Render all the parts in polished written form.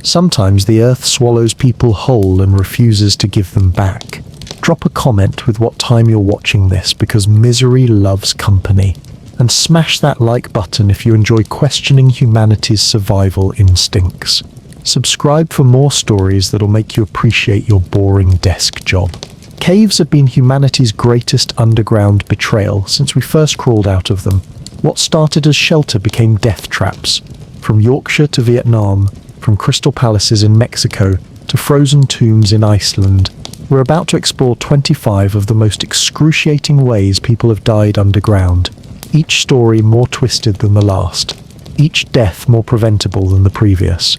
Sometimes the earth swallows people whole and refuses to give them back. Drop a comment with what time you're watching this, because misery loves company. And smash that like button if you enjoy questioning humanity's survival instincts. Subscribe for more stories that'll make you appreciate your boring desk job. Caves have been humanity's greatest underground betrayal since we first crawled out of them. What started as shelter became death traps. From Yorkshire to Vietnam, from crystal palaces in Mexico to frozen tombs in Iceland, we're about to explore 25 of the most excruciating ways people have died underground. Each story more twisted than the last. Each death more preventable than the previous.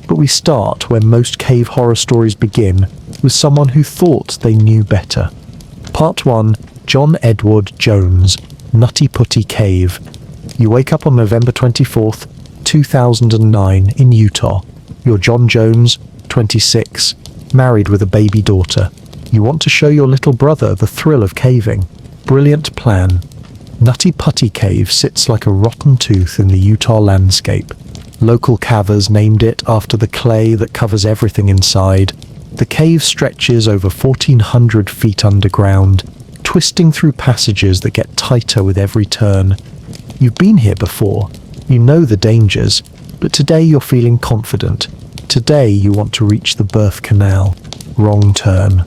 But we start where most cave horror stories begin, with someone who thought they knew better. Part 1. John Edward Jones, Nutty Putty Cave. You wake up on November 24th, 2009 in Utah. You're John Jones, 26, married with a baby daughter. You want to show your little brother the thrill of caving. Brilliant plan. Nutty Putty Cave sits like a rotten tooth in the Utah landscape. Local cavers named it after the clay that covers everything inside. The cave stretches over 1,400 feet underground, twisting through passages that get tighter with every turn. You've been here before. You know the dangers, but today you're feeling confident. Today you want to reach the birth canal. Wrong turn.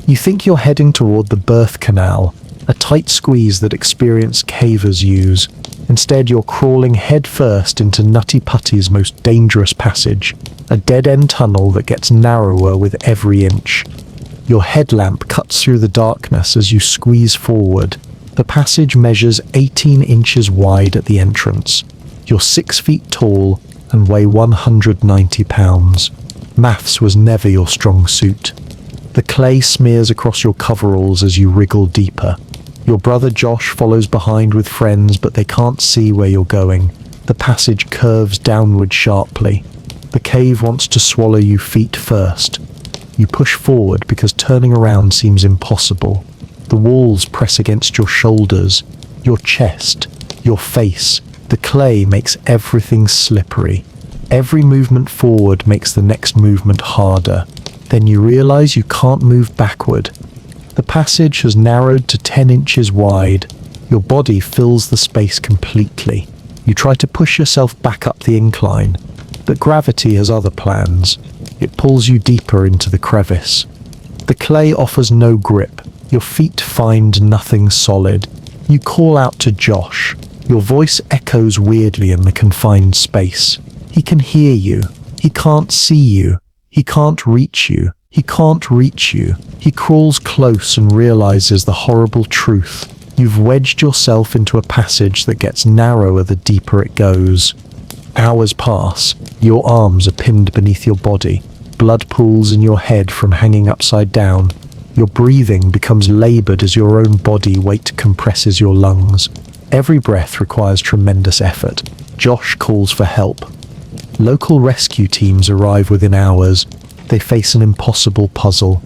You think you're heading toward the birth canal, a tight squeeze that experienced cavers use. Instead, you're crawling headfirst into Nutty Putty's most dangerous passage, a dead-end tunnel that gets narrower with every inch. Your headlamp cuts through the darkness as you squeeze forward. The passage measures 18 inches wide at the entrance. You're 6 feet tall and weigh 190 pounds. Maths was never your strong suit. The clay smears across your coveralls as you wriggle deeper. Your brother Josh follows behind with friends, but they can't see where you're going. The passage curves downward sharply. The cave wants to swallow you feet first. You push forward because turning around seems impossible. The walls press against your shoulders, your chest, your face. The clay makes everything slippery. Every movement forward makes the next movement harder. Then you realize you can't move backward. The passage has narrowed to 10 inches wide. Your body fills the space completely. You try to push yourself back up the incline, but gravity has other plans. It pulls you deeper into the crevice. The clay offers no grip. Your feet find nothing solid. You call out to Josh. Your voice echoes weirdly in the confined space. He can hear you. He can't see you. He can't reach you. He can't reach you. He crawls close and realizes the horrible truth. You've wedged yourself into a passage that gets narrower the deeper it goes. Hours pass. Your arms are pinned beneath your body. Blood pools in your head from hanging upside down. Your breathing becomes labored as your own body weight compresses your lungs. Every breath requires tremendous effort. Josh calls for help. Local rescue teams arrive within hours. They face an impossible puzzle.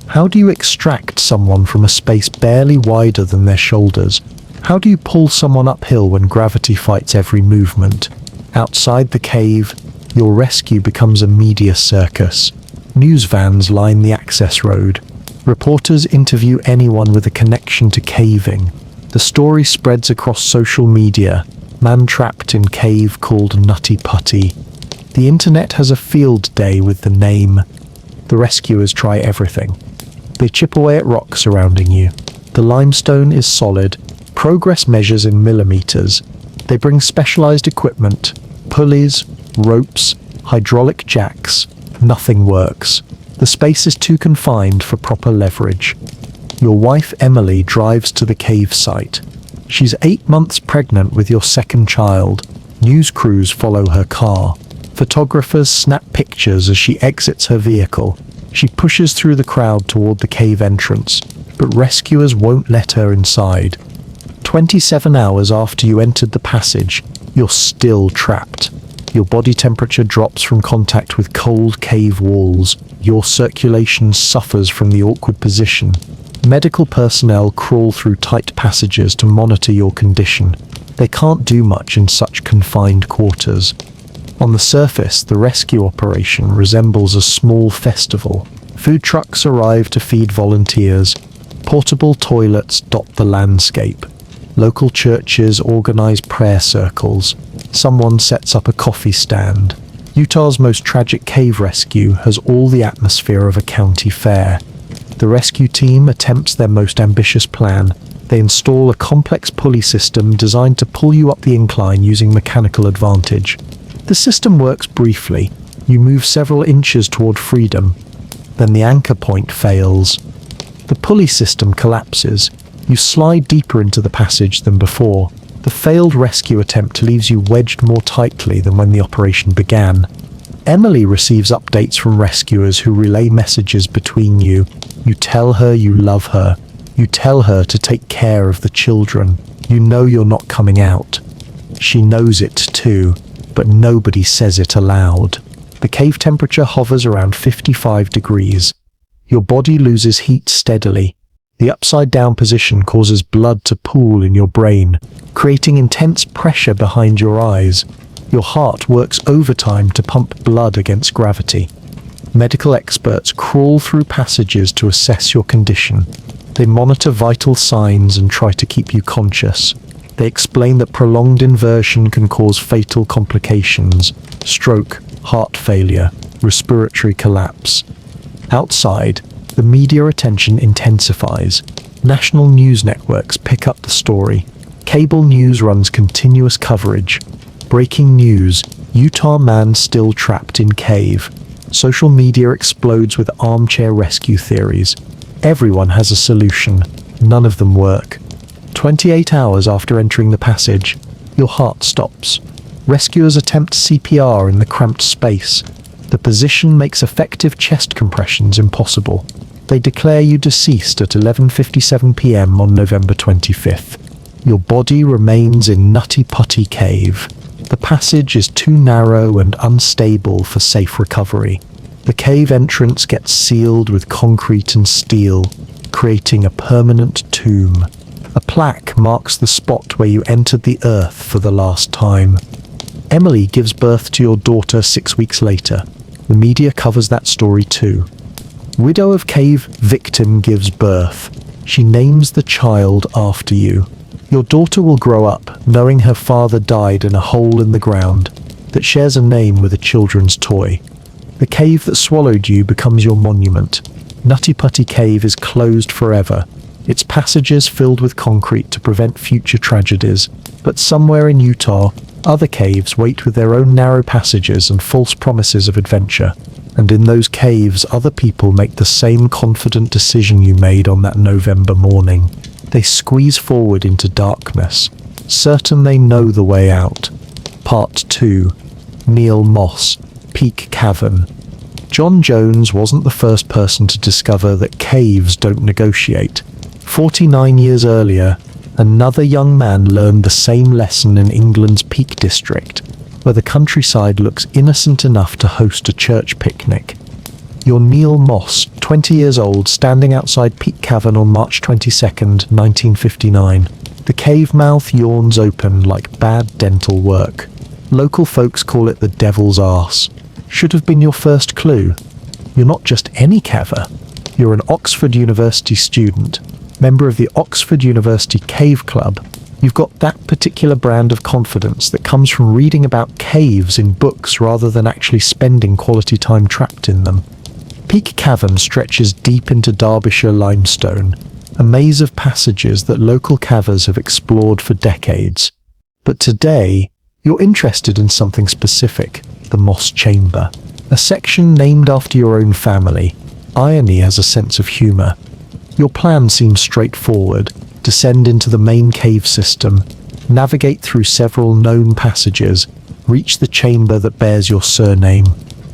How do you extract someone from a space barely wider than their shoulders? How do you pull someone uphill when gravity fights every movement? Outside the cave, your rescue becomes a media circus. News vans line the access road. Reporters interview anyone with a connection to caving. The story spreads across social media. Man trapped in cave called Nutty Putty. The internet has a field day with the name. The rescuers try everything. They chip away at rocks surrounding you. The limestone is solid. Progress measures in millimeters. They bring specialized equipment. Pulleys, ropes, hydraulic jacks. Nothing works. The space is too confined for proper leverage. Your wife Emily drives to the cave site. She's 8 months pregnant with your second child. News crews follow her car. Photographers snap pictures as she exits her vehicle. She pushes through the crowd toward the cave entrance, but rescuers won't let her inside. 27 hours after you entered the passage, you're still trapped. Your body temperature drops from contact with cold cave walls. Your circulation suffers from the awkward position. Medical personnel crawl through tight passages to monitor your condition. They can't do much in such confined quarters. On the surface, the rescue operation resembles a small festival. Food trucks arrive to feed volunteers. Portable toilets dot the landscape. Local churches organize prayer circles. Someone sets up a coffee stand. Utah's most tragic cave rescue has all the atmosphere of a county fair. The rescue team attempts their most ambitious plan. They install a complex pulley system designed to pull you up the incline using mechanical advantage. The system works briefly. You move several inches toward freedom. Then the anchor point fails. The pulley system collapses. You slide deeper into the passage than before. The failed rescue attempt leaves you wedged more tightly than when the operation began. Emily receives updates from rescuers who relay messages between you. You tell her you love her. You tell her to take care of the children. You know you're not coming out. She knows it too, but nobody says it aloud. The cave temperature hovers around 55 degrees. Your body loses heat steadily. The upside-down position causes blood to pool in your brain, creating intense pressure behind your eyes. Your heart works overtime to pump blood against gravity. Medical experts crawl through passages to assess your condition. They monitor vital signs and try to keep you conscious. They explain that prolonged inversion can cause fatal complications: stroke, heart failure, respiratory collapse. Outside, the media attention intensifies. National news networks pick up the story. Cable news runs continuous coverage. Breaking news: Utah man still trapped in cave. Social media explodes with armchair rescue theories. Everyone has a solution. None of them work. 28 hours after entering the passage, your heart stops. Rescuers attempt CPR in the cramped space. The position makes effective chest compressions impossible. They declare you deceased at 11:57 p.m. on November 25th. Your body remains in Nutty Putty Cave. The passage is too narrow and unstable for safe recovery. The cave entrance gets sealed with concrete and steel, creating a permanent tomb. A plaque marks the spot where you entered the earth for the last time. Emily gives birth to your daughter 6 weeks later. The media covers that story too. Widow of cave victim gives birth. She names the child after you. Your daughter will grow up knowing her father died in a hole in the ground that shares a name with a children's toy. The cave that swallowed you becomes your monument. Nutty Putty Cave is closed forever, its passages filled with concrete to prevent future tragedies. But somewhere in Utah, other caves wait with their own narrow passages and false promises of adventure. And in those caves, other people make the same confident decision you made on that November morning. They squeeze forward into darkness, certain they know the way out. Part 2. Neil Moss, Peak Cavern. John Jones wasn't the first person to discover that caves don't negotiate. 49 years earlier, another young man learned the same lesson in England's Peak District, where the countryside looks innocent enough to host a church picnic. You're Neil Moss, 20 years old, standing outside Peak Cavern on March 22nd, 1959. The cave mouth yawns open like bad dental work. Local folks call it the devil's arse. Should have been your first clue. You're not just any caver. You're an Oxford University student, member of the Oxford University Cave Club. You've got that particular brand of confidence that comes from reading about caves in books rather than actually spending quality time trapped in them. Peak Cavern stretches deep into Derbyshire limestone, a maze of passages that local cavers have explored for decades. But today, you're interested in something specific: the Moss Chamber, a section named after your own family. Irony has a sense of humour. Your plan seems straightforward: descend into the main cave system, navigate through several known passages, reach the chamber that bears your surname.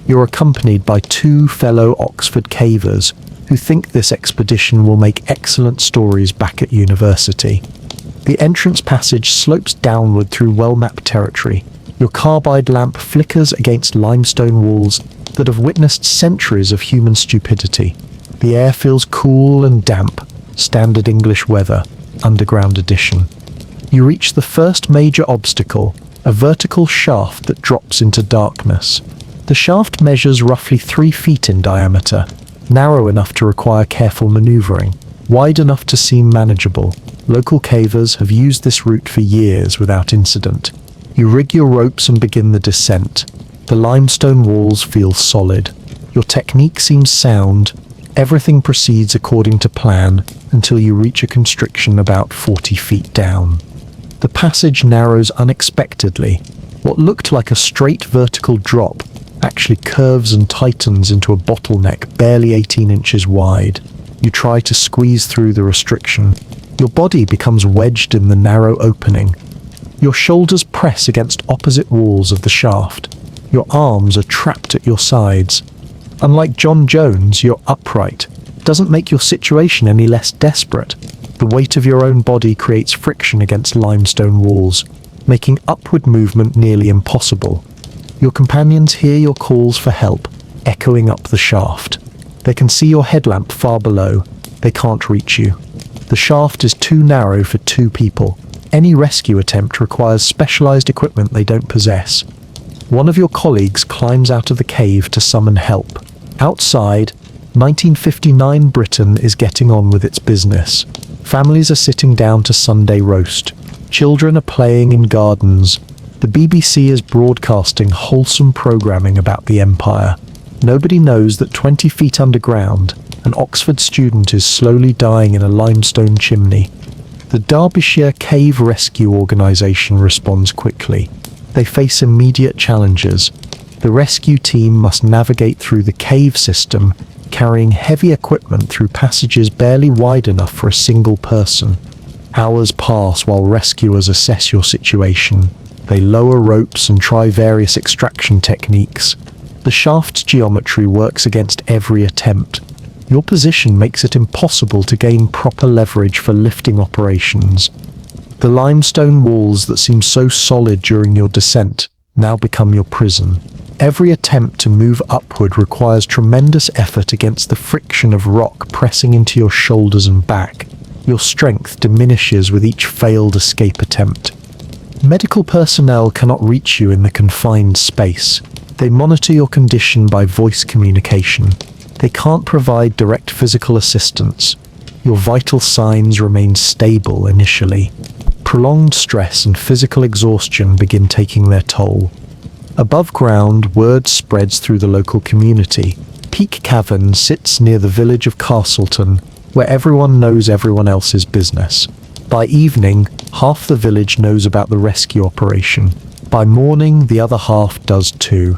You're accompanied by 2 fellow Oxford cavers who think this expedition will make excellent stories back at university. The entrance passage slopes downward through well-mapped territory. Your carbide lamp flickers against limestone walls that have witnessed centuries of human stupidity. The air feels cool and damp, standard English weather, underground edition. You reach the first major obstacle, a vertical shaft that drops into darkness. The shaft measures roughly 3 feet in diameter, narrow enough to require careful maneuvering, wide enough to seem manageable. Local cavers have used this route for years without incident. You rig your ropes and begin the descent. The limestone walls feel solid. Your technique seems sound. Everything proceeds according to plan until you reach a constriction about 40 feet down. The passage narrows unexpectedly. What looked like a straight vertical drop actually curves and tightens into a bottleneck barely 18 inches wide. You try to squeeze through the restriction. Your body becomes wedged in the narrow opening. Your shoulders press against opposite walls of the shaft. Your arms are trapped at your sides. Unlike John Jones, you're upright. Doesn't make your situation any less desperate. The weight of your own body creates friction against limestone walls, making upward movement nearly impossible. Your companions hear your calls for help, echoing up the shaft. They can see your headlamp far below. They can't reach you. The shaft is too narrow for 2 people. Any rescue attempt requires specialized equipment they don't possess. One of your colleagues climbs out of the cave to summon help. Outside, 1959 Britain is getting on with its business. Families are sitting down to Sunday roast. Children are playing in gardens. The BBC is broadcasting wholesome programming about the empire. Nobody knows that 20 feet underground, an Oxford student is slowly dying in a limestone chimney. The Derbyshire Cave Rescue Organisation responds quickly. They face immediate challenges. The rescue team must navigate through the cave system, carrying heavy equipment through passages barely wide enough for a single person. Hours pass while rescuers assess your situation. They lower ropes and try various extraction techniques. The shaft's geometry works against every attempt. Your position makes it impossible to gain proper leverage for lifting operations. The limestone walls that seemed so solid during your descent now become your prison. Every attempt to move upward requires tremendous effort against the friction of rock pressing into your shoulders and back. Your strength diminishes with each failed escape attempt. Medical personnel cannot reach you in the confined space. They monitor your condition by voice communication. They can't provide direct physical assistance. Your vital signs remain stable initially. Prolonged stress and physical exhaustion begin taking their toll. Above ground, word spreads through the local community. Peak Cavern sits near the village of Castleton, where everyone knows everyone else's business. By evening, half the village knows about the rescue operation. By morning, the other half does too.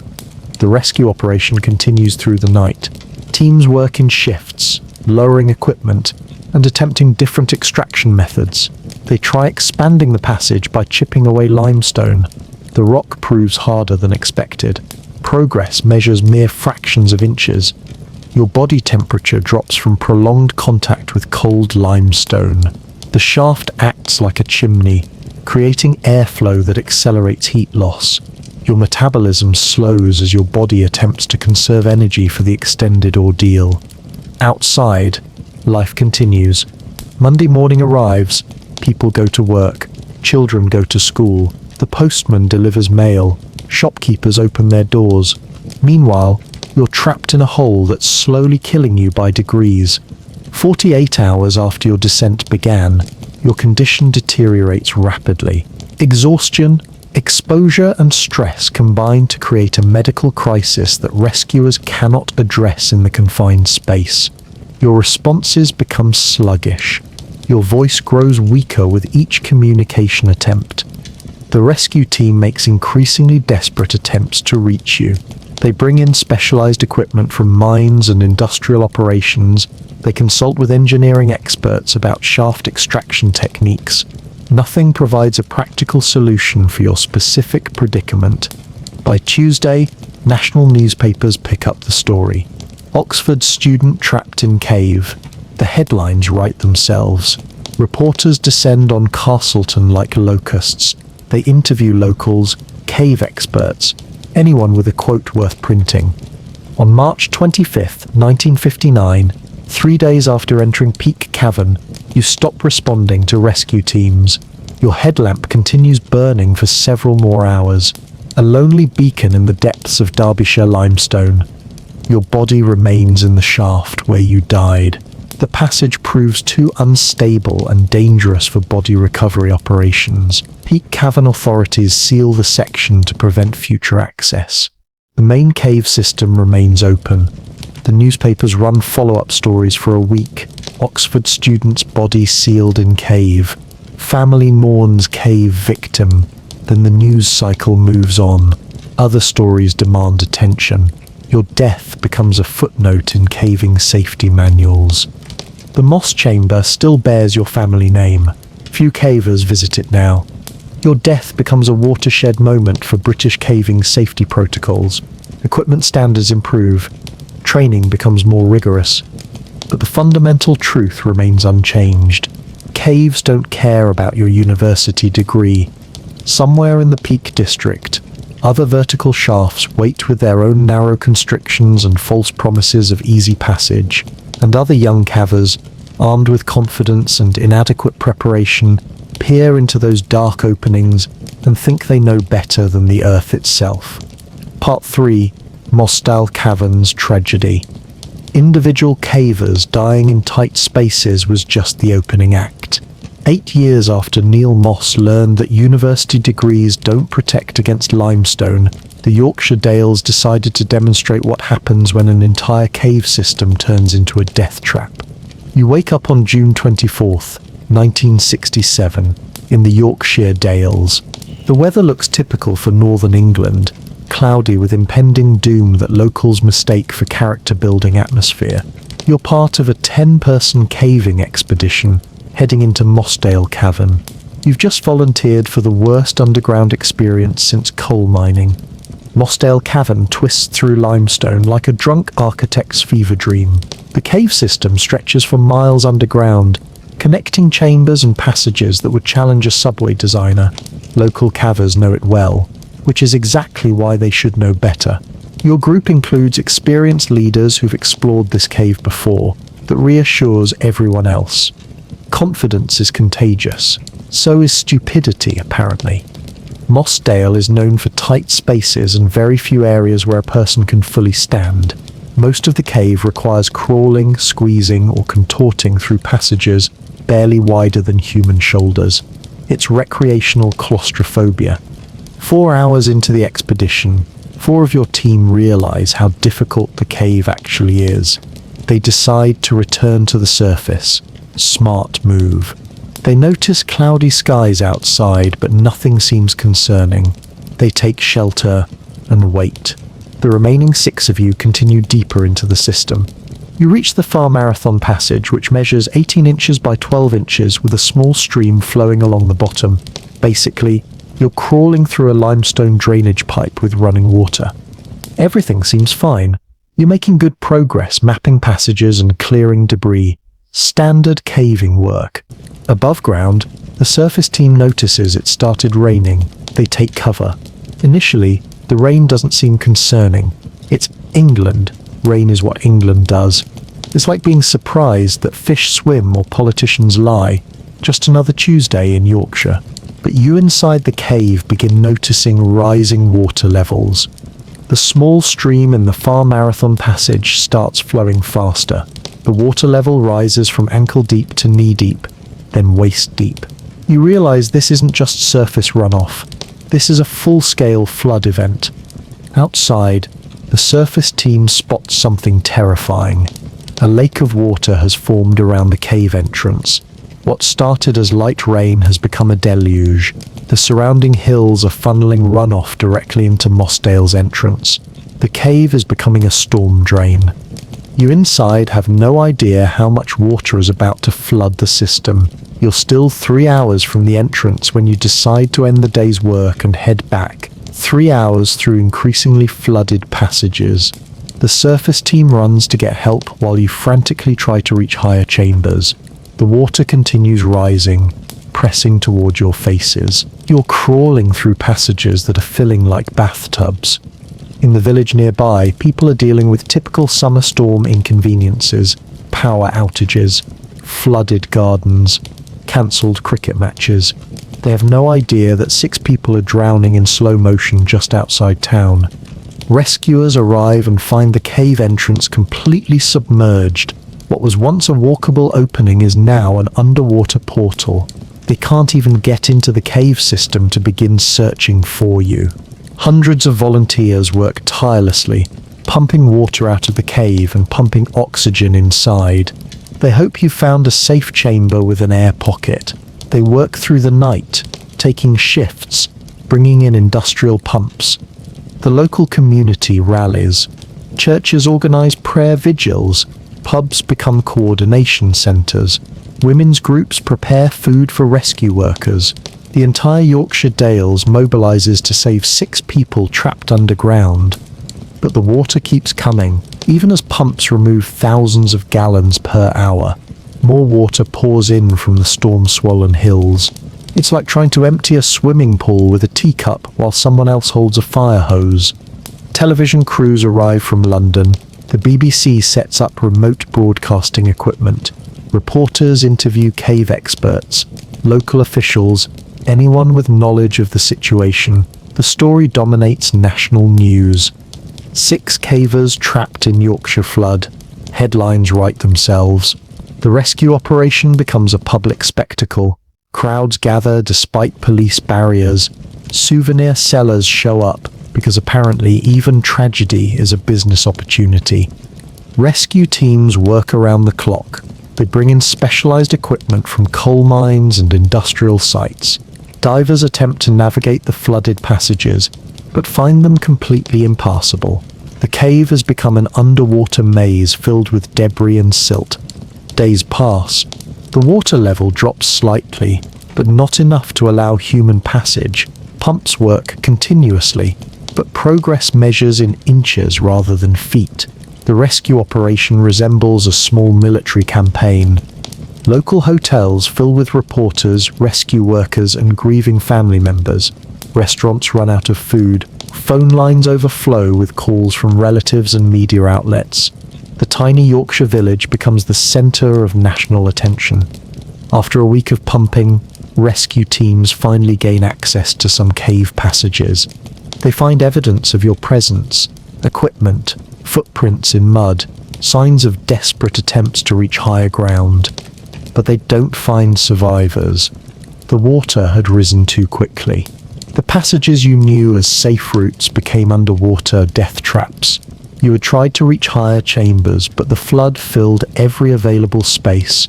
The rescue operation continues through the night. Teams work in shifts, lowering equipment, and attempting different extraction methods. They try expanding the passage by chipping away limestone. The rock proves harder than expected. Progress measures mere fractions of inches. Your body temperature drops from prolonged contact with cold limestone. The shaft acts like a chimney, creating airflow that accelerates heat loss. Your metabolism slows as your body attempts to conserve energy for the extended ordeal. Outside, life continues. Monday morning arrives. People go to work. Children go to school. The postman delivers mail. Shopkeepers open their doors. Meanwhile, you're trapped in a hole that's slowly killing you by degrees. 48 hours after your descent began, your condition deteriorates rapidly. Exhaustion, exposure, and stress combine to create a medical crisis that rescuers cannot address in the confined space. Your responses become sluggish. Your voice grows weaker with each communication attempt. The rescue team makes increasingly desperate attempts to reach you. They bring in specialized equipment from mines and industrial operations. They consult with engineering experts about shaft extraction techniques. Nothing provides a practical solution for your specific predicament. By Tuesday, national newspapers pick up the story. Oxford student trapped in cave. The headlines write themselves. Reporters descend on Castleton like locusts. They interview locals, cave experts, anyone with a quote worth printing. On March 25, 1959, 3 days after entering Peak Cavern, you stop responding to rescue teams. Your headlamp continues burning for several more hours, a lonely beacon in the depths of Derbyshire limestone. Your body remains in the shaft where you died. The passage proves too unstable and dangerous for body recovery operations. Peak Cavern authorities seal the section to prevent future access. The main cave system remains open. The newspapers run follow-up stories for a week. Oxford student's body sealed in cave. Family mourns cave victim. Then the news cycle moves on. Other stories demand attention. Your death becomes a footnote in caving safety manuals. The moss chamber still bears your family name. Few cavers visit it now. Your death becomes a watershed moment for British caving safety protocols. Equipment standards improve. Training becomes more rigorous. But the fundamental truth remains unchanged. Caves don't care about your university degree. Somewhere in the Peak District, other vertical shafts wait with their own narrow constrictions and false promises of easy passage, and other young cavers, armed with confidence and inadequate preparation, peer into those dark openings and think they know better than the earth itself. Part 3. Mossdale Caverns Tragedy. Individual cavers dying in tight spaces was just the opening act. 8 years after Neil Moss learned that university degrees don't protect against limestone, the Yorkshire Dales decided to demonstrate what happens when an entire cave system turns into a death trap. You wake up on June 24th, 1967, in the Yorkshire Dales. The weather looks typical for northern England, cloudy with impending doom that locals mistake for character-building atmosphere. You're part of a 10-person caving expedition heading into Mossdale Cavern. You've just volunteered for the worst underground experience since coal mining. Mossdale Cavern twists through limestone like a drunk architect's fever dream. The cave system stretches for miles underground, connecting chambers and passages that would challenge a subway designer. Local cavers know it well, which is exactly why they should know better. Your group includes experienced leaders who've explored this cave before, that reassures everyone else. Confidence is contagious. So is stupidity, apparently. Mossdale is known for tight spaces and very few areas where a person can fully stand. Most of the cave requires crawling, squeezing, or contorting through passages barely wider than human shoulders. It's recreational claustrophobia. 4 hours into the expedition, 4 of your team realize how difficult the cave actually is. They decide to return to the surface. Smart move. They notice cloudy skies outside, but nothing seems concerning. They take shelter and wait. The remaining 6 of you continue deeper into the system. You reach the far marathon passage, which measures 18 inches by 12 inches with a small stream flowing along the bottom. Basically, you're crawling through a limestone drainage pipe with running water. Everything seems fine. You're making good progress, mapping passages and clearing debris. Standard caving work. Above ground, the surface team notices it started raining. They take cover. Initially, the rain doesn't seem concerning. It's England. Rain is what England does. It's like being surprised that fish swim or politicians lie. Just another Tuesday in Yorkshire. But you inside the cave begin noticing rising water levels. The small stream in the far marathon passage starts flowing faster. The water level rises from ankle deep to knee deep, then waist deep. You realize this isn't just surface runoff. This is a full-scale flood event. Outside, the surface team spots something terrifying. A lake of water has formed around the cave entrance. What started as light rain has become a deluge. The surrounding hills are funneling runoff directly into Mossdale's entrance. The cave is becoming a storm drain. You inside have no idea how much water is about to flood the system. You're still 3 hours from the entrance when you decide to end the day's work and head back. 3 hours through increasingly flooded passages. The surface team runs to get help while you frantically try to reach higher chambers. The water continues rising, pressing toward your faces. You're crawling through passages that are filling like bathtubs. In the village nearby, people are dealing with typical summer storm inconveniences, power outages, flooded gardens, cancelled cricket matches. They have no idea that 6 people are drowning in slow motion just outside town. Rescuers arrive and find the cave entrance completely submerged. What was once a walkable opening is now an underwater portal. They can't even get into the cave system to begin searching for you. Hundreds of volunteers work tirelessly, pumping water out of the cave and pumping oxygen inside. They hope you found a safe chamber with an air pocket. They work through the night, taking shifts, bringing in industrial pumps. The local community rallies. Churches organize prayer vigils. Pubs become coordination centers. Women's groups prepare food for rescue workers. The entire Yorkshire Dales mobilizes to save 6 people trapped underground. But the water keeps coming, even as pumps remove thousands of gallons per hour. More water pours in from the storm-swollen hills. It's like trying to empty a swimming pool with a teacup while someone else holds a fire hose. Television crews arrive from London. The BBC sets up remote broadcasting equipment. Reporters interview cave experts, local officials, anyone with knowledge of the situation. The story dominates national news. 6 cavers trapped in Yorkshire flood. Headlines write themselves. The rescue operation becomes a public spectacle. Crowds gather despite police barriers. Souvenir sellers show up because apparently even tragedy is a business opportunity. Rescue teams work around the clock. They bring in specialized equipment from coal mines and industrial sites. Divers attempt to navigate the flooded passages, but find them completely impassable. The cave has become an underwater maze filled with debris and silt. Days pass. The water level drops slightly, but not enough to allow human passage. Pumps work continuously, but progress measures in inches rather than feet. The rescue operation resembles a small military campaign. Local hotels fill with reporters, rescue workers, and grieving family members. Restaurants run out of food. Phone lines overflow with calls from relatives and media outlets. The tiny Yorkshire village becomes the center of national attention. After a week of pumping, rescue teams finally gain access to some cave passages. They find evidence of your presence, equipment, footprints in mud, signs of desperate attempts to reach higher ground. But they don't find survivors. The water had risen too quickly. The passages you knew as safe routes became underwater death traps. You had tried to reach higher chambers, but the flood filled every available space.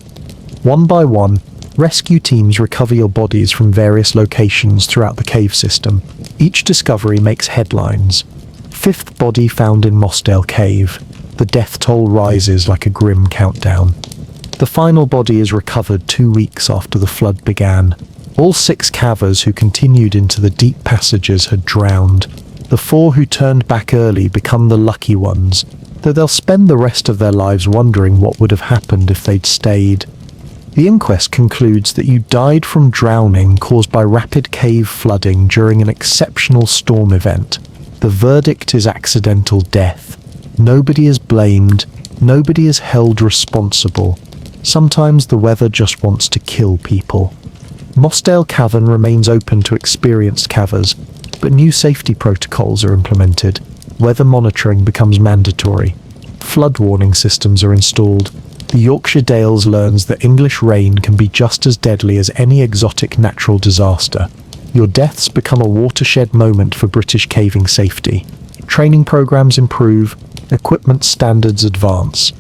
One by one, rescue teams recover your bodies from various locations throughout the cave system. Each discovery makes headlines. 5th body found in Mossdale Cave. The death toll rises like a grim countdown. The final body is recovered 2 weeks after the flood began. All 6 cavers who continued into the deep passages had drowned. The 4 who turned back early become the lucky ones, though they'll spend the rest of their lives wondering what would have happened if they'd stayed. The inquest concludes that you died from drowning caused by rapid cave flooding during an exceptional storm event. The verdict is accidental death. Nobody is blamed. Nobody is held responsible. Sometimes the weather just wants to kill people. Mossdale Cavern remains open to experienced cavers, but new safety protocols are implemented. Weather monitoring becomes mandatory. Flood warning systems are installed. The Yorkshire Dales learns that English rain can be just as deadly as any exotic natural disaster. Your deaths become a watershed moment for British caving safety. Training programs improve, equipment standards advance.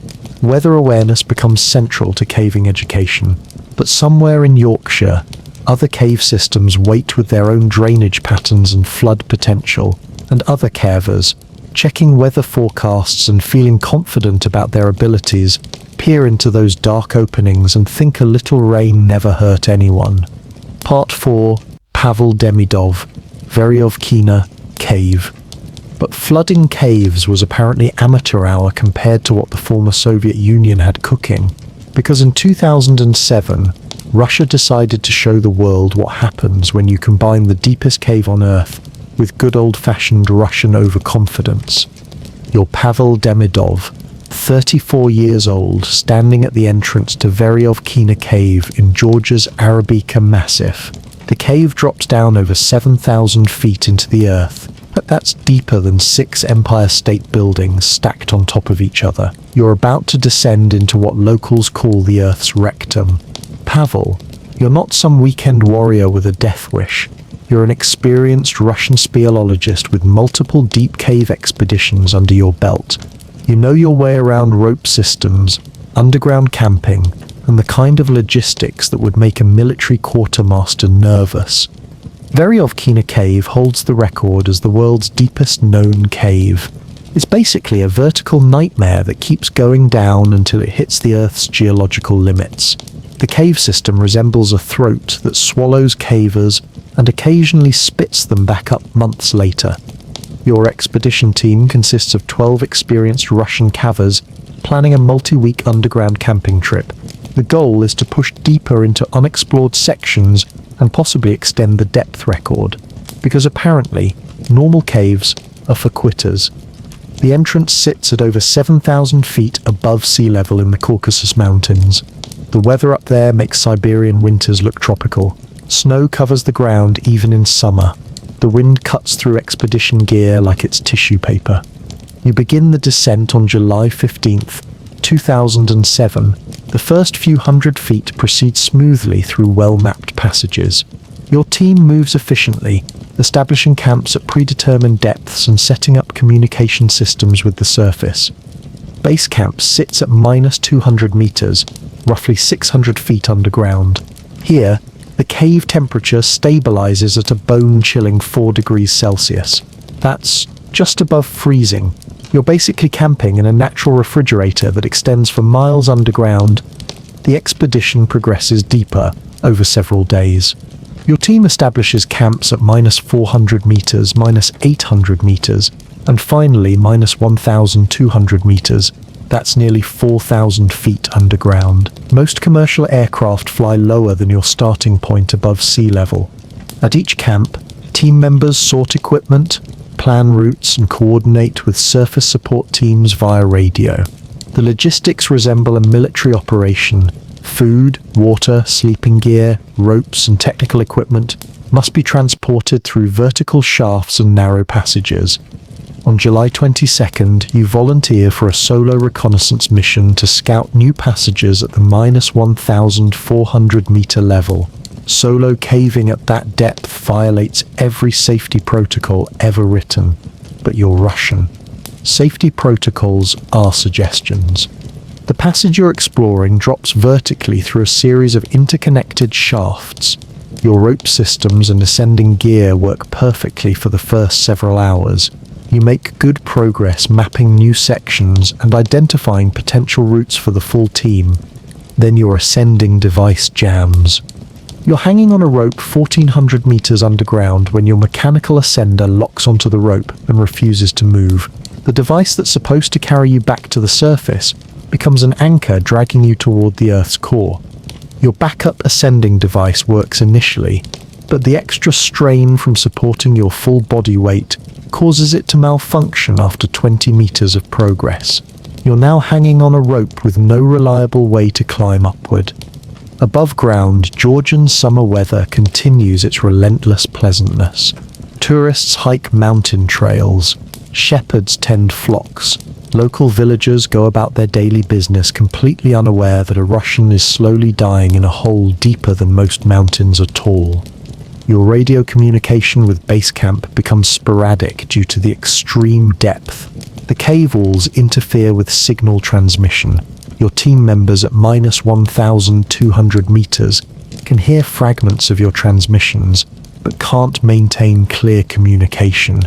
Weather awareness becomes central to caving education. But somewhere in Yorkshire, other cave systems wait with their own drainage patterns and flood potential, and other cavers, checking weather forecasts and feeling confident about their abilities, peer into those dark openings and think a little rain never hurt anyone. Part 4, Pavel Demidov, Veryovkina Cave. But flooding caves was apparently amateur hour compared to what the former Soviet Union had cooking, because in 2007, Russia decided to show the world what happens when you combine the deepest cave on Earth with good old-fashioned Russian overconfidence. Your Pavel Demidov, 34 years old, standing at the entrance to Veryovkina Cave in Georgia's Arabica Massif. The cave drops down over 7,000 feet into the earth, but that's deeper than 6 Empire State Buildings stacked on top of each other. You're about to descend into what locals call the Earth's rectum. Pavel, you're not some weekend warrior with a death wish. You're an experienced Russian speleologist with multiple deep cave expeditions under your belt. You know your way around rope systems, underground camping, and the kind of logistics that would make a military quartermaster nervous. Veryovkina Cave holds the record as the world's deepest known cave. It's basically a vertical nightmare that keeps going down until it hits the Earth's geological limits. The cave system resembles a throat that swallows cavers and occasionally spits them back up months later. Your expedition team consists of 12 experienced Russian cavers planning a multi-week underground camping trip. The goal is to push deeper into unexplored sections and possibly extend the depth record, because apparently, normal caves are for quitters. The entrance sits at over 7,000 feet above sea level in the Caucasus Mountains. The weather up there makes Siberian winters look tropical. Snow covers the ground even in summer. The wind cuts through expedition gear like it's tissue paper. You begin the descent on July 15th, 2007. The first few hundred feet proceed smoothly through well-mapped passages. Your team moves efficiently, establishing camps at predetermined depths and setting up communication systems with the surface. Base camp sits at -200 meters, roughly 600 feet underground. Here, the cave temperature stabilizes at a bone-chilling 4 degrees Celsius. That's just above freezing. You're basically camping in a natural refrigerator that extends for miles underground. The expedition progresses deeper over several days. Your team establishes camps at -400 meters, -800 meters, and finally -1,200 meters. That's nearly 4,000 feet underground. Most commercial aircraft fly lower than your starting point above sea level. At each camp, team members sort equipment, plan routes, and coordinate with surface support teams via radio. The logistics resemble a military operation. Food, water, sleeping gear, ropes, and technical equipment must be transported through vertical shafts and narrow passages. On July 22nd, you volunteer for a solo reconnaissance mission to scout new passages at the -1,400 meter level. Solo caving at that depth violates every safety protocol ever written, but you're Russian. Safety protocols are suggestions. The passage you're exploring drops vertically through a series of interconnected shafts. Your rope systems and ascending gear work perfectly for the first several hours. You make good progress mapping new sections and identifying potential routes for the full team. Then your ascending device jams. You're hanging on a rope 1,400 meters underground when your mechanical ascender locks onto the rope and refuses to move. The device that's supposed to carry you back to the surface becomes an anchor dragging you toward the Earth's core. Your backup ascending device works initially, but the extra strain from supporting your full body weight causes it to malfunction after 20 meters of progress. You're now hanging on a rope with no reliable way to climb upward. Above ground, Georgian summer weather continues its relentless pleasantness. Tourists hike mountain trails. Shepherds tend flocks. Local villagers go about their daily business completely unaware that a Russian is slowly dying in a hole deeper than most mountains are tall. Your radio communication with base camp becomes sporadic due to the extreme depth. The cave walls interfere with signal transmission. Your team members at -1,200 meters can hear fragments of your transmissions, but can't maintain clear communication.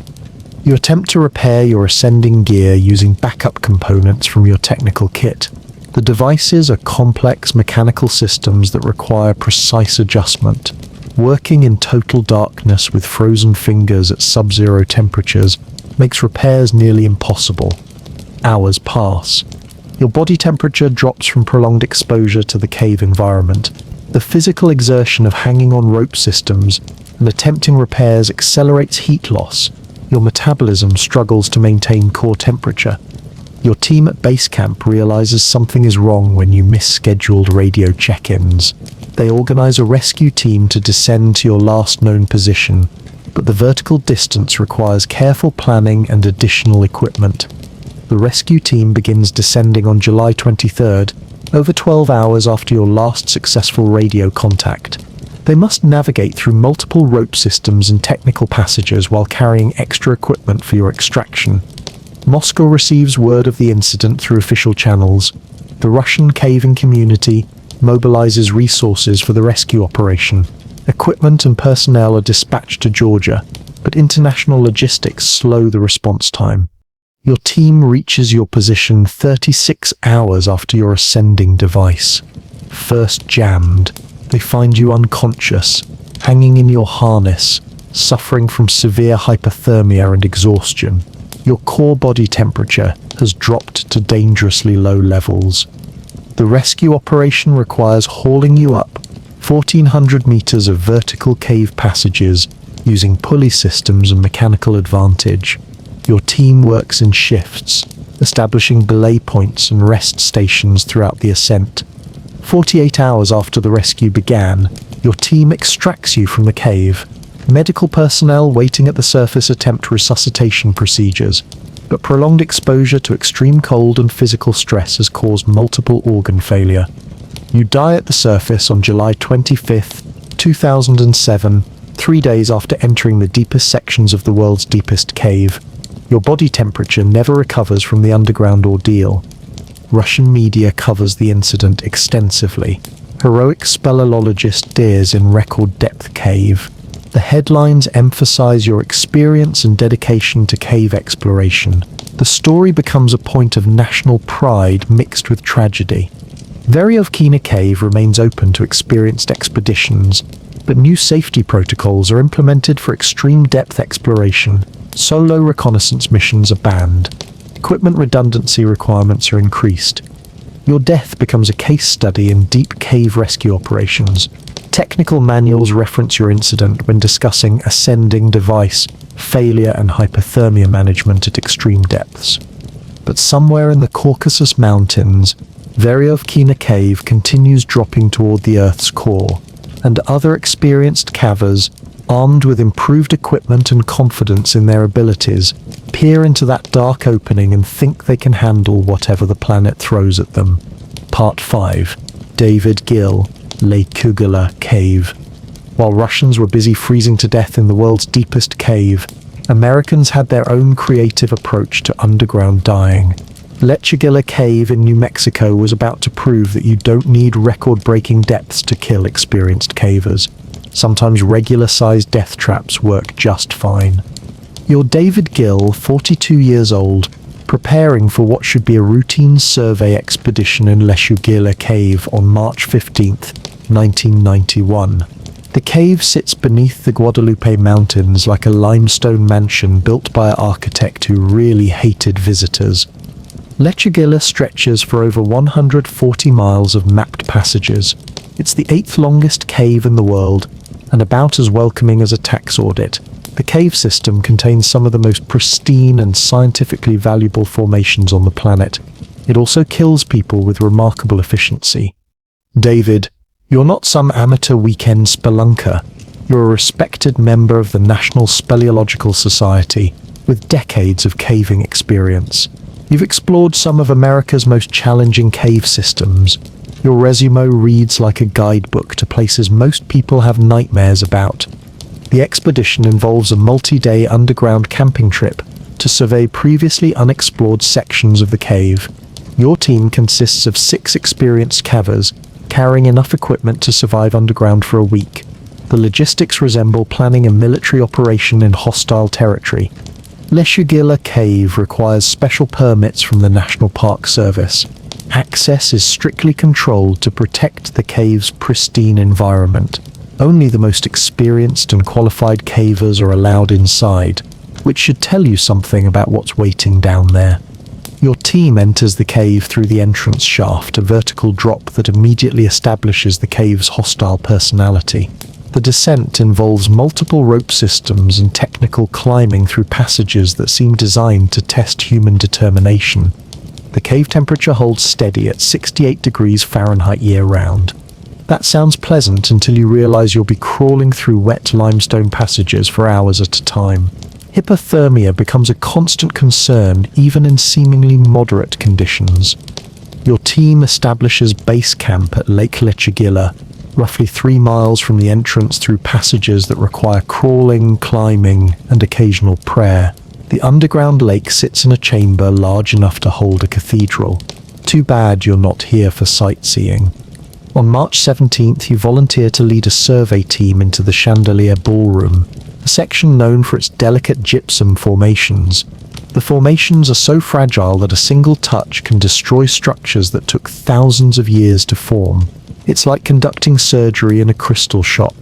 You attempt to repair your ascending gear using backup components from your technical kit. The devices are complex mechanical systems that require precise adjustment. Working in total darkness with frozen fingers at sub-zero temperatures makes repairs nearly impossible. Hours pass. Your body temperature drops from prolonged exposure to the cave environment. The physical exertion of hanging on rope systems and attempting repairs accelerates heat loss. Your metabolism struggles to maintain core temperature. Your team at base camp realizes something is wrong when you miss scheduled radio check-ins. They organize a rescue team to descend to your last known position, but the vertical distance requires careful planning and additional equipment. The rescue team begins descending on July 23rd, over 12 hours after your last successful radio contact. They must navigate through multiple rope systems and technical passages while carrying extra equipment for your extraction. Moscow receives word of the incident through official channels. The Russian caving community mobilizes resources for the rescue operation. Equipment and personnel are dispatched to Georgia, but international logistics slow the response time. Your team reaches your position 36 hours after your ascending device. First jammed, they find you unconscious, hanging in your harness, suffering from severe hypothermia and exhaustion. Your core body temperature has dropped to dangerously low levels. The rescue operation requires hauling you up 1,400 meters of vertical cave passages using pulley systems and mechanical advantage. Your team works in shifts, establishing belay points and rest stations throughout the ascent. 48 hours after the rescue began, your team extracts you from the cave. Medical personnel waiting at the surface attempt resuscitation procedures, but prolonged exposure to extreme cold and physical stress has caused multiple organ failure. You die at the surface on July 25, 2007, 3 days after entering the deepest sections of the world's deepest cave. Your body temperature never recovers from the underground ordeal. Russian media covers the incident extensively. Heroic speleologist dares in record-depth cave. The headlines emphasize your experience and dedication to cave exploration. The story becomes a point of national pride mixed with tragedy. Veryovkina Cave remains open to experienced expeditions, but new safety protocols are implemented for extreme depth exploration. Solo reconnaissance missions are banned. Equipment redundancy requirements are increased. Your death becomes a case study in deep cave rescue operations. Technical manuals reference your incident when discussing ascending device, failure and hypothermia management at extreme depths. But somewhere in the Caucasus Mountains, Veryovkina Cave continues dropping toward the Earth's core, and other experienced cavers, armed with improved equipment and confidence in their abilities, peer into that dark opening and think they can handle whatever the planet throws at them. Part 5. David Gill, Le Kugela Cave. While Russians were busy freezing to death in the world's deepest cave, Americans had their own creative approach to underground dying. Lechugilla Cave in New Mexico was about to prove that you don't need record-breaking depths to kill experienced cavers. Sometimes regular-sized death traps work just fine. You're David Gill, 42 years old, preparing for what should be a routine survey expedition in Lechugilla Cave on March 15th, 1991. The cave sits beneath the Guadalupe Mountains like a limestone mansion built by an architect who really hated visitors. Lechugilla stretches for over 140 miles of mapped passages. It's the 8th longest cave in the world, and about as welcoming as a tax audit. The cave system contains some of the most pristine and scientifically valuable formations on the planet. It also kills people with remarkable efficiency. David, you're not some amateur weekend spelunker. You're a respected member of the National Speleological Society, with decades of caving experience. You've explored some of America's most challenging cave systems. Your resume reads like a guidebook to places most people have nightmares about. The expedition involves a multi-day underground camping trip to survey previously unexplored sections of the cave. Your team consists of 6 experienced cavers, carrying enough equipment to survive underground for a week. The logistics resemble planning a military operation in hostile territory. Lechugilla Cave requires special permits from the National Park Service. Access is strictly controlled to protect the cave's pristine environment. Only the most experienced and qualified cavers are allowed inside, which should tell you something about what's waiting down there. Your team enters the cave through the entrance shaft, a vertical drop that immediately establishes the cave's hostile personality. The descent involves multiple rope systems and technical climbing through passages that seem designed to test human determination. The cave temperature holds steady at 68 degrees Fahrenheit year-round. That sounds pleasant until you realize you'll be crawling through wet limestone passages for hours at a time. Hypothermia becomes a constant concern even in seemingly moderate conditions. Your team establishes base camp at Lake Lechigilla, roughly 3 miles from the entrance through passages that require crawling, climbing, and occasional prayer. The underground lake sits in a chamber large enough to hold a cathedral. Too bad you're not here for sightseeing. On March 17th, you volunteer to lead a survey team into the Chandelier Ballroom, a section known for its delicate gypsum formations. The formations are so fragile that a single touch can destroy structures that took thousands of years to form. It's like conducting surgery in a crystal shop.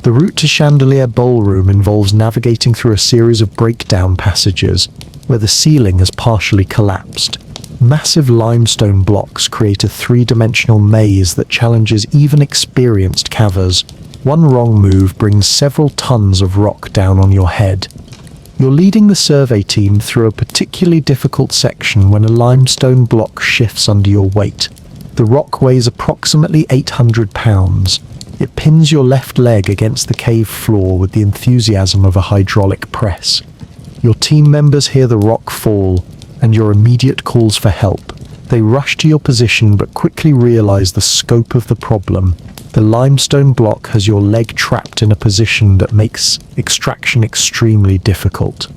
The route to Chandelier Ballroom involves navigating through a series of breakdown passages where the ceiling has partially collapsed. Massive limestone blocks create a three-dimensional maze that challenges even experienced cavers. One wrong move brings several tons of rock down on your head. You're leading the survey team through a particularly difficult section when a limestone block shifts under your weight. The rock weighs approximately 800 pounds. It pins your left leg against the cave floor with the enthusiasm of a hydraulic press. Your team members hear the rock fall, and your immediate calls for help. They rush to your position but quickly realize the scope of the problem. The limestone block has your leg trapped in a position that makes extraction extremely difficult.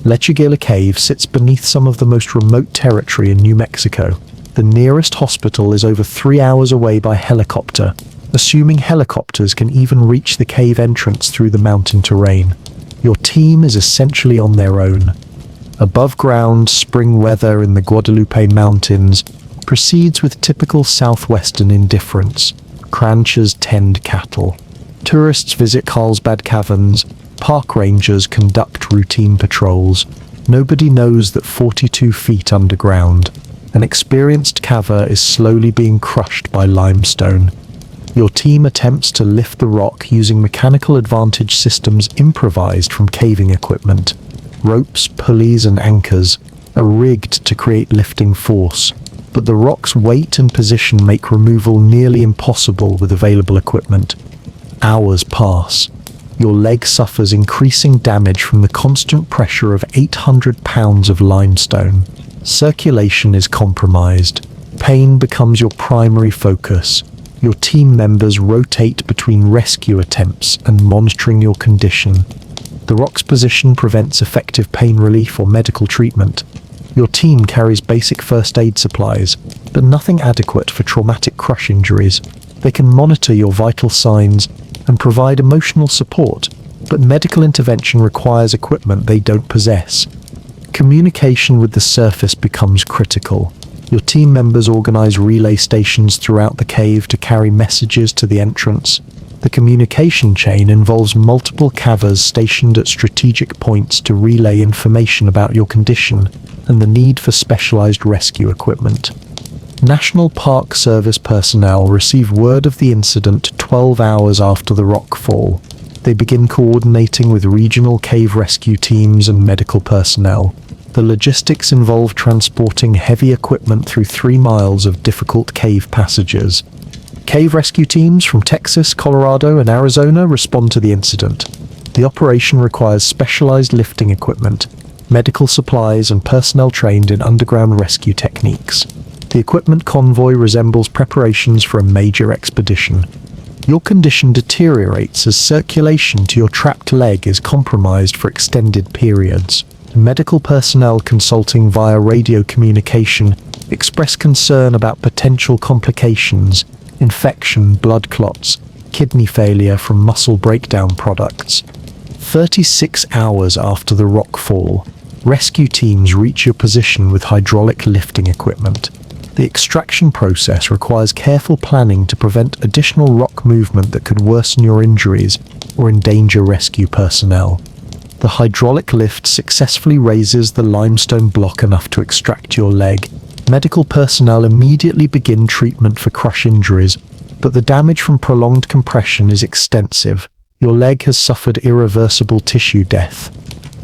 Lechigilla Cave sits beneath some of the most remote territory in New Mexico. The nearest hospital is over 3 hours away by helicopter, assuming helicopters can even reach the cave entrance through the mountain terrain. Your team is essentially on their own. Above ground, spring weather in the Guadalupe Mountains proceeds with typical southwestern indifference. Ranchers tend cattle. Tourists visit Carlsbad Caverns. Park rangers conduct routine patrols. Nobody knows that 42 feet underground, an experienced caver is slowly being crushed by limestone. Your team attempts to lift the rock using mechanical advantage systems improvised from caving equipment. Ropes, pulleys, and anchors are rigged to create lifting force, but the rock's weight and position make removal nearly impossible with available equipment. Hours pass. Your leg suffers increasing damage from the constant pressure of 800 pounds of limestone. Circulation is compromised. Pain becomes your primary focus. Your team members rotate between rescue attempts and monitoring your condition. The rock's position prevents effective pain relief or medical treatment. Your team carries basic first aid supplies, but nothing adequate for traumatic crush injuries. They can monitor your vital signs and provide emotional support, but medical intervention requires equipment they don't possess. Communication with the surface becomes critical. Your team members organize relay stations throughout the cave to carry messages to the entrance. The communication chain involves multiple cavers stationed at strategic points to relay information about your condition and the need for specialized rescue equipment. National Park Service personnel receive word of the incident 12 hours after the rock fall. They begin coordinating with regional cave rescue teams and medical personnel. The logistics involve transporting heavy equipment through 3 miles of difficult cave passages. Cave rescue teams from Texas, Colorado, and Arizona respond to the incident. The operation requires specialized lifting equipment, medical supplies, and personnel trained in underground rescue techniques. The equipment convoy resembles preparations for a major expedition. Your condition deteriorates as circulation to your trapped leg is compromised for extended periods. Medical personnel consulting via radio communication express concern about potential complications, infection, blood clots, kidney failure from muscle breakdown products. 36 hours after the rock fall, rescue teams reach your position with hydraulic lifting equipment. The extraction process requires careful planning to prevent additional rock movement that could worsen your injuries or endanger rescue personnel. The hydraulic lift successfully raises the limestone block enough to extract your leg. Medical personnel immediately begin treatment for crush injuries, but the damage from prolonged compression is extensive. Your leg has suffered irreversible tissue death.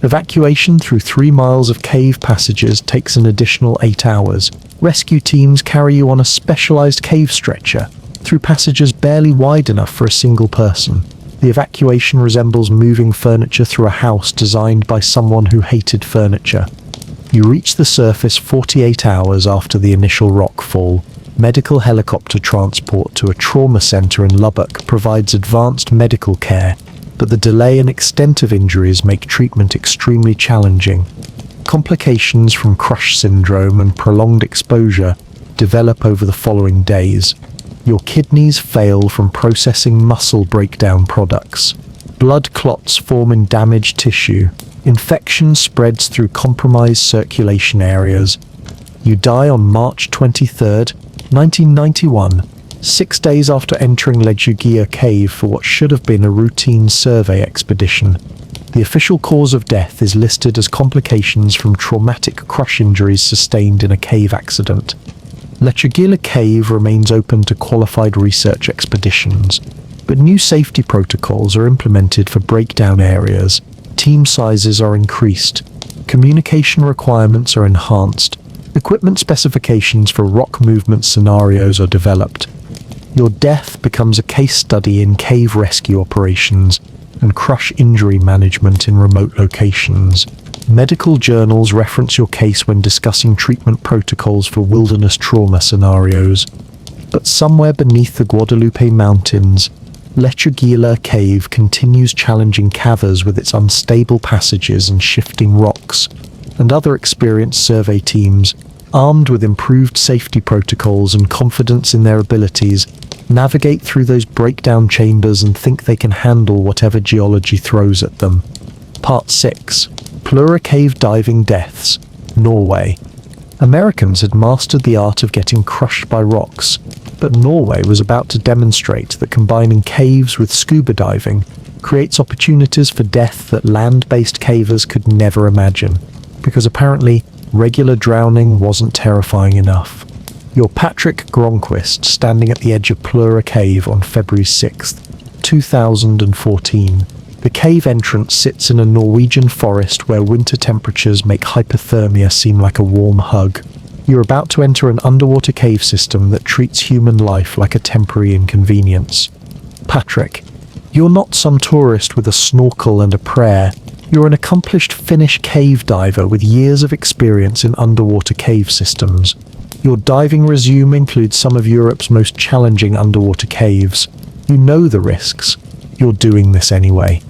Evacuation through 3 miles of cave passages takes an additional 8 hours. Rescue teams carry you on a specialized cave stretcher. through passages barely wide enough for a single person. The evacuation resembles moving furniture through a house designed by someone who hated furniture. You reach the surface 48 hours after the initial rock fall. Medical helicopter transport to a trauma center in Lubbock provides advanced medical care, but the delay and extent of injuries make treatment extremely challenging. Complications from crush syndrome and prolonged exposure develop over the following days. Your kidneys fail from processing muscle breakdown products. Blood clots form in damaged tissue. Infection spreads through compromised circulation areas. You die on March 23, 1991, 6 days after entering Lechuguilla Cave for what should have been a routine survey expedition. The official cause of death is listed as complications from traumatic crush injuries sustained in a cave accident. Lechuguilla Cave remains open to qualified research expeditions, but new safety protocols are implemented for breakdown areas, team sizes are increased, communication requirements are enhanced, equipment specifications for rock movement scenarios are developed. Your death becomes a case study in cave rescue operations and crush injury management in remote locations. Medical journals reference your case when discussing treatment protocols for wilderness trauma scenarios. But somewhere beneath the Guadalupe Mountains, Lechuguilla Cave continues challenging cavers with its unstable passages and shifting rocks, and other experienced survey teams, armed with improved safety protocols and confidence in their abilities, navigate through those breakdown chambers and think they can handle whatever geology throws at them. Part 6. Plura Cave Diving Deaths, Norway. Americans had mastered the art of getting crushed by rocks, but Norway was about to demonstrate that combining caves with scuba diving creates opportunities for death that land-based cavers could never imagine, because apparently regular drowning wasn't terrifying enough. You're Patrick Gronquist standing at the edge of Plura Cave on February 6, 2014. The cave entrance sits in a Norwegian forest where winter temperatures make hypothermia seem like a warm hug. You're about to enter an underwater cave system that treats human life like a temporary inconvenience. Patrick, you're not some tourist with a snorkel and a prayer. You're an accomplished Finnish cave diver with years of experience in underwater cave systems. Your diving resume includes some of Europe's most challenging underwater caves. You know the risks. You're doing this anyway.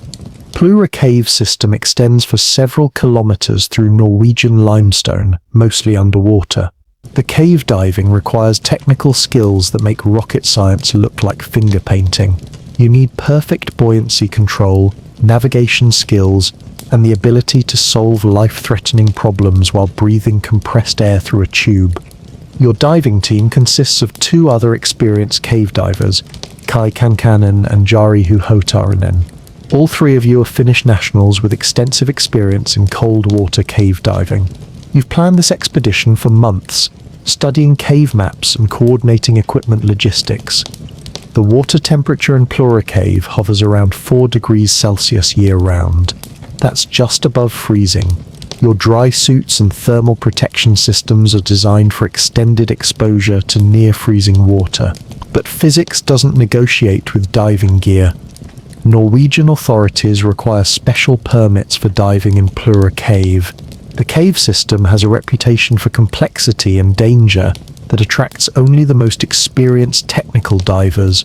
Plura Cave system extends for several kilometers through Norwegian limestone, mostly underwater. The cave diving requires technical skills that make rocket science look like finger painting. You need perfect buoyancy control, navigation skills, and the ability to solve life-threatening problems while breathing compressed air through a tube. Your diving team consists of 2 other experienced cave divers, Kai Kankanen and Jari Huhotarinen. All 3 of you are Finnish nationals with extensive experience in cold water cave diving. You've planned this expedition for months, studying cave maps and coordinating equipment logistics. The water temperature in Plura Cave hovers around 4 degrees Celsius year-round. That's just above freezing. Your dry suits and thermal protection systems are designed for extended exposure to near-freezing water. But physics doesn't negotiate with diving gear. Norwegian authorities require special permits for diving in Plura Cave. The cave system has a reputation for complexity and danger that attracts only the most experienced technical divers.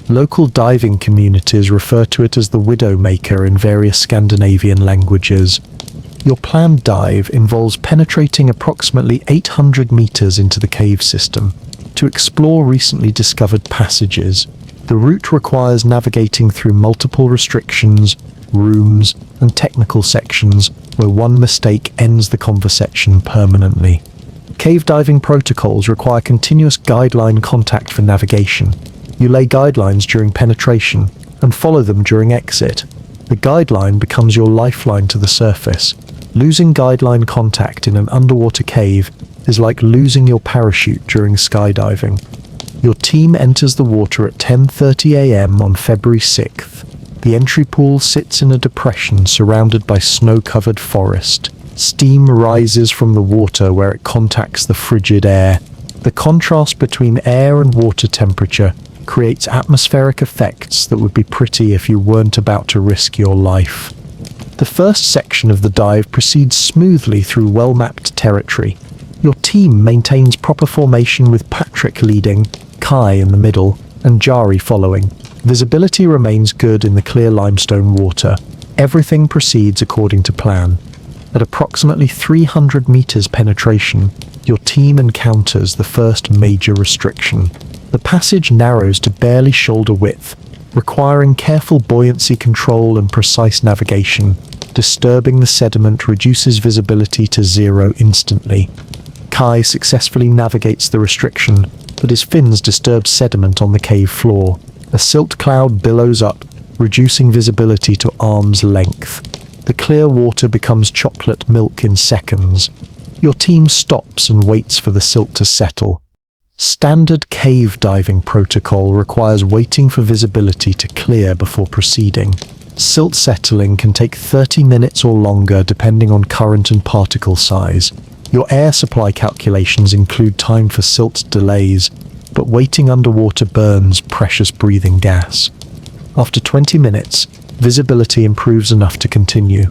Local diving communities refer to it as the Widowmaker in various Scandinavian languages. Your planned dive involves penetrating approximately 800 meters into the cave system to explore recently discovered passages. The route requires navigating through multiple restrictions, rooms, and technical sections where one mistake ends the conversation permanently. Cave diving protocols require continuous guideline contact for navigation. You lay guidelines during penetration and follow them during exit. The guideline becomes your lifeline to the surface. Losing guideline contact in an underwater cave is like losing your parachute during skydiving. Your team enters the water at 10:30 a.m. on February 6th. The entry pool sits in a depression surrounded by snow-covered forest. Steam rises from the water where it contacts the frigid air. The contrast between air and water temperature creates atmospheric effects that would be pretty if you weren't about to risk your life. The first section of the dive proceeds smoothly through well-mapped territory. Your team maintains proper formation with Patrick leading, Kai in the middle, and Jari following. Visibility remains good in the clear limestone water. Everything proceeds according to plan. At approximately 300 meters penetration, your team encounters the first major restriction. The passage narrows to barely shoulder width, requiring careful buoyancy control and precise navigation. Disturbing the sediment reduces visibility to 0 instantly. Kai successfully navigates the restriction, but his fins disturb sediment on the cave floor. A silt cloud billows up, reducing visibility to arm's length. The clear water becomes chocolate milk in seconds. Your team stops and waits for the silt to settle. Standard cave diving protocol requires waiting for visibility to clear before proceeding. Silt settling can take 30 minutes or longer depending on current and particle size. Your air supply calculations include time for silt delays, but waiting underwater burns precious breathing gas. After 20 minutes, visibility improves enough to continue.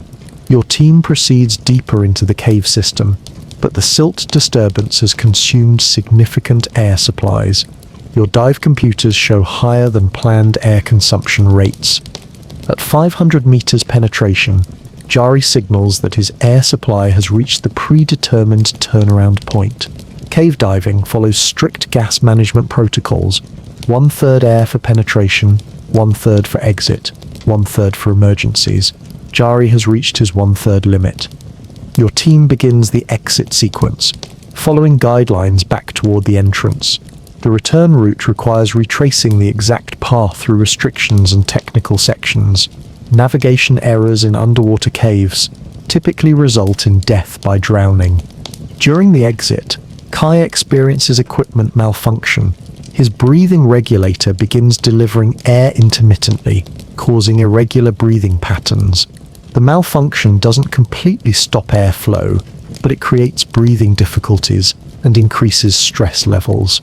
Your team proceeds deeper into the cave system, but the silt disturbance has consumed significant air supplies. Your dive computers show higher than planned air consumption rates. At 500 meters penetration, Jari signals that his air supply has reached the predetermined turnaround point. Cave diving follows strict gas management protocols: 1/3 air for penetration, 1/3 for exit, 1/3 for emergencies. Jari has reached his 1/3 limit. Your team begins the exit sequence, following guidelines back toward the entrance. The return route requires retracing the exact path through restrictions and technical sections. Navigation errors in underwater caves typically result in death by drowning. During the exit, Kai experiences equipment malfunction. His breathing regulator begins delivering air intermittently, causing irregular breathing patterns. The malfunction doesn't completely stop airflow, but it creates breathing difficulties and increases stress levels.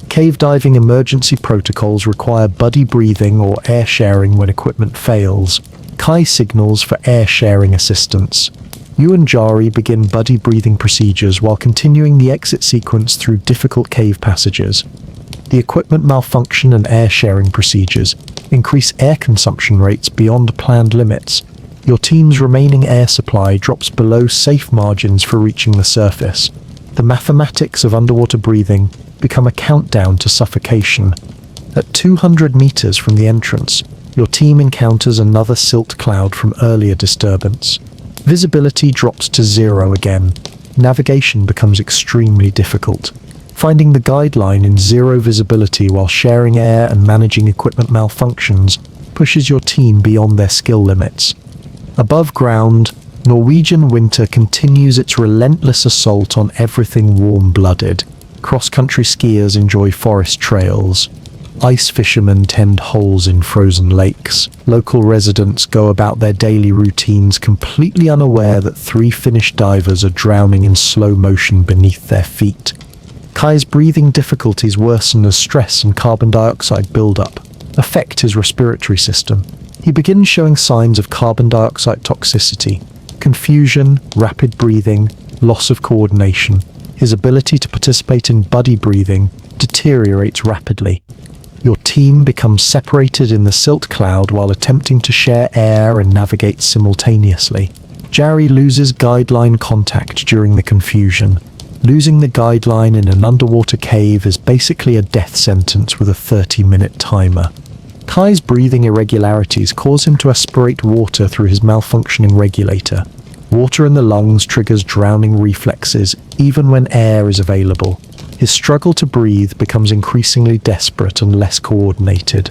Cave diving emergency protocols require buddy breathing or air sharing when equipment fails. Kai signals for air sharing assistance. You and Jari begin buddy breathing procedures while continuing the exit sequence through difficult cave passages. The equipment malfunction and air sharing procedures increase air consumption rates beyond planned limits. Your team's remaining air supply drops below safe margins for reaching the surface. The mathematics of underwater breathing become a countdown to suffocation. At 200 meters from the entrance, your team encounters another silt cloud from earlier disturbance. Visibility drops to 0 again. Navigation becomes extremely difficult. Finding the guideline in 0 visibility while sharing air and managing equipment malfunctions pushes your team beyond their skill limits. Above ground, Norwegian winter continues its relentless assault on everything warm-blooded. Cross-country skiers enjoy forest trails. Ice fishermen tend holes in frozen lakes. Local residents go about their daily routines completely unaware that 3 Finnish divers are drowning in slow motion beneath their feet. Kai's breathing difficulties worsen as stress and carbon dioxide buildup affect his respiratory system. He begins showing signs of carbon dioxide toxicity: confusion, rapid breathing, loss of coordination. His ability to participate in buddy breathing deteriorates rapidly. Your team becomes separated in the silt cloud while attempting to share air and navigate simultaneously. Jari loses guideline contact during the confusion. Losing the guideline in an underwater cave is basically a death sentence with a 30-minute timer. Kai's breathing irregularities cause him to aspirate water through his malfunctioning regulator. Water in the lungs triggers drowning reflexes, even when air is available. His struggle to breathe becomes increasingly desperate and less coordinated.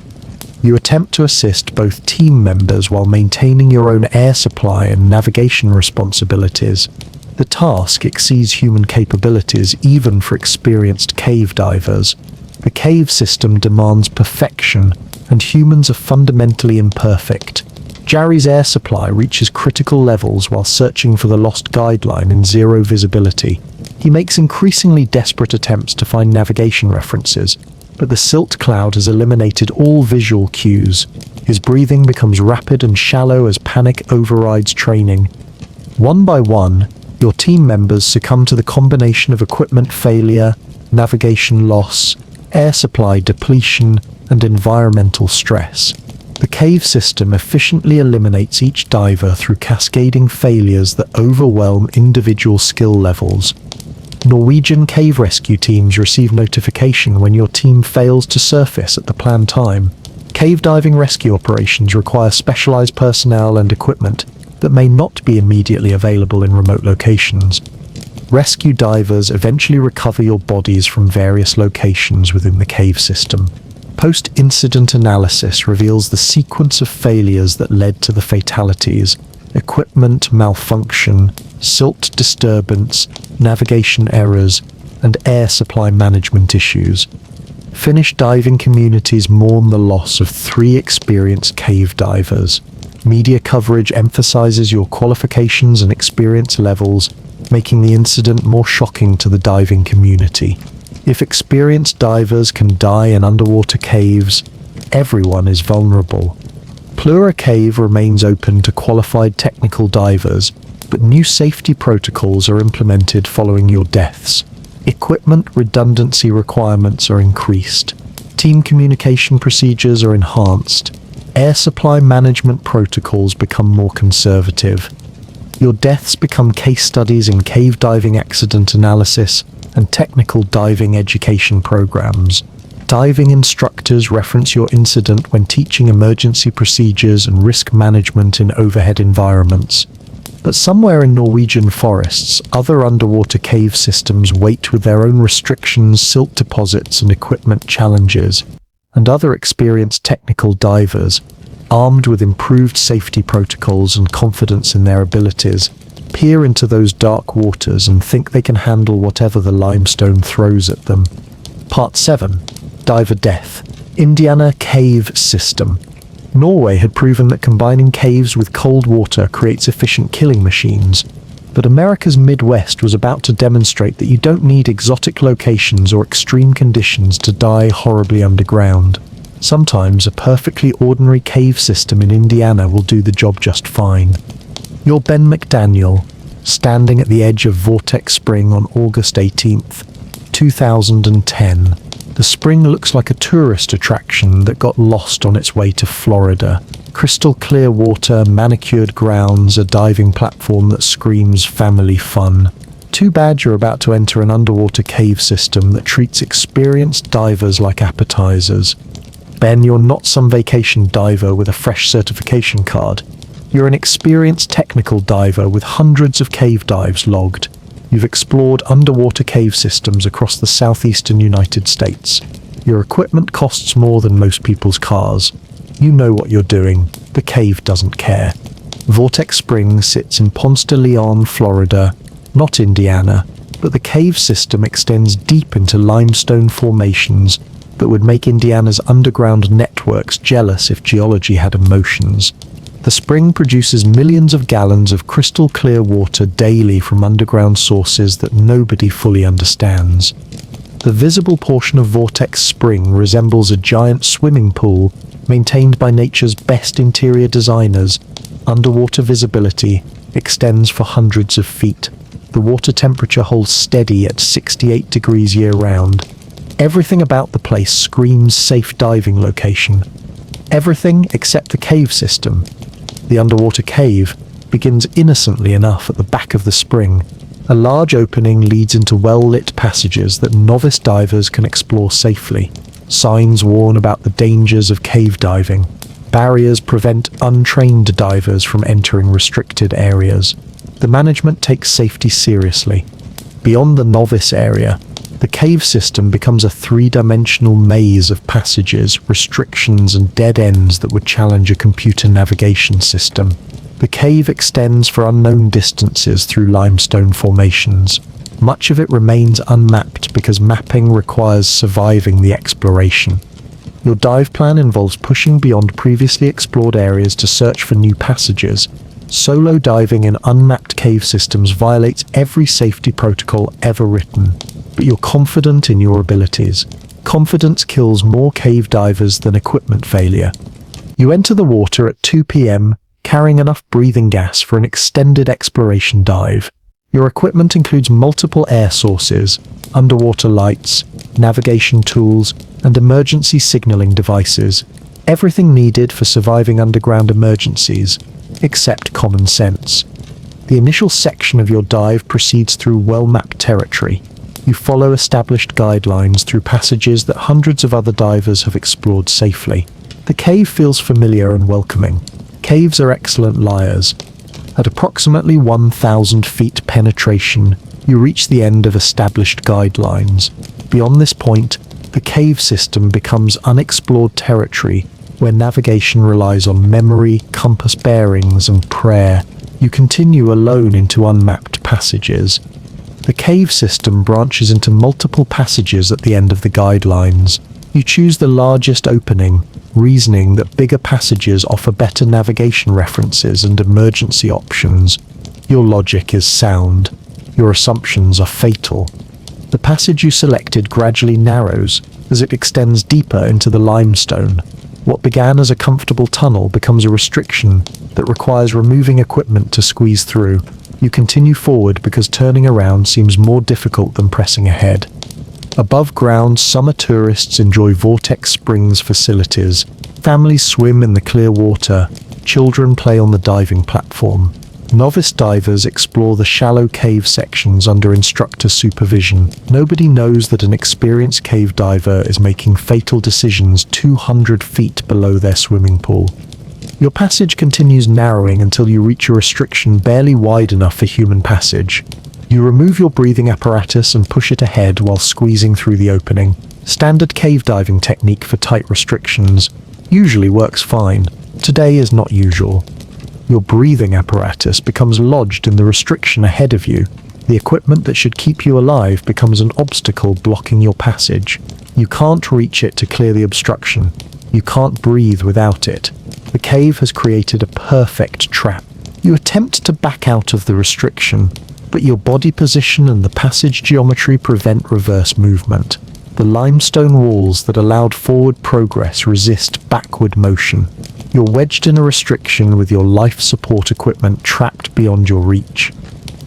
You attempt to assist both team members while maintaining your own air supply and navigation responsibilities. The task exceeds human capabilities even for experienced cave divers. The cave system demands perfection, and humans are fundamentally imperfect. Jari's air supply reaches critical levels while searching for the lost guideline in 0 visibility. He makes increasingly desperate attempts to find navigation references, but the silt cloud has eliminated all visual cues. His breathing becomes rapid and shallow as panic overrides training. One by one, your team members succumb to the combination of equipment failure, navigation loss, air supply depletion, and environmental stress. The cave system efficiently eliminates each diver through cascading failures that overwhelm individual skill levels. Norwegian cave rescue teams receive notification when your team fails to surface at the planned time. Cave diving rescue operations require specialized personnel and equipment that may not be immediately available in remote locations. Rescue divers eventually recover your bodies from various locations within the cave system. Post-incident analysis reveals the sequence of failures that led to the fatalities: equipment malfunction, silt disturbance, navigation errors, and air supply management issues. Finnish diving communities mourn the loss of 3 experienced cave divers. Media coverage emphasizes your qualifications and experience levels, making the incident more shocking to the diving community. If experienced divers can die in underwater caves, everyone is vulnerable. Plura Cave remains open to qualified technical divers, but new safety protocols are implemented following your deaths. Equipment redundancy requirements are increased. Team communication procedures are enhanced. Air supply management protocols become more conservative. Your deaths become case studies in cave diving accident analysis and technical diving education programs. Diving instructors reference your incident when teaching emergency procedures and risk management in overhead environments. But somewhere in Norwegian forests, other underwater cave systems wait with their own restrictions, silt deposits, and equipment challenges. And other experienced technical divers, armed with improved safety protocols and confidence in their abilities, peer into those dark waters and think they can handle whatever the limestone throws at them. Part 7. Diver Death. Indiana Cave System. Norway had proven that combining caves with cold water creates efficient killing machines, but America's Midwest was about to demonstrate that you don't need exotic locations or extreme conditions to die horribly underground. Sometimes a perfectly ordinary cave system in Indiana will do the job just fine. You're Ben McDaniel, standing at the edge of Vortex Spring on August 18th, 2010. The spring looks like a tourist attraction that got lost on its way to Florida. Crystal clear water, manicured grounds, a diving platform that screams family fun. Too bad you're about to enter an underwater cave system that treats experienced divers like appetizers. Ben, you're not some vacation diver with a fresh certification card. You're an experienced technical diver with hundreds of cave dives logged. You've explored underwater cave systems across the southeastern United States. Your equipment costs more than most people's cars. You know what you're doing. The cave doesn't care. Vortex Spring sits in Ponce de Leon, Florida, not Indiana, but the cave system extends deep into limestone formations that would make Indiana's underground networks jealous if geology had emotions. The spring produces millions of gallons of crystal clear water daily from underground sources that nobody fully understands. The visible portion of Vortex Spring resembles a giant swimming pool maintained by nature's best interior designers. Underwater visibility extends for hundreds of feet. The water temperature holds steady at 68 degrees year-round. Everything about the place screams safe diving location. Everything except the cave system. The underwater cave begins innocently enough at the back of the spring. A large opening leads into well-lit passages that novice divers can explore safely. Signs warn about the dangers of cave diving. Barriers prevent untrained divers from entering restricted areas. The management takes safety seriously. Beyond the novice area, the cave system becomes a 3-dimensional maze of passages, restrictions, and dead ends that would challenge a computer navigation system. The cave extends for unknown distances through limestone formations. Much of it remains unmapped because mapping requires surviving the exploration. Your dive plan involves pushing beyond previously explored areas to search for new passages. Solo diving in unmapped cave systems violates every safety protocol ever written, but you're confident in your abilities. Confidence kills more cave divers than equipment failure. You enter the water at 2 p.m., carrying enough breathing gas for an extended exploration dive. Your equipment includes multiple air sources, underwater lights, navigation tools, and emergency signaling devices. Everything needed for surviving underground emergencies, except common sense. The initial section of your dive proceeds through well-mapped territory. You follow established guidelines through passages that hundreds of other divers have explored safely. The cave feels familiar and welcoming. Caves are excellent liars. At approximately 1,000 feet penetration, you reach the end of established guidelines. Beyond this point, the cave system becomes unexplored territory where navigation relies on memory, compass bearings, and prayer. You continue alone into unmapped passages. The cave system branches into multiple passages at the end of the guidelines. You choose the largest opening, reasoning that bigger passages offer better navigation references and emergency options. Your logic is sound. Your assumptions are fatal. The passage you selected gradually narrows as it extends deeper into the limestone. What began as a comfortable tunnel becomes a restriction that requires removing equipment to squeeze through. You continue forward because turning around seems more difficult than pressing ahead. Above ground, summer tourists enjoy vortex springs facilities. Families swim in the clear water. Children play on the diving platform. Novice divers explore the shallow cave sections under instructor supervision. Nobody knows that an experienced cave diver is making fatal decisions 200 feet below their swimming pool. Your passage continues narrowing until you reach a restriction barely wide enough for human passage. You remove your breathing apparatus and push it ahead while squeezing through the opening. Standard cave diving technique for tight restrictions usually works fine. Today is not usual. Your breathing apparatus becomes lodged in the restriction ahead of you. The equipment that should keep you alive becomes an obstacle blocking your passage. You can't reach it to clear the obstruction. You can't breathe without it. The cave has created a perfect trap. You attempt to back out of the restriction, but your body position and the passage geometry prevent reverse movement. The limestone walls that allowed forward progress resist backward motion. You're wedged in a restriction with your life support equipment trapped beyond your reach.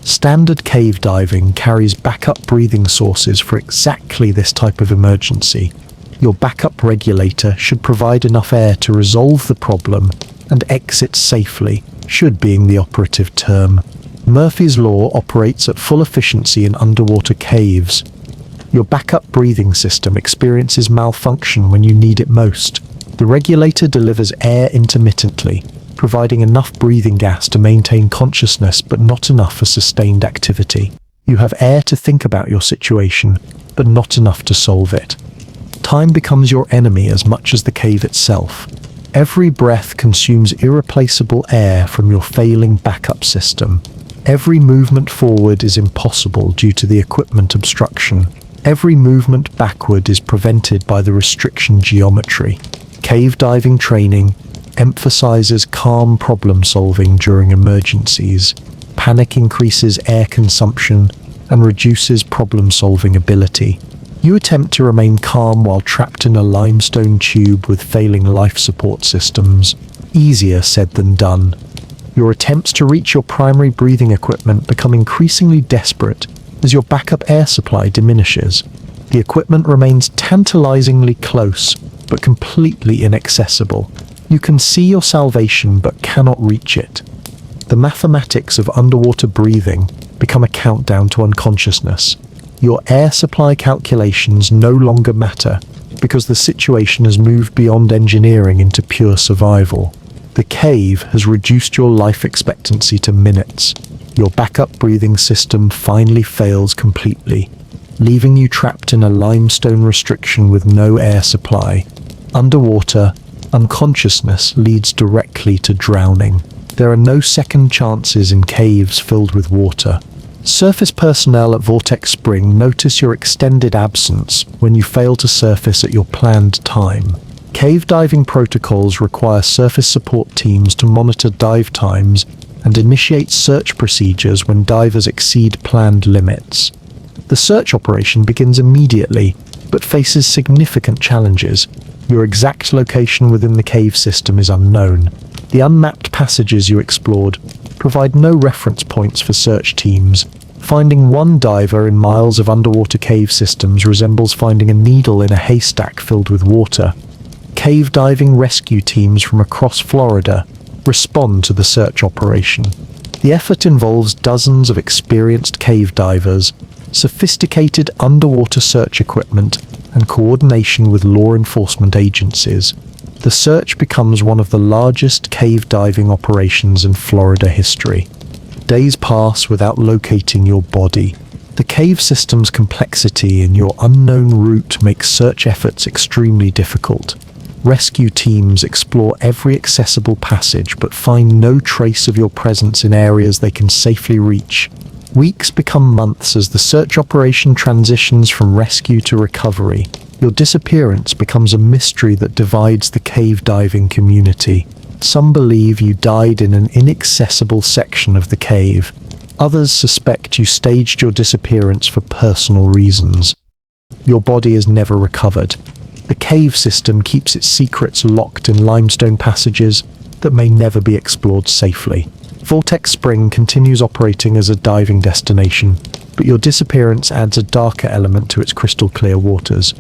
Standard cave diving carries backup breathing sources for exactly this type of emergency. Your backup regulator should provide enough air to resolve the problem and exit safely, should being the operative term. Murphy's Law operates at full efficiency in underwater caves. Your backup breathing system experiences malfunction when you need it most. The regulator delivers air intermittently, providing enough breathing gas to maintain consciousness but not enough for sustained activity. You have air to think about your situation, but not enough to solve it. Time becomes your enemy as much as the cave itself. Every breath consumes irreplaceable air from your failing backup system. Every movement forward is impossible due to the equipment obstruction. Every movement backward is prevented by the restriction geometry. Cave diving training emphasizes calm problem solving during emergencies. Panic increases air consumption and reduces problem solving ability. You attempt to remain calm while trapped in a limestone tube with failing life support systems. Easier said than done. Your attempts to reach your primary breathing equipment become increasingly desperate as your backup air supply diminishes. The equipment remains tantalizingly close, but completely inaccessible. You can see your salvation but cannot reach it. The mathematics of underwater breathing become a countdown to unconsciousness. Your air supply calculations no longer matter because the situation has moved beyond engineering into pure survival. The cave has reduced your life expectancy to minutes. Your backup breathing system finally fails completely, leaving you trapped in a limestone restriction with no air supply. Underwater, unconsciousness leads directly to drowning. There are no second chances in caves filled with water. Surface personnel at Vortex Spring notice your extended absence when you fail to surface at your planned time. Cave diving protocols require surface support teams to monitor dive times and initiate search procedures when divers exceed planned limits. The search operation begins immediately, but faces significant challenges. Your exact location within the cave system is unknown. The unmapped passages you explored provide no reference points for search teams. Finding one diver in miles of underwater cave systems resembles finding a needle in a haystack filled with water. Cave diving rescue teams from across Florida respond to the search operation. The effort involves dozens of experienced cave divers, sophisticated underwater search equipment, and coordination with law enforcement agencies. The search becomes one of the largest cave diving operations in Florida history. Days pass without locating your body. The cave system's complexity and your unknown route make search efforts extremely difficult. Rescue teams explore every accessible passage but find no trace of your presence in areas they can safely reach. Weeks become months as the search operation transitions from rescue to recovery. Your disappearance becomes a mystery that divides the cave diving community. Some believe you died in an inaccessible section of the cave. Others suspect you staged your disappearance for personal reasons. Your body is never recovered. The cave system keeps its secrets locked in limestone passages that may never be explored safely. Vortex Spring continues operating as a diving destination, but your disappearance adds a darker element to its crystal clear waters.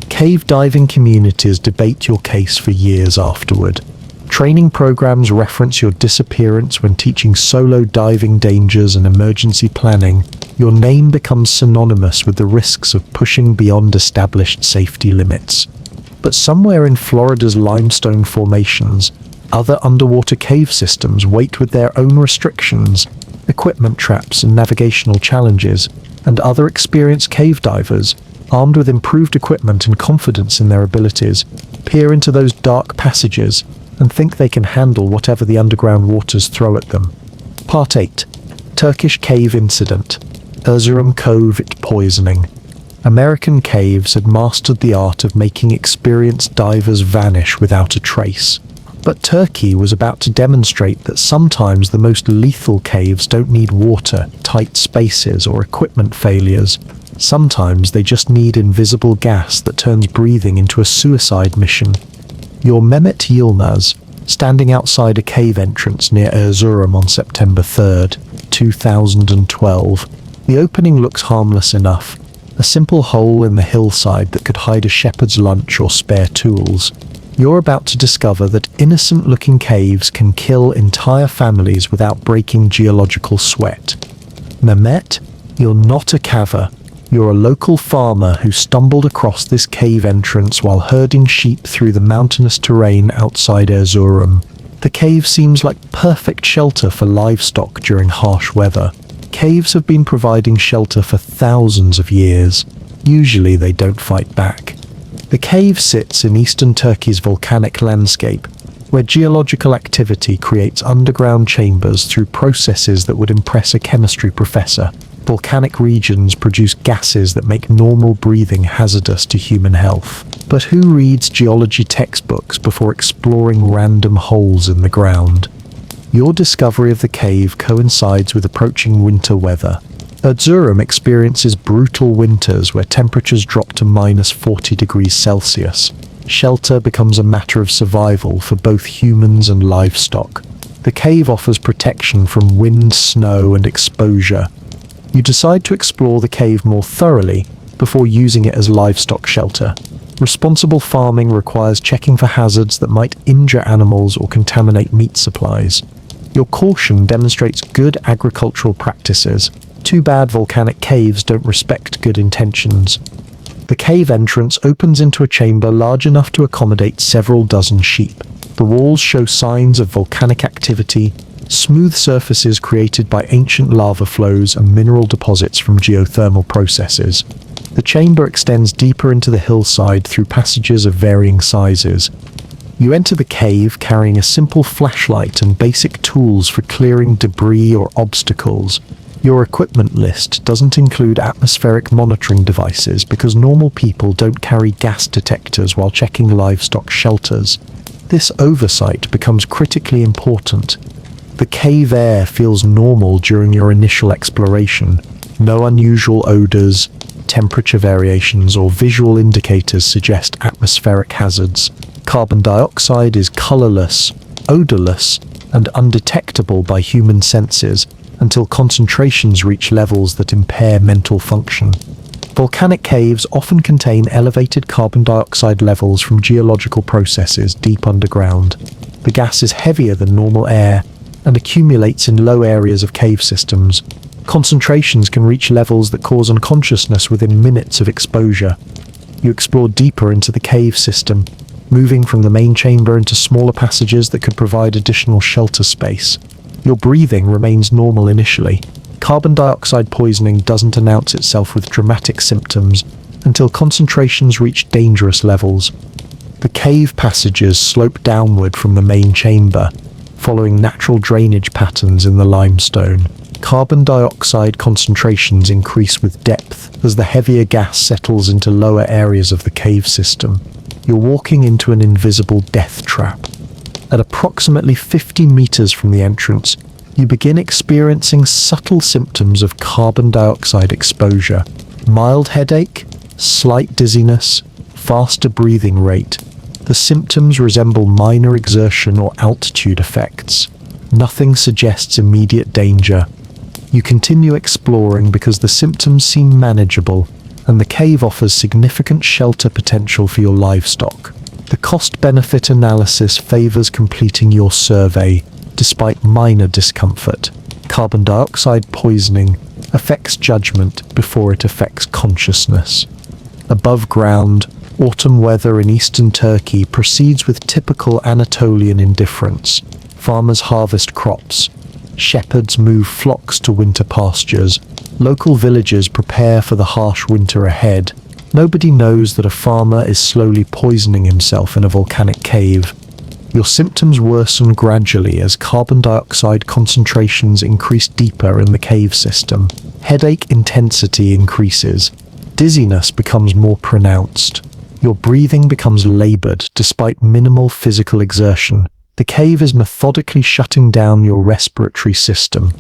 Cave diving communities debate your case for years afterward. Training programs reference your disappearance when teaching solo diving dangers and emergency planning. Your name becomes synonymous with the risks of pushing beyond established safety limits. But somewhere in Florida's limestone formations, other underwater cave systems wait with their own restrictions, equipment traps and navigational challenges, and other experienced cave divers, armed with improved equipment and confidence in their abilities, peer into those dark passages and think they can handle whatever the underground waters throw at them. Part 8. Turkish Cave Incident. Erzurum Cove Poisoning. American caves had mastered the art of making experienced divers vanish without a trace. But Turkey was about to demonstrate that sometimes the most lethal caves don't need water, tight spaces, or equipment failures. Sometimes they just need invisible gas that turns breathing into a suicide mission. You're Mehmet Yilmaz, standing outside a cave entrance near Erzurum on September 3rd, 2012. The opening looks harmless enough, a simple hole in the hillside that could hide a shepherd's lunch or spare tools. You're about to discover that innocent-looking caves can kill entire families without breaking geological sweat. Mehmet, you're not a caver. You're a local farmer who stumbled across this cave entrance while herding sheep through the mountainous terrain outside Erzurum. The cave seems like perfect shelter for livestock during harsh weather. Caves have been providing shelter for thousands of years. Usually they don't fight back. The cave sits in eastern Turkey's volcanic landscape, where geological activity creates underground chambers through processes that would impress a chemistry professor. Volcanic regions produce gases that make normal breathing hazardous to human health. But who reads geology textbooks before exploring random holes in the ground? Your discovery of the cave coincides with approaching winter weather. Erzurum experiences brutal winters where temperatures drop to -40 degrees Celsius. Shelter becomes a matter of survival for both humans and livestock. The cave offers protection from wind, snow, and exposure. You decide to explore the cave more thoroughly before using it as livestock shelter. Responsible farming requires checking for hazards that might injure animals or contaminate meat supplies. Your caution demonstrates good agricultural practices. Too bad volcanic caves don't respect good intentions. The cave entrance opens into a chamber large enough to accommodate several dozen sheep. The walls show signs of volcanic activity, smooth surfaces created by ancient lava flows and mineral deposits from geothermal processes. The chamber extends deeper into the hillside through passages of varying sizes. You enter the cave carrying a simple flashlight and basic tools for clearing debris or obstacles. Your equipment list doesn't include atmospheric monitoring devices because normal people don't carry gas detectors while checking livestock shelters. This oversight becomes critically important. The cave air feels normal during your initial exploration. No unusual odors, temperature variations, or visual indicators suggest atmospheric hazards. Carbon dioxide is colorless, odorless, and undetectable by human senses until concentrations reach levels that impair mental function. Volcanic caves often contain elevated carbon dioxide levels from geological processes deep underground. The gas is heavier than normal air and accumulates in low areas of cave systems. Concentrations can reach levels that cause unconsciousness within minutes of exposure. You explore deeper into the cave system, moving from the main chamber into smaller passages that could provide additional shelter space. Your breathing remains normal initially. Carbon dioxide poisoning doesn't announce itself with dramatic symptoms until concentrations reach dangerous levels. The cave passages slope downward from the main chamber, following natural drainage patterns in the limestone. Carbon dioxide concentrations increase with depth as the heavier gas settles into lower areas of the cave system. You're walking into an invisible death trap. At approximately 50 meters from the entrance, you begin experiencing subtle symptoms of carbon dioxide exposure. Mild headache, slight dizziness, faster breathing rate. The symptoms resemble minor exertion or altitude effects. Nothing suggests immediate danger. You continue exploring because the symptoms seem manageable, and the cave offers significant shelter potential for your livestock. The cost-benefit analysis favors completing your survey, despite minor discomfort. Carbon dioxide poisoning affects judgment before it affects consciousness. Above ground, autumn weather in eastern Turkey proceeds with typical Anatolian indifference. Farmers harvest crops. Shepherds move flocks to winter pastures. Local villagers prepare for the harsh winter ahead. Nobody knows that a farmer is slowly poisoning himself in a volcanic cave. Your symptoms worsen gradually as carbon dioxide concentrations increase deeper in the cave system. Headache intensity increases. Dizziness becomes more pronounced. Your breathing becomes labored despite minimal physical exertion. The cave is methodically shutting down your respiratory system.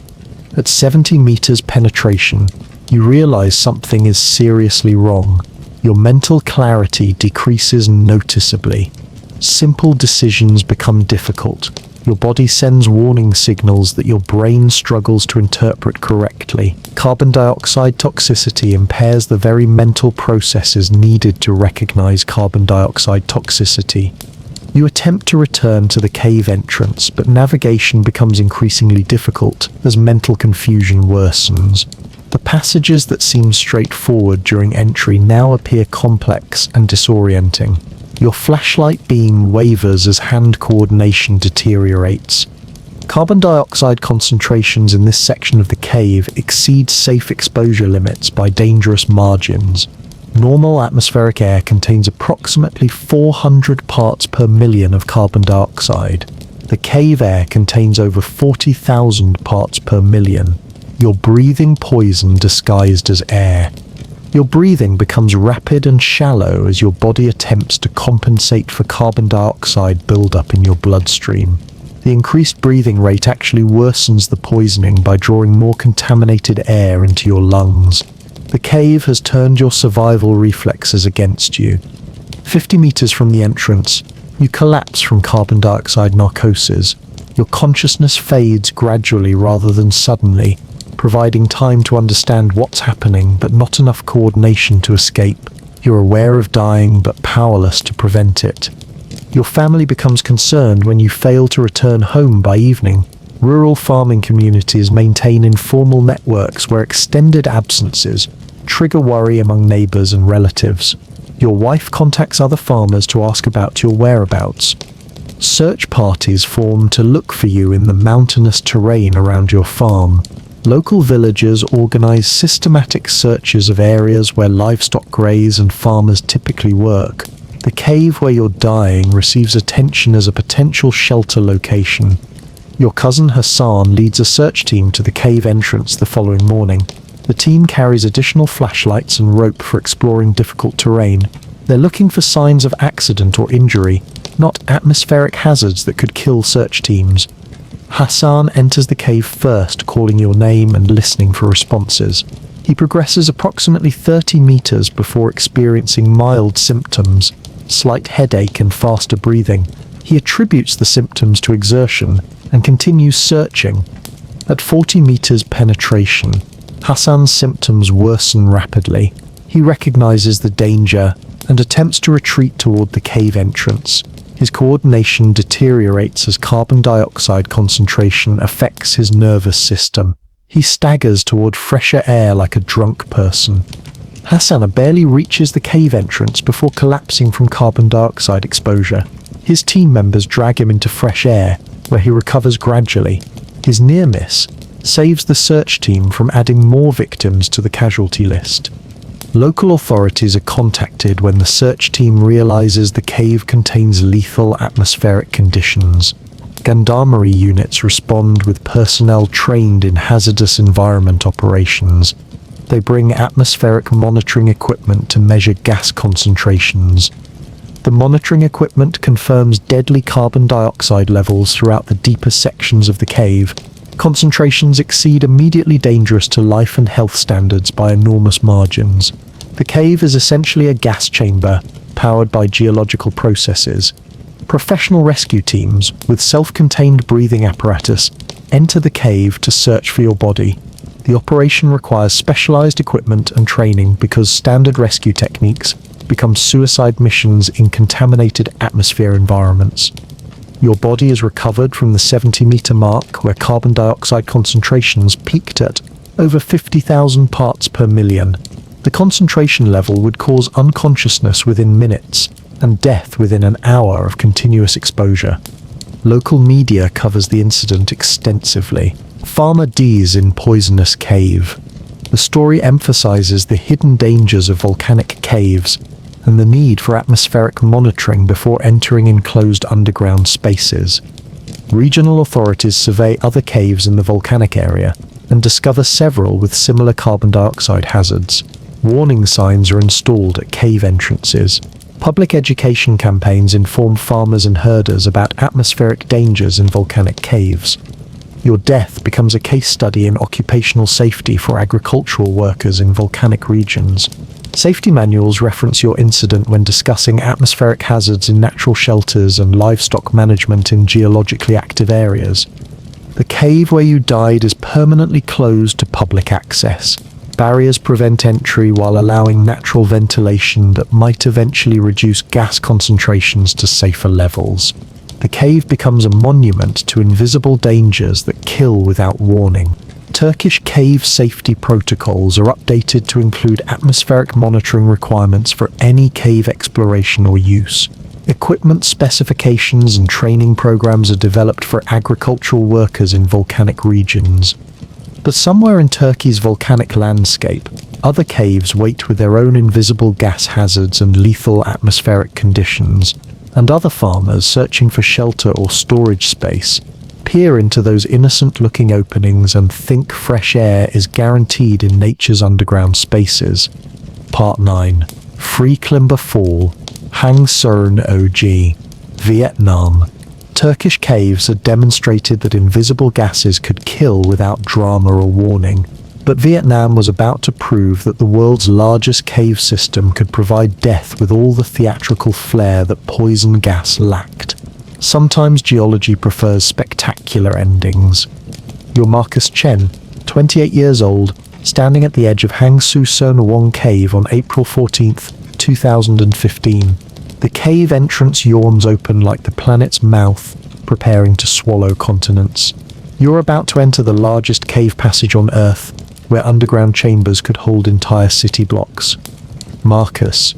At 70 meters penetration, you realize something is seriously wrong. Your mental clarity decreases noticeably. Simple decisions become difficult. Your body sends warning signals that your brain struggles to interpret correctly. Carbon dioxide toxicity impairs the very mental processes needed to recognize carbon dioxide toxicity. You attempt to return to the cave entrance, but navigation becomes increasingly difficult as mental confusion worsens. The passages that seemed straightforward during entry now appear complex and disorienting. Your flashlight beam wavers as hand coordination deteriorates. Carbon dioxide concentrations in this section of the cave exceed safe exposure limits by dangerous margins. Normal atmospheric air contains approximately 400 parts per million of carbon dioxide. The cave air contains over 40,000 parts per million. You're breathing poison disguised as air. Your breathing becomes rapid and shallow as your body attempts to compensate for carbon dioxide buildup in your bloodstream. The increased breathing rate actually worsens the poisoning by drawing more contaminated air into your lungs. The cave has turned your survival reflexes against you. 50 meters from the entrance, you collapse from carbon dioxide narcosis. Your consciousness fades gradually rather than suddenly, providing time to understand what's happening but not enough coordination to escape. You're aware of dying but powerless to prevent it. Your family becomes concerned when you fail to return home by evening. Rural farming communities maintain informal networks where extended absences trigger worry among neighbors and relatives. Your wife contacts other farmers to ask about your whereabouts. Search parties form to look for you in the mountainous terrain around your farm. Local villagers organize systematic searches of areas where livestock graze and farmers typically work. The cave where you're dying receives attention as a potential shelter location. Your cousin Hassan leads a search team to the cave entrance the following morning. The team carries additional flashlights and rope for exploring difficult terrain. They're looking for signs of accident or injury, not atmospheric hazards that could kill search teams. Hassan enters the cave first, calling your name and listening for responses. He progresses approximately 30 meters before experiencing mild symptoms, slight headache and faster breathing. He attributes the symptoms to exertion and continues searching. At 40 meters penetration, Hassan's symptoms worsen rapidly. He recognizes the danger and attempts to retreat toward the cave entrance. His coordination deteriorates as carbon dioxide concentration affects his nervous system. He staggers toward fresher air like a drunk person. Hassan barely reaches the cave entrance before collapsing from carbon dioxide exposure. His team members drag him into fresh air, where he recovers gradually. His near miss saves the search team from adding more victims to the casualty list. Local authorities are contacted when the search team realizes the cave contains lethal atmospheric conditions. Gendarmerie units respond with personnel trained in hazardous environment operations. They bring atmospheric monitoring equipment to measure gas concentrations. The monitoring equipment confirms deadly carbon dioxide levels throughout the deeper sections of the cave. Concentrations exceed immediately dangerous to life and health standards by enormous margins. The cave is essentially a gas chamber, powered by geological processes. Professional rescue teams, with self-contained breathing apparatus, enter the cave to search for your body. The operation requires specialized equipment and training because standard rescue techniques become suicide missions in contaminated atmosphere environments. Your body is recovered from the 70-meter mark, where carbon dioxide concentrations peaked at over 50,000 parts per million. The concentration level would cause unconsciousness within minutes and death within an hour of continuous exposure. Local media covers the incident extensively. Farmer D's in poisonous cave. The story emphasizes the hidden dangers of volcanic caves and the need for atmospheric monitoring before entering enclosed underground spaces. Regional authorities survey other caves in the volcanic area and discover several with similar carbon dioxide hazards. Warning signs are installed at cave entrances. Public education campaigns inform farmers and herders about atmospheric dangers in volcanic caves. Your death becomes a case study in occupational safety for agricultural workers in volcanic regions. Safety manuals reference your incident when discussing atmospheric hazards in natural shelters and livestock management in geologically active areas. The cave where you died is permanently closed to public access. Barriers prevent entry while allowing natural ventilation that might eventually reduce gas concentrations to safer levels. The cave becomes a monument to invisible dangers that kill without warning. Turkish cave safety protocols are updated to include atmospheric monitoring requirements for any cave exploration or use. Equipment specifications and training programs are developed for agricultural workers in volcanic regions. But somewhere in Turkey's volcanic landscape, other caves wait with their own invisible gas hazards and lethal atmospheric conditions, and other farmers searching for shelter or storage space peer into those innocent-looking openings and think fresh air is guaranteed in nature's underground spaces. Part 9. Freeklimber Fall, Hang Son OG, Vietnam. Turkish caves had demonstrated that invisible gases could kill without drama or warning, but Vietnam was about to prove that the world's largest cave system could provide death with all the theatrical flair that poison gas lacked. Sometimes geology prefers spectacular endings. You're Marcus Chen, 28 years old, standing at the edge of Hang Son Wong Cave on April 14, 2015. The cave entrance yawns open like the planet's mouth, preparing to swallow continents. You're about to enter the largest cave passage on Earth, where underground chambers could hold entire city blocks. Marcus,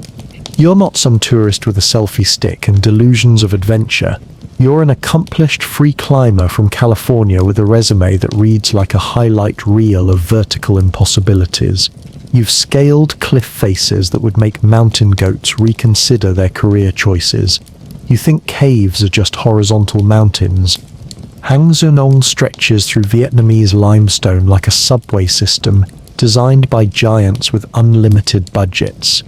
you're not some tourist with a selfie stick and delusions of adventure. You're an accomplished free climber from California with a resume that reads like a highlight reel of vertical impossibilities. You've scaled cliff faces that would make mountain goats reconsider their career choices. You think caves are just horizontal mountains. Hang Son stretches through Vietnamese limestone like a subway system designed by giants with unlimited budgets.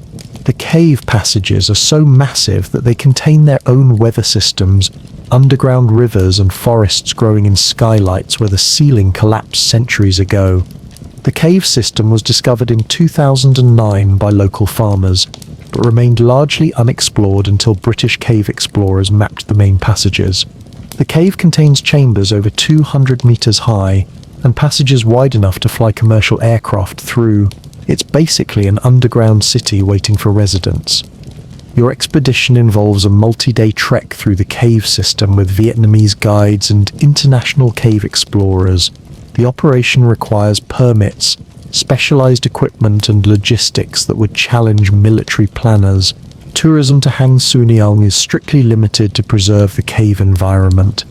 The cave passages are so massive that they contain their own weather systems, underground rivers and forests growing in skylights where the ceiling collapsed centuries ago. The cave system was discovered in 2009 by local farmers, but remained largely unexplored until British cave explorers mapped the main passages. The cave contains chambers over 200 meters high and passages wide enough to fly commercial aircraft through. It's basically an underground city waiting for residents. Your expedition involves a multi-day trek through the cave system with Vietnamese guides and international cave explorers. The operation requires permits, specialized equipment and logistics that would challenge military planners. Tourism to Hang Sunyang is strictly limited to preserve the cave environment.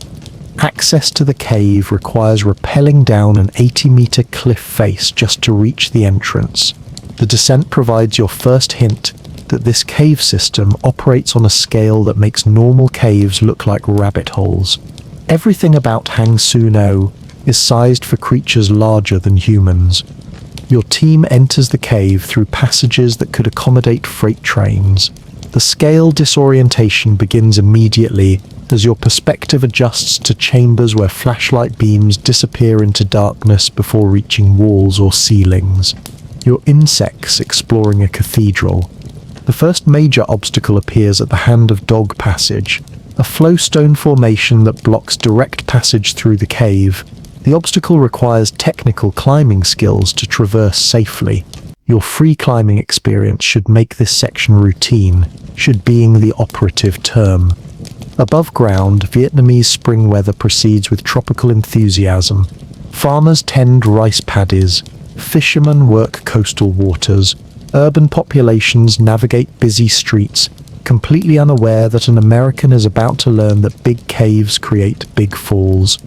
Access to the cave requires rappelling down an 80-meter cliff face just to reach the entrance. The descent provides your first hint that this cave system operates on a scale that makes normal caves look like rabbit holes. Everything about Hang Suno is sized for creatures larger than humans. Your team enters the cave through passages that could accommodate freight trains. The scale disorientation begins immediately as your perspective adjusts to chambers where flashlight beams disappear into darkness before reaching walls or ceilings. You're insects exploring a cathedral. The first major obstacle appears at the Hand of Dog passage, a flowstone formation that blocks direct passage through the cave. The obstacle requires technical climbing skills to traverse safely. Your free climbing experience should make this section routine, should being the operative term. Above ground, Vietnamese spring weather proceeds with tropical enthusiasm. Farmers tend rice paddies, fishermen work coastal waters, urban populations navigate busy streets, completely unaware that an American is about to learn that big caves create big falls.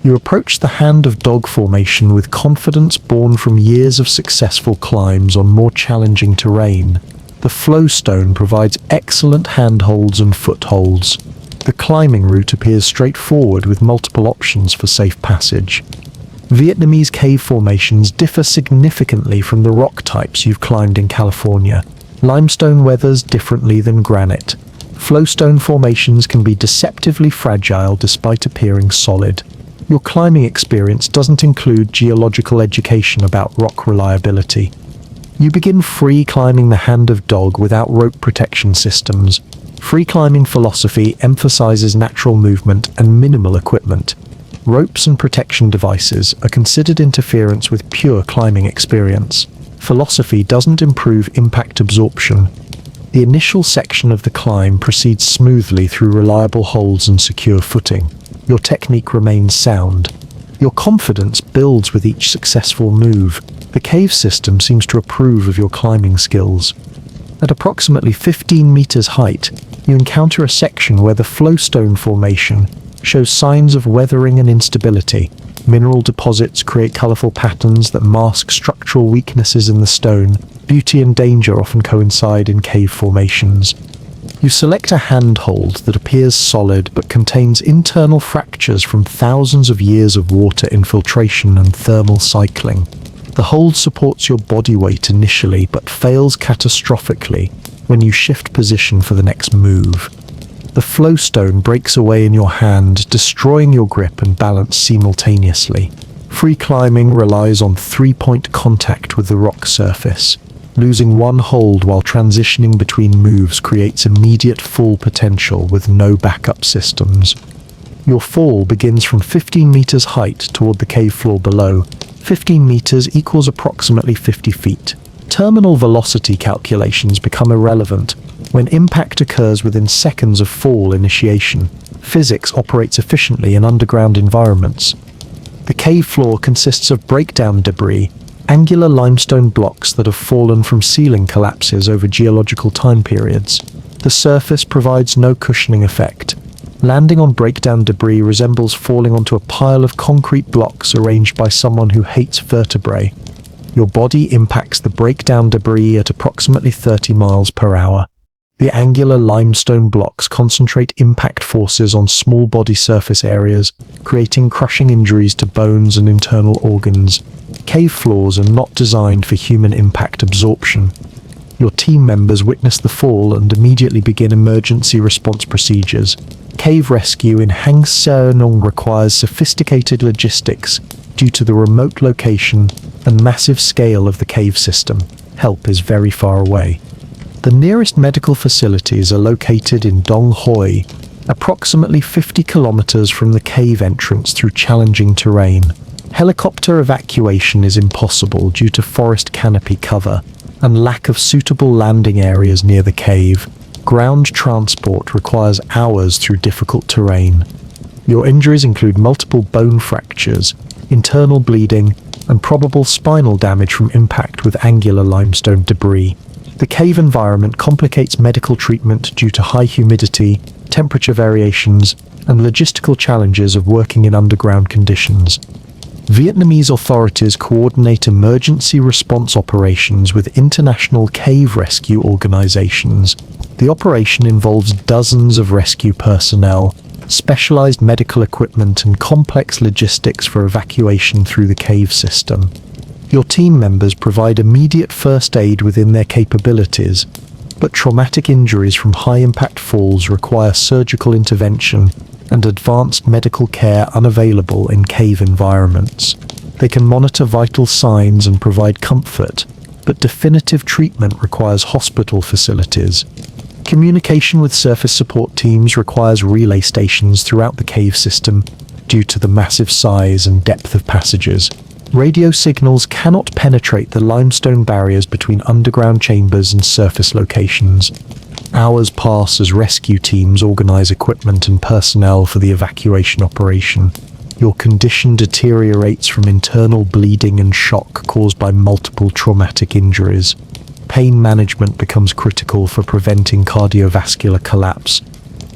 You approach the Hand of Dog formation with confidence born from years of successful climbs on more challenging terrain. The flowstone provides excellent handholds and footholds. The climbing route appears straightforward with multiple options for safe passage. Vietnamese cave formations differ significantly from the rock types you've climbed in California. Limestone weathers differently than granite. Flowstone formations can be deceptively fragile despite appearing solid. Your climbing experience doesn't include geological education about rock reliability. You begin free climbing the Hand of Dog without rope protection systems. Free climbing philosophy emphasizes natural movement and minimal equipment. Ropes and protection devices are considered interference with pure climbing experience. Philosophy doesn't improve impact absorption. The initial section of the climb proceeds smoothly through reliable holds and secure footing. Your technique remains sound. Your confidence builds with each successful move. The cave system seems to approve of your climbing skills. At approximately 15 meters height, you encounter a section where the flowstone formation shows signs of weathering and instability. Mineral deposits create colorful patterns that mask structural weaknesses in the stone. Beauty and danger often coincide in cave formations. You select a handhold that appears solid but contains internal fractures from thousands of years of water infiltration and thermal cycling. The hold supports your body weight initially but fails catastrophically when you shift position for the next move. The flowstone breaks away in your hand, destroying your grip and balance simultaneously. Free climbing relies on three-point contact with the rock surface. Losing one hold while transitioning between moves creates immediate fall potential with no backup systems. Your fall begins from 15 meters height toward the cave floor below. 15 meters equals approximately 50 feet. Terminal velocity calculations become irrelevant when impact occurs within seconds of fall initiation. Physics operates efficiently in underground environments. The cave floor consists of breakdown debris, angular limestone blocks that have fallen from ceiling collapses over geological time periods. The surface provides no cushioning effect. Landing on breakdown debris resembles falling onto a pile of concrete blocks arranged by someone who hates vertebrae. Your body impacts the breakdown debris at approximately 30 miles per hour. The angular limestone blocks concentrate impact forces on small body surface areas, creating crushing injuries to bones and internal organs. Cave floors are not designed for human impact absorption. Your team members witness the fall and immediately begin emergency response procedures. Cave rescue in Hang Seonong requires sophisticated logistics, due to the remote location and massive scale of the cave system. Help is very far away. The nearest medical facilities are located in Dong Hoi, approximately 50 kilometers from the cave entrance through challenging terrain. Helicopter evacuation is impossible due to forest canopy cover and lack of suitable landing areas near the cave. Ground transport requires hours through difficult terrain. Your injuries include multiple bone fractures, internal bleeding, and probable spinal damage from impact with angular limestone debris. The cave environment complicates medical treatment due to high humidity, temperature variations, and logistical challenges of working in underground conditions. Vietnamese authorities coordinate emergency response operations with international cave rescue organizations. The operation involves dozens of rescue personnel, specialized medical equipment, and complex logistics for evacuation through the cave system. Your team members provide immediate first aid within their capabilities, but traumatic injuries from high-impact falls require surgical intervention and advanced medical care unavailable in cave environments. They can monitor vital signs and provide comfort, but definitive treatment requires hospital facilities. Communication with surface support teams requires relay stations throughout the cave system due to the massive size and depth of passages. Radio signals cannot penetrate the limestone barriers between underground chambers and surface locations. Hours pass as rescue teams organize equipment and personnel for the evacuation operation. Your condition deteriorates from internal bleeding and shock caused by multiple traumatic injuries. Pain management becomes critical for preventing cardiovascular collapse.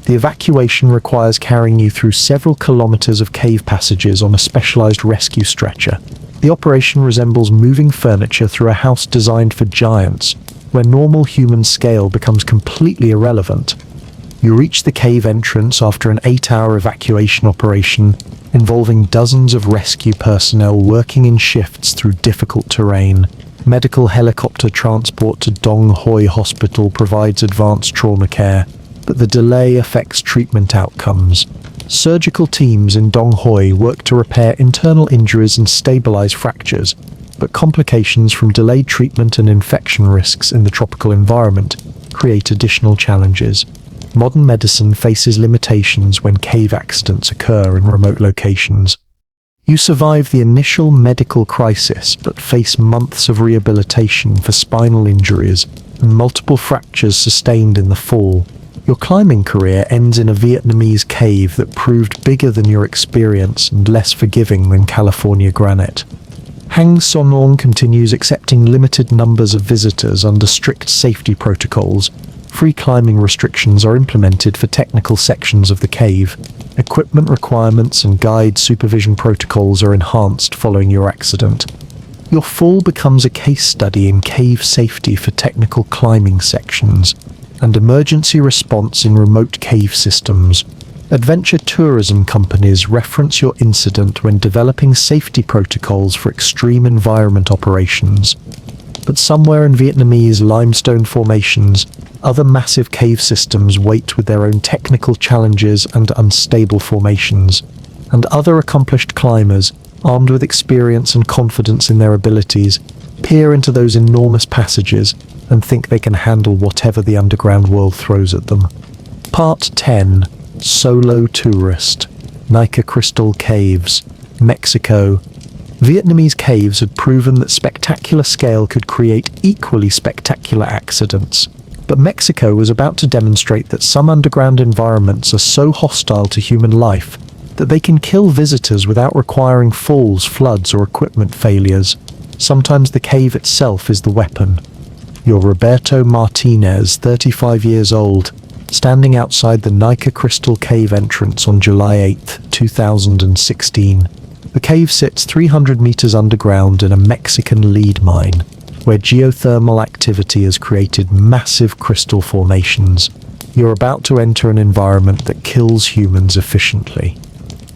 The evacuation requires carrying you through several kilometers of cave passages on a specialized rescue stretcher. The operation resembles moving furniture through a house designed for giants, where normal human scale becomes completely irrelevant. You reach the cave entrance after an 8-hour evacuation operation involving dozens of rescue personnel working in shifts through difficult terrain. Medical helicopter transport to Dong Hoi Hospital provides advanced trauma care, but the delay affects treatment outcomes. Surgical teams in Dong Hoi work to repair internal injuries and stabilize fractures, but complications from delayed treatment and infection risks in the tropical environment create additional challenges. Modern medicine faces limitations when cave accidents occur in remote locations. You survive the initial medical crisis but face months of rehabilitation for spinal injuries and multiple fractures sustained in the fall. Your climbing career ends in a Vietnamese cave that proved bigger than your experience and less forgiving than California granite. Hang Son Long continues accepting limited numbers of visitors under strict safety protocols. Free climbing restrictions are implemented for technical sections of the cave. Equipment requirements and guide supervision protocols are enhanced following your accident. Your fall becomes a case study in cave safety for technical climbing sections and emergency response in remote cave systems. Adventure tourism companies reference your incident when developing safety protocols for extreme environment operations. But somewhere in Vietnamese limestone formations, other massive cave systems wait with their own technical challenges and unstable formations, and other accomplished climbers, armed with experience and confidence in their abilities, peer into those enormous passages and think they can handle whatever the underground world throws at them. Part 10. Solo Tourist. Nika Crystal Caves, Mexico. Vietnamese caves had proven that spectacular scale could create equally spectacular accidents. But Mexico was about to demonstrate that some underground environments are so hostile to human life that they can kill visitors without requiring falls, floods, or equipment failures. Sometimes the cave itself is the weapon. You're Roberto Martinez, 35 years old, standing outside the Nika Crystal Cave entrance on July 8, 2016. The cave sits 300 meters underground in a Mexican lead mine, where geothermal activity has created massive crystal formations. You're about to enter an environment that kills humans efficiently.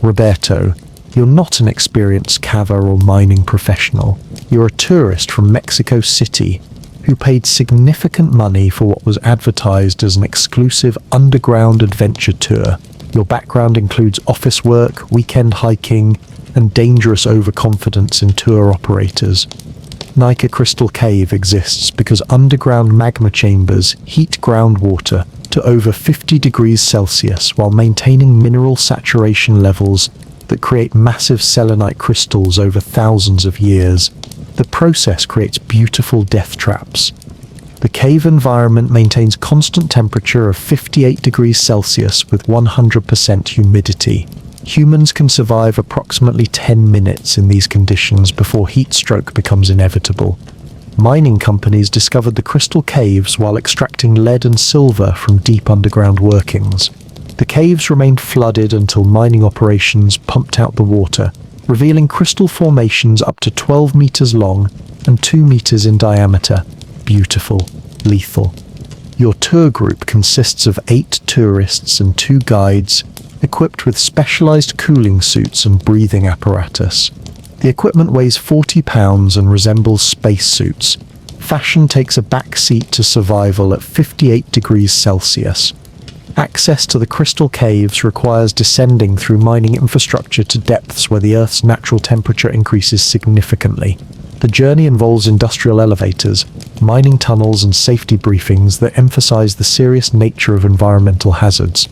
Roberto, you're not an experienced caver or mining professional. You're a tourist from Mexico City who paid significant money for what was advertised as an exclusive underground adventure tour. Your background includes office work, weekend hiking, and dangerous overconfidence in tour operators. Nika Crystal Cave exists because underground magma chambers heat groundwater to over 50 degrees Celsius while maintaining mineral saturation levels that create massive selenite crystals over thousands of years. The process creates beautiful death traps. The cave environment maintains constant temperature of 58 degrees Celsius with 100% humidity. Humans can survive approximately 10 minutes in these conditions before heat stroke becomes inevitable. Mining companies discovered the crystal caves while extracting lead and silver from deep underground workings. The caves remained flooded until mining operations pumped out the water, revealing crystal formations up to 12 meters long and 2 meters in diameter. Beautiful, lethal. Your tour group consists of 8 tourists and 2 guides, equipped with specialized cooling suits and breathing apparatus. The equipment weighs 40 pounds and resembles spacesuits. Fashion takes a back seat to survival at 58 degrees Celsius. Access to the crystal caves requires descending through mining infrastructure to depths where the Earth's natural temperature increases significantly. The journey involves industrial elevators, mining tunnels, and safety briefings that emphasize the serious nature of environmental hazards.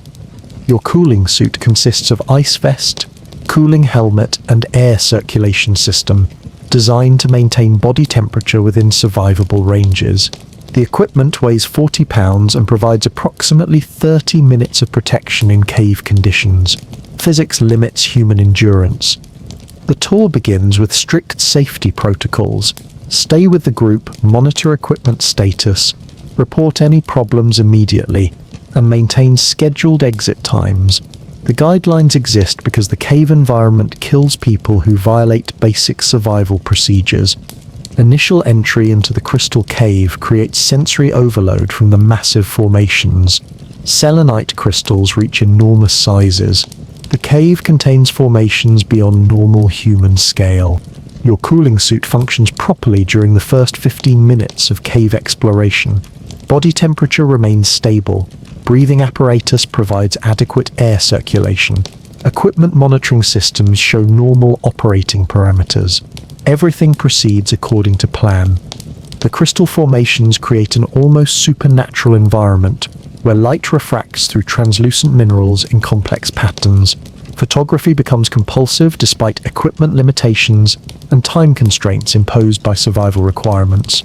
Your cooling suit consists of ice vest, cooling helmet, and air circulation system, designed to maintain body temperature within survivable ranges. The equipment weighs 40 pounds and provides approximately 30 minutes of protection in cave conditions. Physics limits human endurance. The tour begins with strict safety protocols. Stay with the group, monitor equipment status, report any problems immediately, and maintain scheduled exit times. The guidelines exist because the cave environment kills people who violate basic survival procedures. Initial entry into the crystal cave creates sensory overload from the massive formations. Selenite crystals reach enormous sizes. The cave contains formations beyond normal human scale. Your cooling suit functions properly during the first 15 minutes of cave exploration. Body temperature remains stable. Breathing apparatus provides adequate air circulation. Equipment monitoring systems show normal operating parameters. Everything proceeds according to plan. The crystal formations create an almost supernatural environment where light refracts through translucent minerals in complex patterns. Photography becomes compulsive despite equipment limitations and time constraints imposed by survival requirements.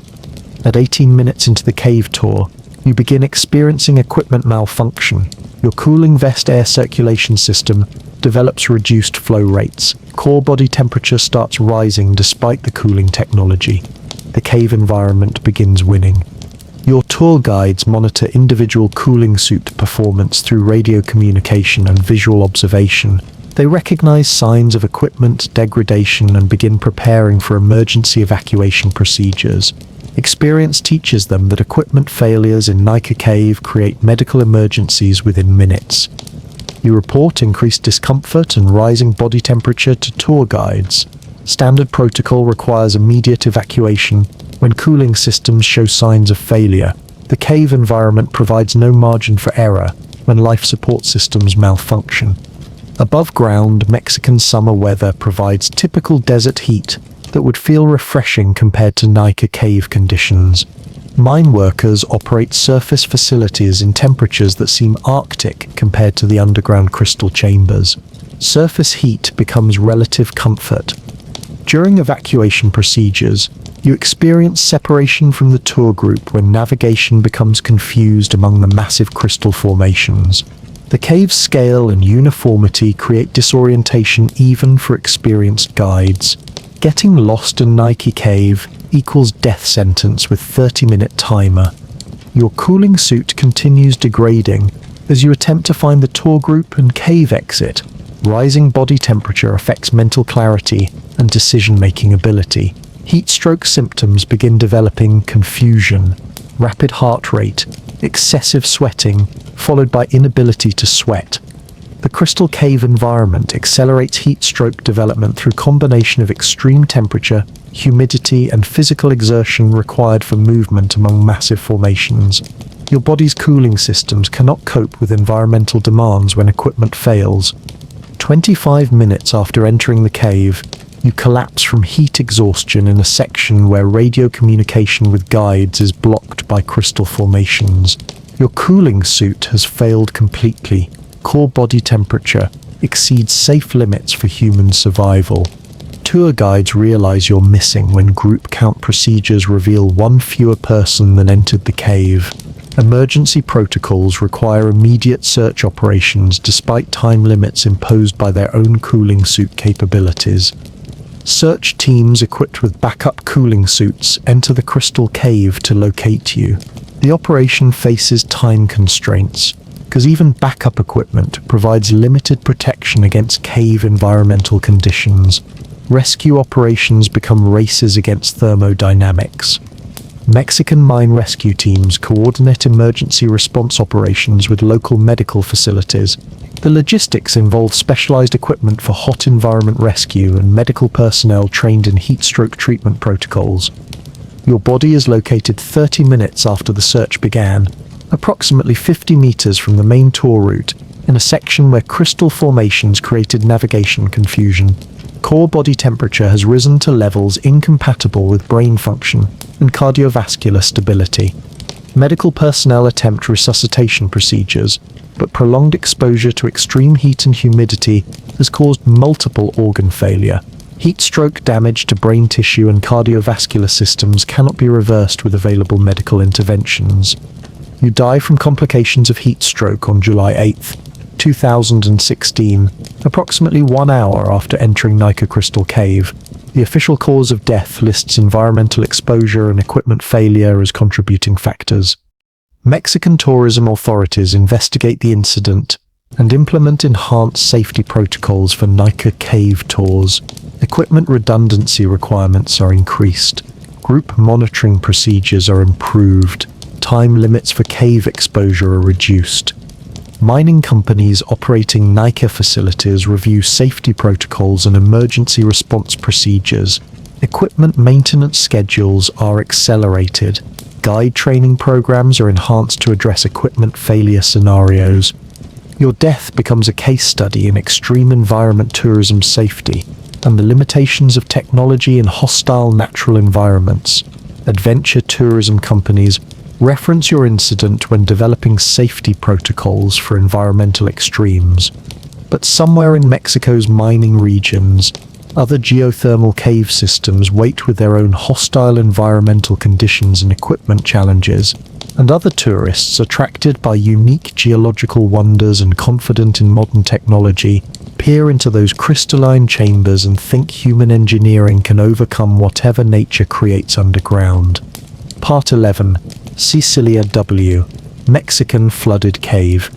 At 18 minutes into the cave tour, you begin experiencing equipment malfunction. Your cooling vest air circulation system develops reduced flow rates. Core body temperature starts rising despite the cooling technology. The cave environment begins winning. Your tour guides monitor individual cooling suit performance through radio communication and visual observation. They recognize signs of equipment degradation and begin preparing for emergency evacuation procedures. Experience teaches them that equipment failures in Nika Cave create medical emergencies within minutes. You report increased discomfort and rising body temperature to tour guides. Standard protocol requires immediate evacuation when cooling systems show signs of failure. The cave environment provides no margin for error when life support systems malfunction. Above ground, Mexican summer weather provides typical desert heat that would feel refreshing compared to Nika Cave conditions. Mine workers operate surface facilities in temperatures that seem arctic compared to the underground crystal chambers. Surface heat becomes relative comfort. During evacuation procedures, you experience separation from the tour group when navigation becomes confused among the massive crystal formations. The cave's scale and uniformity create disorientation even for experienced guides. Getting lost in Nika Cave equals death sentence with 30-minute timer. Your cooling suit continues degrading as you attempt to find the tour group and cave exit. Rising body temperature affects mental clarity and decision-making ability. Heat stroke symptoms begin developing confusion, rapid heart rate, excessive sweating, followed by inability to sweat. The crystal cave environment accelerates heat stroke development through combination of extreme temperature, humidity, and physical exertion required for movement among massive formations. Your body's cooling systems cannot cope with environmental demands when equipment fails. 25 minutes after entering the cave, you collapse from heat exhaustion in a section where radio communication with guides is blocked by crystal formations. Your cooling suit has failed completely. Core body temperature exceeds safe limits for human survival. Tour guides realize you're missing when group count procedures reveal one fewer person than entered the cave. Emergency protocols require immediate search operations despite time limits imposed by their own cooling suit capabilities. Search teams equipped with backup cooling suits enter the crystal cave to locate you. The operation faces time constraints, because even backup equipment provides limited protection against cave environmental conditions. Rescue operations become races against thermodynamics. Mexican mine rescue teams coordinate emergency response operations with local medical facilities. The logistics involve specialized equipment for hot environment rescue and medical personnel trained in heat stroke treatment protocols. Your body is located 30 minutes after the search began, approximately 50 meters from the main tour route, in a section where crystal formations created navigation confusion. Core body temperature has risen to levels incompatible with brain function and cardiovascular stability. Medical personnel attempt resuscitation procedures, but prolonged exposure to extreme heat and humidity has caused multiple organ failure. Heat stroke damage to brain tissue and cardiovascular systems cannot be reversed with available medical interventions. You die from complications of heat stroke on July 8, 2016, approximately 1 hour after entering Nika Crystal Cave. The official cause of death lists environmental exposure and equipment failure as contributing factors. Mexican tourism authorities investigate the incident and implement enhanced safety protocols for Nika cave tours. Equipment redundancy requirements are increased. Group monitoring procedures are improved. Time limits for cave exposure are reduced. Mining companies operating Nika facilities review safety protocols and emergency response procedures. Equipment maintenance schedules are accelerated. Guide training programs are enhanced to address equipment failure scenarios. Your death becomes a case study in extreme environment tourism safety and the limitations of technology in hostile natural environments. Adventure tourism companies reference your incident when developing safety protocols for environmental extremes. But somewhere in Mexico's mining regions, other geothermal cave systems wait with their own hostile environmental conditions and equipment challenges, and other tourists attracted by unique geological wonders and confident in modern technology peer into those crystalline chambers and think human engineering can overcome whatever nature creates underground. Part 11. Cecilia W. Mexican Flooded Cave.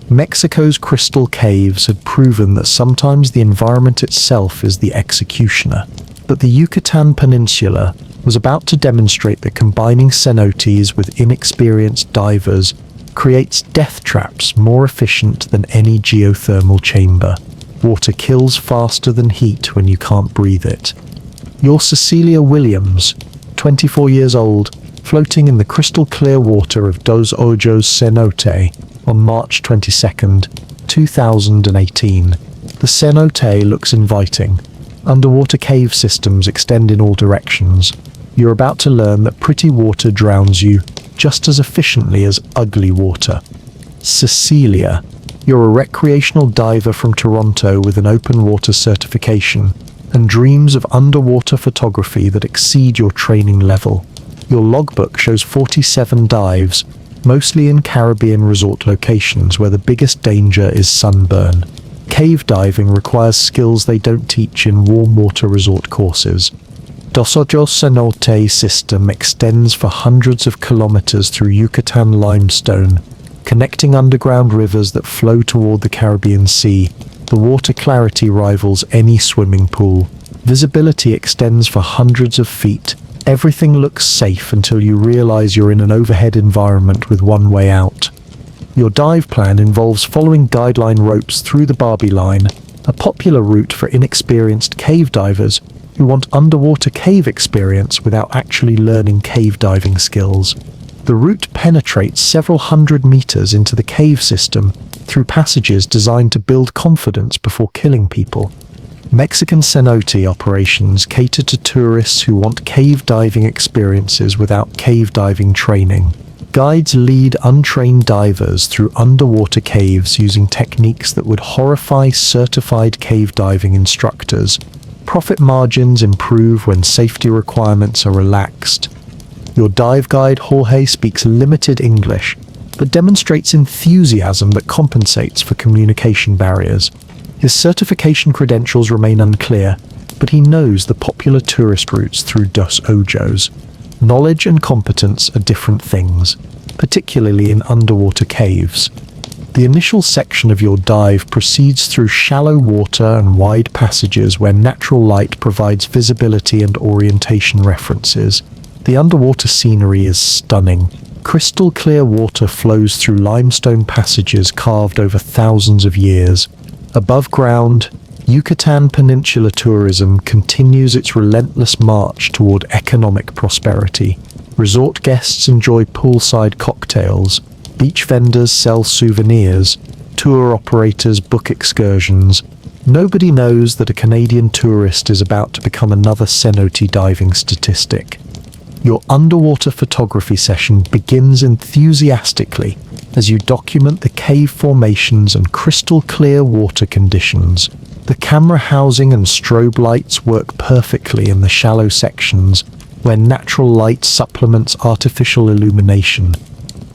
Mexico's crystal caves had proven that sometimes the environment itself is the executioner. But the Yucatan Peninsula was about to demonstrate that combining cenotes with inexperienced divers creates death traps more efficient than any geothermal chamber. Water kills faster than heat when you can't breathe it. You're Cecilia Williams, 24 years old, floating in the crystal clear water of Dos Ojos cenote on March 22, 2018. The cenote looks inviting. Underwater cave systems extend in all directions. You're about to learn that pretty water drowns you just as efficiently as ugly water. Cecilia, you're a recreational diver from Toronto with an open water certification and dreams of underwater photography that exceed your training level. Your logbook shows 47 dives, mostly in Caribbean resort locations where the biggest danger is sunburn. Cave diving requires skills they don't teach in warm water resort courses. Dos Ojos cenote system extends for hundreds of kilometers through Yucatan limestone, connecting underground rivers that flow toward the Caribbean Sea. The water clarity rivals any swimming pool. Visibility extends for hundreds of feet. Everything looks safe until you realize you're in an overhead environment with one way out. Your dive plan involves following guideline ropes through the Barbie line, a popular route for inexperienced cave divers who want underwater cave experience without actually learning cave diving skills. The route penetrates several hundred meters into the cave system through passages designed to build confidence before killing people. Mexican cenote operations cater to tourists who want cave diving experiences without cave diving training. Guides lead untrained divers through underwater caves using techniques that would horrify certified cave diving instructors. Profit margins improve when safety requirements are relaxed. Your dive guide, Jorge, speaks limited English, but demonstrates enthusiasm that compensates for communication barriers. His certification credentials remain unclear, but he knows the popular tourist routes through Dos Ojos. Knowledge and competence are different things, particularly in underwater caves. The initial section of your dive proceeds through shallow water and wide passages where natural light provides visibility and orientation references. The underwater scenery is stunning. Crystal clear water flows through limestone passages carved over thousands of years. Above ground, Yucatan Peninsula tourism continues its relentless march toward economic prosperity. Resort guests enjoy poolside cocktails, beach vendors sell souvenirs, tour operators book excursions. Nobody knows that a Canadian tourist is about to become another cenote diving statistic. Your underwater photography session begins enthusiastically as you document the cave formations and crystal clear water conditions. The camera housing and strobe lights work perfectly in the shallow sections where natural light supplements artificial illumination.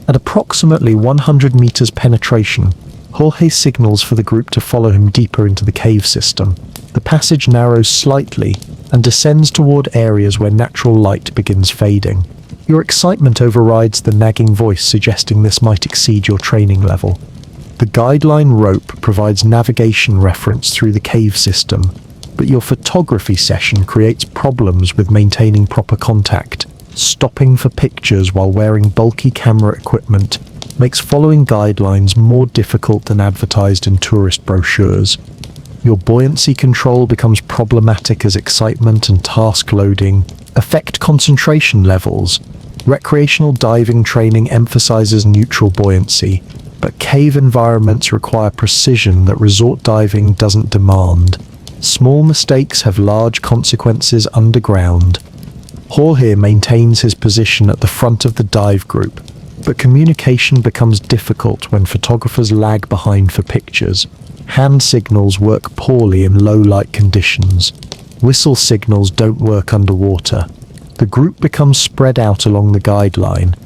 At approximately 100 meters penetration, Jorge signals for the group to follow him deeper into the cave system. The passage narrows slightly and descends toward areas where natural light begins fading. Your excitement overrides the nagging voice suggesting this might exceed your training level. The guideline rope provides navigation reference through the cave system, but your photography session creates problems with maintaining proper contact. Stopping for pictures while wearing bulky camera equipment makes following guidelines more difficult than advertised in tourist brochures. Your buoyancy control becomes problematic as excitement and task loading affect concentration levels. Recreational diving training emphasizes neutral buoyancy, but cave environments require precision that resort diving doesn't demand. Small mistakes have large consequences underground. Jorge maintains his position at the front of the dive group, but communication becomes difficult when photographers lag behind for pictures. Hand signals work poorly in low light conditions. Whistle signals don't work underwater. The group becomes spread out along the guideline.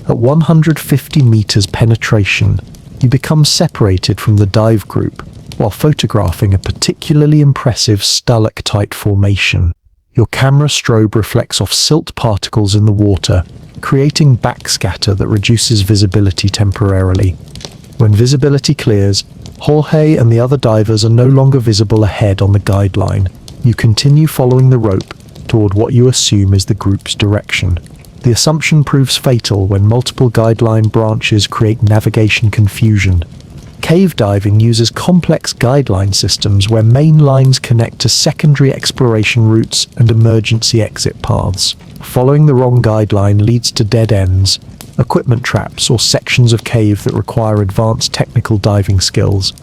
At 150 meters penetration, you become separated from the dive group while photographing a particularly impressive stalactite formation. Your camera strobe reflects off silt particles in the water, creating backscatter that reduces visibility temporarily. When visibility clears, Jorge and the other divers are no longer visible ahead on the guideline. You continue following the rope toward what you assume is the group's direction. The assumption proves fatal when multiple guideline branches create navigation confusion. Cave diving uses complex guideline systems where main lines connect to secondary exploration routes and emergency exit paths. Following the wrong guideline leads to dead ends, equipment traps, or sections of cave that require advanced technical diving skills.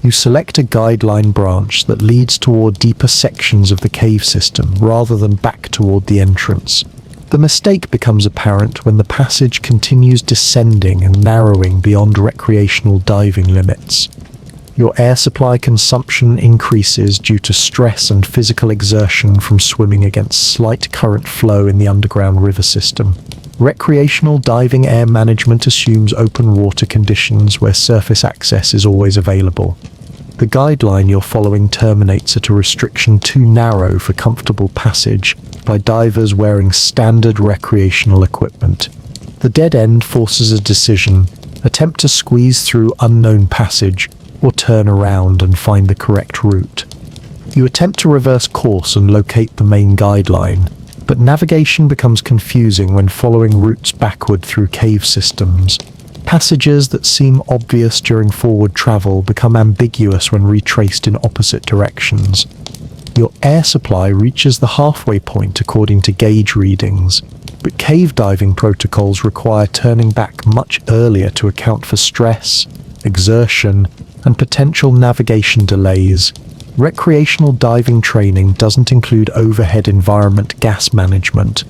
You select a guideline branch that leads toward deeper sections of the cave system rather than back toward the entrance. The mistake becomes apparent when the passage continues descending and narrowing beyond recreational diving limits. Your air supply consumption increases due to stress and physical exertion from swimming against slight current flow in the underground river system. Recreational diving air management assumes open water conditions where surface access is always available. The guideline you're following terminates at a restriction too narrow for comfortable passage by divers wearing standard recreational equipment. The dead end forces a decision: attempt to squeeze through unknown passage or turn around and find the correct route. You attempt to reverse course and locate the main guideline, but navigation becomes confusing when following routes backward through cave systems. Passages that seem obvious during forward travel become ambiguous when retraced in opposite directions. Your air supply reaches the halfway point according to gauge readings, but cave diving protocols require turning back much earlier to account for stress, exertion, and potential navigation delays. Recreational diving training doesn't include overhead environment gas management.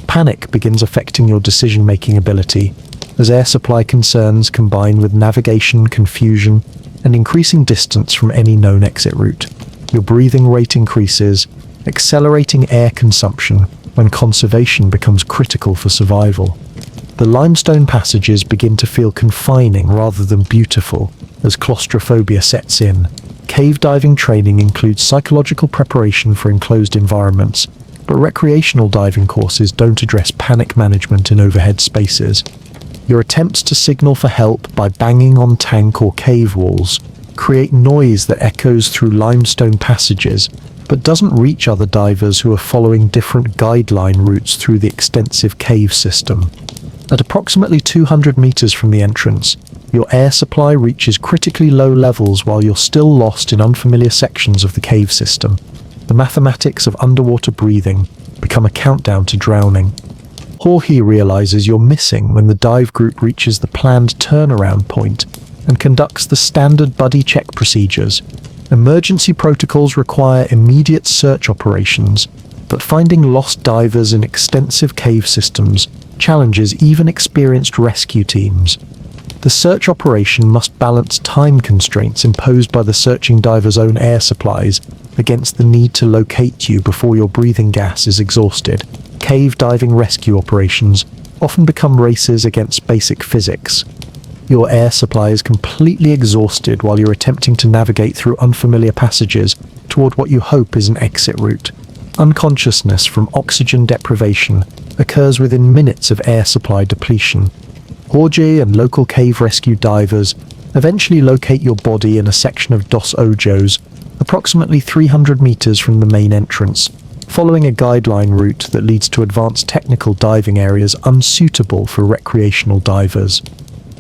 Panic begins affecting your decision-making ability as air supply concerns combine with navigation confusion and increasing distance from any known exit route. Your breathing rate increases, accelerating air consumption when conservation becomes critical for survival. The limestone passages begin to feel confining rather than beautiful as claustrophobia sets in. Cave diving training includes psychological preparation for enclosed environments, but recreational diving courses don't address panic management in overhead spaces. Your attempts to signal for help by banging on tank or cave walls create noise that echoes through limestone passages, but doesn't reach other divers who are following different guideline routes through the extensive cave system. At approximately 200 meters from the entrance, your air supply reaches critically low levels while you're still lost in unfamiliar sections of the cave system. The mathematics of underwater breathing become a countdown to drowning. Jorge realizes you're missing when the dive group reaches the planned turnaround point and conducts the standard buddy check procedures. Emergency protocols require immediate search operations, but finding lost divers in extensive cave systems challenges even experienced rescue teams. The search operation must balance time constraints imposed by the searching diver's own air supplies against the need to locate you before your breathing gas is exhausted. Cave diving rescue operations often become races against basic physics. Your air supply is completely exhausted while you're attempting to navigate through unfamiliar passages toward what you hope is an exit route. Unconsciousness from oxygen deprivation occurs within minutes of air supply depletion. Jorge and local cave rescue divers eventually locate your body in a section of Dos Ojos, approximately 300 meters from the main entrance, following a guideline route that leads to advanced technical diving areas unsuitable for recreational divers.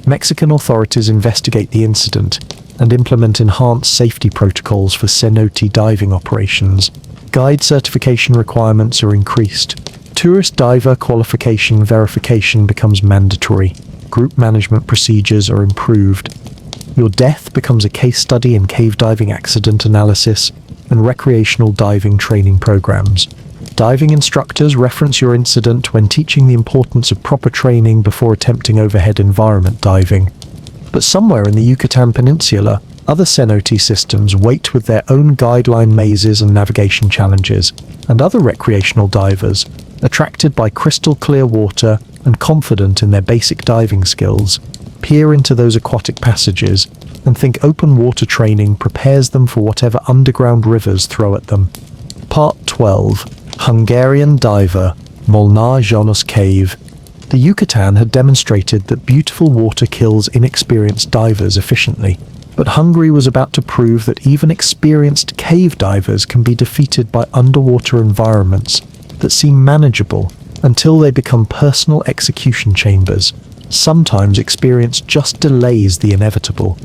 Mexican authorities investigate the incident and implement enhanced safety protocols for cenote diving operations. Guide certification requirements are increased. Tourist diver qualification verification becomes mandatory. Group management procedures are improved. Your death becomes a case study in cave diving accident analysis and recreational diving training programs. Diving instructors reference your incident when teaching the importance of proper training before attempting overhead environment diving. But somewhere in the Yucatan Peninsula, other cenote systems wait with their own guideline mazes and navigation challenges, and other recreational divers, attracted by crystal clear water and confident in their basic diving skills, peer into those aquatic passages and think open water training prepares them for whatever underground rivers throw at them. Part 12. Hungarian diver, Molnar János Cave. The Yucatan had demonstrated that beautiful water kills inexperienced divers efficiently, but Hungary was about to prove that even experienced cave divers can be defeated by underwater environments that seem manageable until they become personal execution chambers. Sometimes experience just delays the inevitable.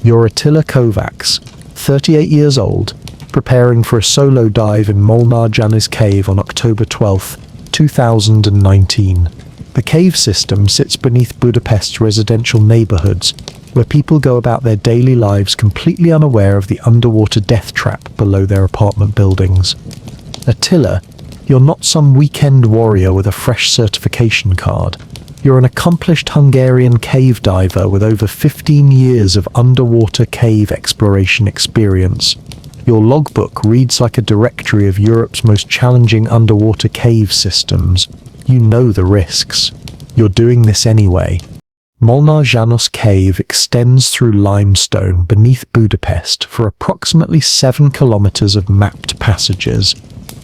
You're Attila Kovacs, 38 years old, preparing for a solo dive in Molnar János Cave on October 12, 2019. The cave system sits beneath Budapest's residential neighborhoods, where people go about their daily lives completely unaware of the underwater death trap below their apartment buildings. Attila, you're not some weekend warrior with a fresh certification card. You're an accomplished Hungarian cave diver with over 15 years of underwater cave exploration experience. Your logbook reads like a directory of Europe's most challenging underwater cave systems. You know the risks. You're doing this anyway. Molnar János Cave extends through limestone beneath Budapest for approximately 7 kilometers of mapped passages.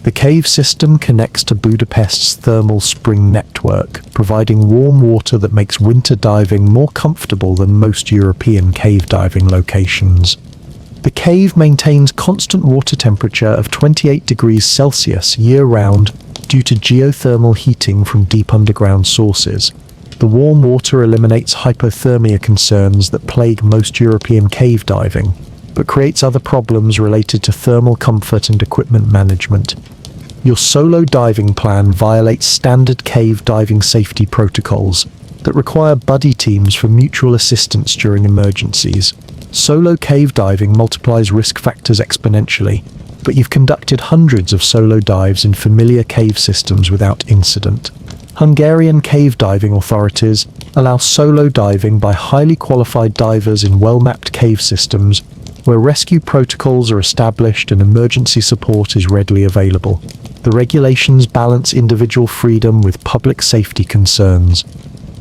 The cave system connects to Budapest's thermal spring network, providing warm water that makes winter diving more comfortable than most European cave diving locations. The cave maintains constant water temperature of 28 degrees Celsius year-round due to geothermal heating from deep underground sources. The warm water eliminates hypothermia concerns that plague most European cave diving, but creates other problems related to thermal comfort and equipment management. Your solo diving plan violates standard cave diving safety protocols. that require buddy teams for mutual assistance during emergencies. Solo cave diving multiplies risk factors exponentially, but you've conducted hundreds of solo dives in familiar cave systems without incident. Hungarian cave diving authorities allow solo diving by highly qualified divers in well-mapped cave systems where rescue protocols are established and emergency support is readily available. The regulations balance individual freedom with public safety concerns.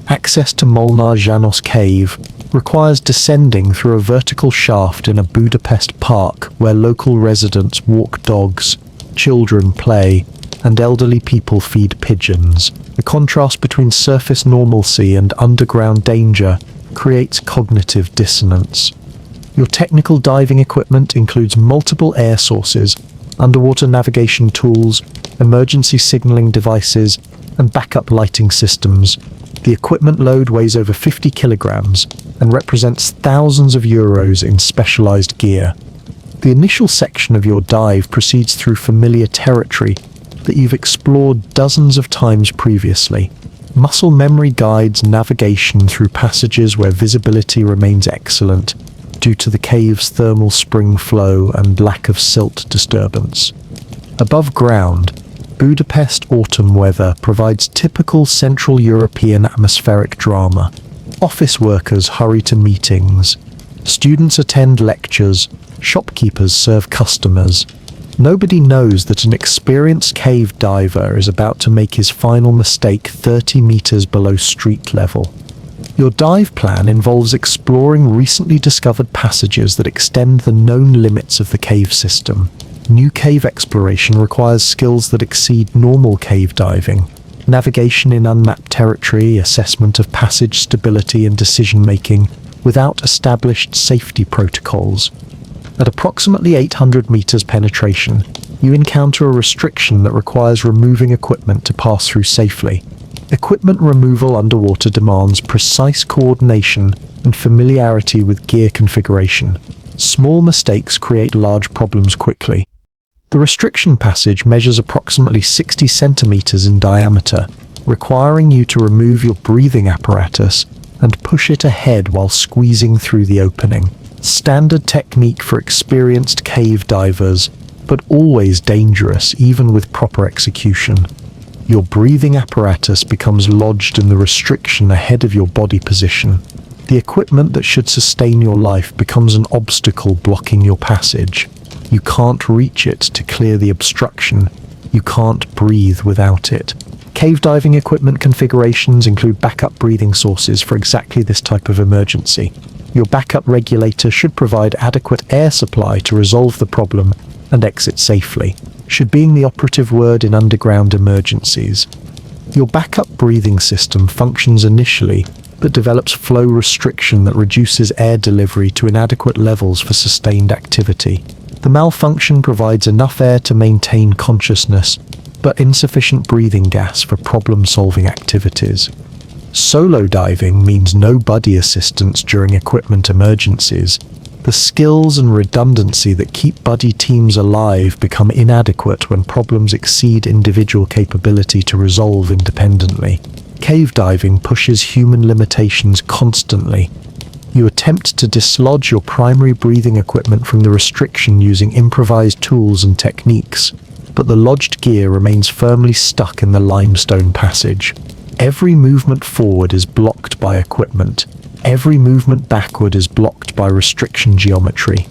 Access to Molnar János Cave requires descending through a vertical shaft in a Budapest park where local residents walk dogs, children play, and elderly people feed pigeons. The contrast between surface normalcy and underground danger creates cognitive dissonance. Your technical diving equipment includes multiple air sources, underwater navigation tools, emergency signaling devices, and backup lighting systems. The equipment load weighs over 50 kilograms and represents thousands of euros in specialized gear. The initial section of your dive proceeds through familiar territory that you've explored dozens of times previously. Muscle memory guides navigation through passages where visibility remains excellent due to the cave's thermal spring flow and lack of silt disturbance. Above ground, Budapest autumn weather provides typical Central European atmospheric drama. Office workers hurry to meetings. Students attend lectures. Shopkeepers serve customers. Nobody knows that an experienced cave diver is about to make his final mistake 30 meters below street level. Your dive plan involves exploring recently discovered passages that extend the known limits of the cave system. New cave exploration requires skills that exceed normal cave diving. Navigation in unmapped territory, assessment of passage stability and decision-making without established safety protocols. At approximately 800 meters penetration, you encounter a restriction that requires removing equipment to pass through safely. Equipment removal underwater demands precise coordination and familiarity with gear configuration. Small mistakes create large problems quickly. The restriction passage measures approximately 60 centimeters in diameter, requiring you to remove your breathing apparatus and push it ahead while squeezing through the opening. Standard technique for experienced cave divers, but always dangerous even with proper execution. Your breathing apparatus becomes lodged in the restriction ahead of your body position. The equipment that should sustain your life becomes an obstacle blocking your passage. You can't reach it to clear the obstruction. You can't breathe without it. Cave diving equipment configurations include backup breathing sources for exactly this type of emergency. Your backup regulator should provide adequate air supply to resolve the problem and exit safely, should being the operative word in underground emergencies. Your backup breathing system functions initially, but develops flow restriction that reduces air delivery to inadequate levels for sustained activity. The malfunction provides enough air to maintain consciousness, but insufficient breathing gas for problem-solving activities. Solo diving means no buddy assistance during equipment emergencies. The skills and redundancy that keep buddy teams alive become inadequate when problems exceed individual capability to resolve independently. Cave diving pushes human limitations constantly. You attempt to dislodge your primary breathing equipment from the restriction using improvised tools and techniques, but the lodged gear remains firmly stuck in the limestone passage. Every movement forward is blocked by equipment. Every movement backward is blocked by restriction geometry.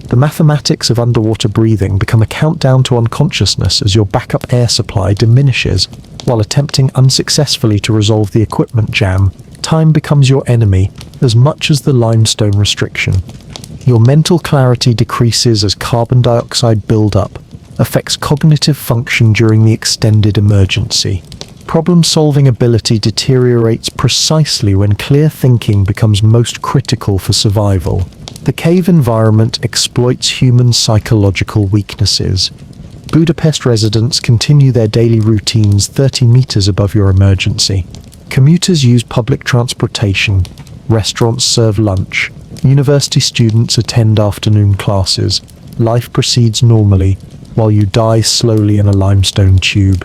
The mathematics of underwater breathing become a countdown to unconsciousness as your backup air supply diminishes. While attempting unsuccessfully to resolve the equipment jam, time becomes your enemy as much as the limestone restriction. Your mental clarity decreases as carbon dioxide buildup affects cognitive function during the extended emergency. Problem-solving ability deteriorates precisely when clear thinking becomes most critical for survival. The cave environment exploits human psychological weaknesses. Budapest residents continue their daily routines 30 meters above your emergency. Commuters use public transportation. Restaurants serve lunch. University students attend afternoon classes. Life proceeds normally, while you die slowly in a limestone tube.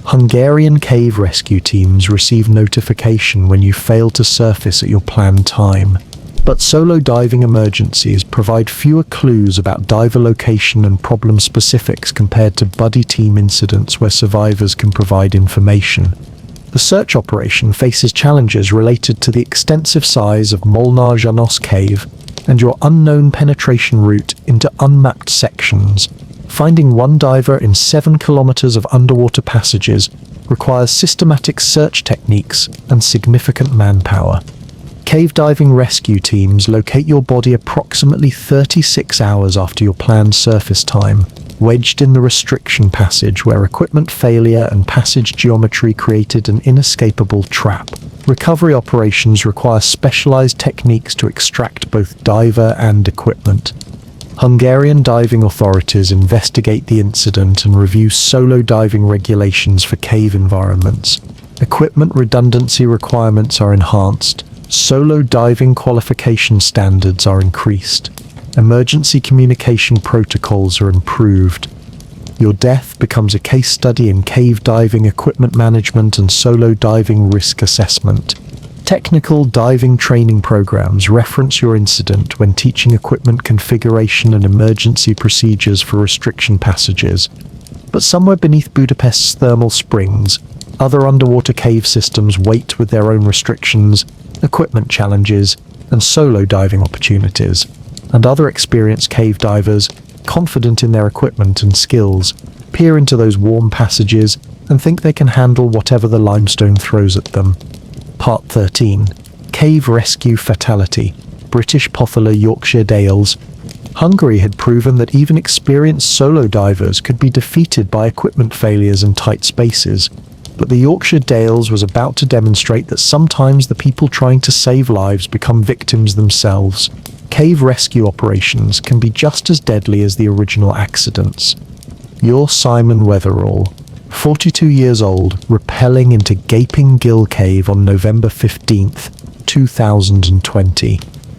Hungarian cave rescue teams receive notification when you fail to surface at your planned time. But solo diving emergencies provide fewer clues about diver location and problem specifics compared to buddy team incidents where survivors can provide information. The search operation faces challenges related to the extensive size of Molnar Janos Cave and your unknown penetration route into unmapped sections. Finding one diver in 7 kilometers of underwater passages requires systematic search techniques and significant manpower. Cave diving rescue teams locate your body approximately 36 hours after your planned surface time, wedged in the restriction passage where equipment failure and passage geometry created an inescapable trap. Recovery operations require specialized techniques to extract both diver and equipment. Hungarian diving authorities investigate the incident and review solo diving regulations for cave environments. Equipment redundancy requirements are enhanced. Solo diving qualification standards are increased. Emergency communication protocols are improved. Your death becomes a case study in cave diving equipment management and solo diving risk assessment. Technical diving training programs reference your incident when teaching equipment configuration and emergency procedures for restriction passages. But somewhere beneath Budapest's thermal springs, other underwater cave systems wait with their own restrictions, equipment challenges, and solo diving opportunities. And other experienced cave divers, confident in their equipment and skills, peer into those warm passages and think they can handle whatever the limestone throws at them. Part 13. Cave Rescue Fatality. British Pothala Yorkshire Dales. Hungary had proven that even experienced solo divers could be defeated by equipment failures in tight spaces. But the Yorkshire Dales was about to demonstrate that sometimes the people trying to save lives become victims themselves. Cave rescue operations can be just as deadly as the original accidents. You're Simon Weatherall, 42 years old, rappelling into Gaping Gill Cave on November 15th, 2020.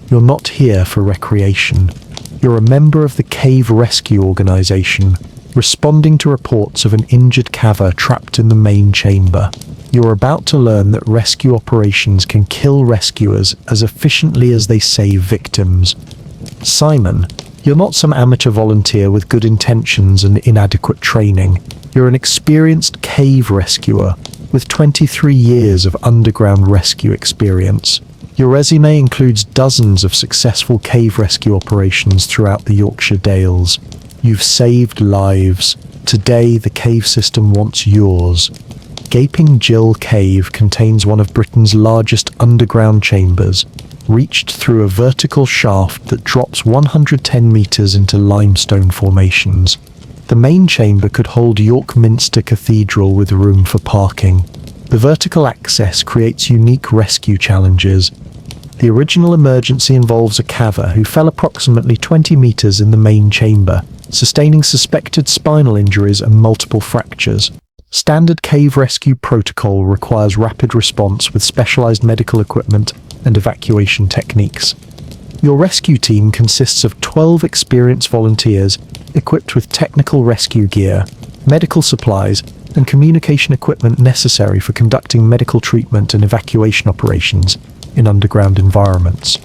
You're not here for recreation. You're a member of the Cave Rescue Organization, responding to reports of an injured caver trapped in the main chamber. You're about to learn that rescue operations can kill rescuers as efficiently as they save victims. Simon, you're not some amateur volunteer with good intentions and inadequate training. You're an experienced cave rescuer with 23 years of underground rescue experience. Your resume includes dozens of successful cave rescue operations throughout the Yorkshire Dales. You've saved lives. Today, the cave system wants yours. Gaping Gill Cave contains one of Britain's largest underground chambers, reached through a vertical shaft that drops 110 meters into limestone formations. The main chamber could hold York Minster Cathedral with room for parking. The vertical access creates unique rescue challenges. The original emergency involves a caver who fell approximately 20 meters in the main chamber, sustaining suspected spinal injuries and multiple fractures. Standard cave rescue protocol requires rapid response with specialized medical equipment and evacuation techniques. Your rescue team consists of 12 experienced volunteers equipped with technical rescue gear, medical supplies, and communication equipment necessary for conducting medical treatment and evacuation operations in underground environments.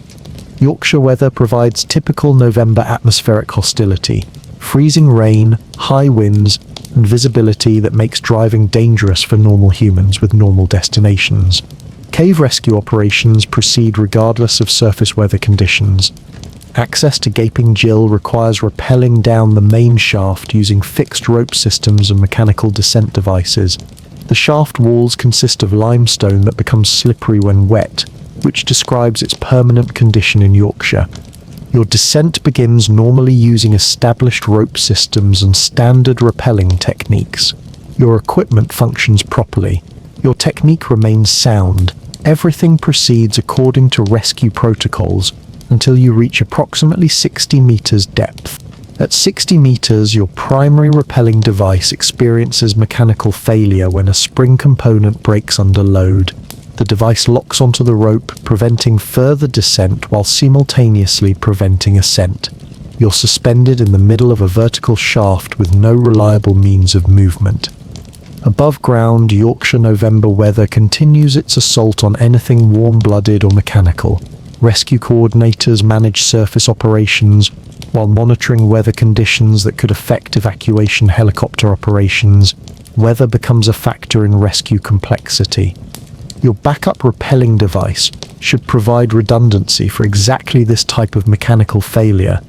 Yorkshire weather provides typical November atmospheric hostility, freezing rain, high winds, and visibility that makes driving dangerous for normal humans with normal destinations. Cave rescue operations proceed regardless of surface weather conditions. Access to Gaping Gill requires rappelling down the main shaft using fixed rope systems and mechanical descent devices. The shaft walls consist of limestone that becomes slippery when wet, which describes its permanent condition in Yorkshire. Your descent begins normally using established rope systems and standard rappelling techniques. Your equipment functions properly. Your technique remains sound. Everything proceeds according to rescue protocols until you reach approximately 60 meters depth. At 60 meters, your primary rappelling device experiences mechanical failure when a spring component breaks under load. The device locks onto the rope, preventing further descent while simultaneously preventing ascent. You're suspended in the middle of a vertical shaft with no reliable means of movement. Above ground, Yorkshire November weather continues its assault on anything warm-blooded or mechanical. Rescue coordinators manage surface operations while monitoring weather conditions that could affect evacuation helicopter operations. Weather becomes a factor in rescue complexity. Your backup rappelling device should provide redundancy for exactly this type of mechanical failure,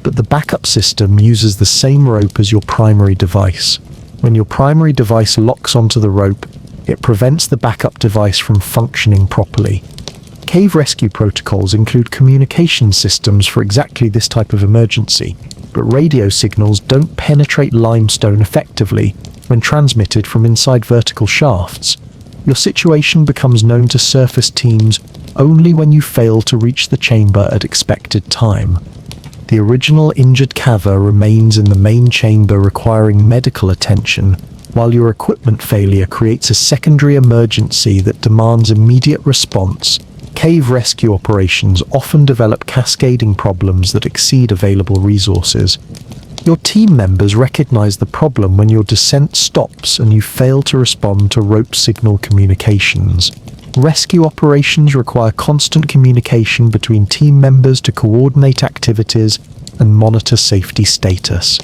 but the backup system uses the same rope as your primary device. When your primary device locks onto the rope, it prevents the backup device from functioning properly. Cave rescue protocols include communication systems for exactly this type of emergency, but radio signals don't penetrate limestone effectively when transmitted from inside vertical shafts. Your situation becomes known to surface teams only when you fail to reach the chamber at expected time. The original injured cava remains in the main chamber requiring medical attention, while your equipment failure creates a secondary emergency that demands immediate response. Cave rescue operations often develop cascading problems that exceed available resources. Your team members recognize the problem when your descent stops and you fail to respond to rope signal communications. Rescue operations require constant communication between team members to coordinate activities and monitor safety status.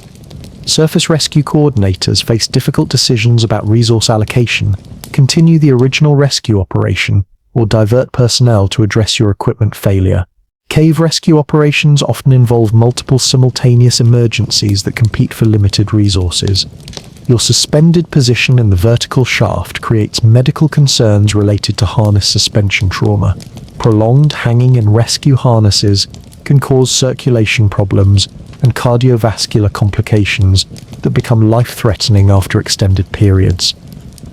Surface rescue coordinators face difficult decisions about resource allocation, continue the original rescue operation, or divert personnel to address your equipment failure. Cave rescue operations often involve multiple simultaneous emergencies that compete for limited resources. Your suspended position in the vertical shaft creates medical concerns related to harness suspension trauma. Prolonged hanging in rescue harnesses can cause circulation problems and cardiovascular complications that become life-threatening after extended periods.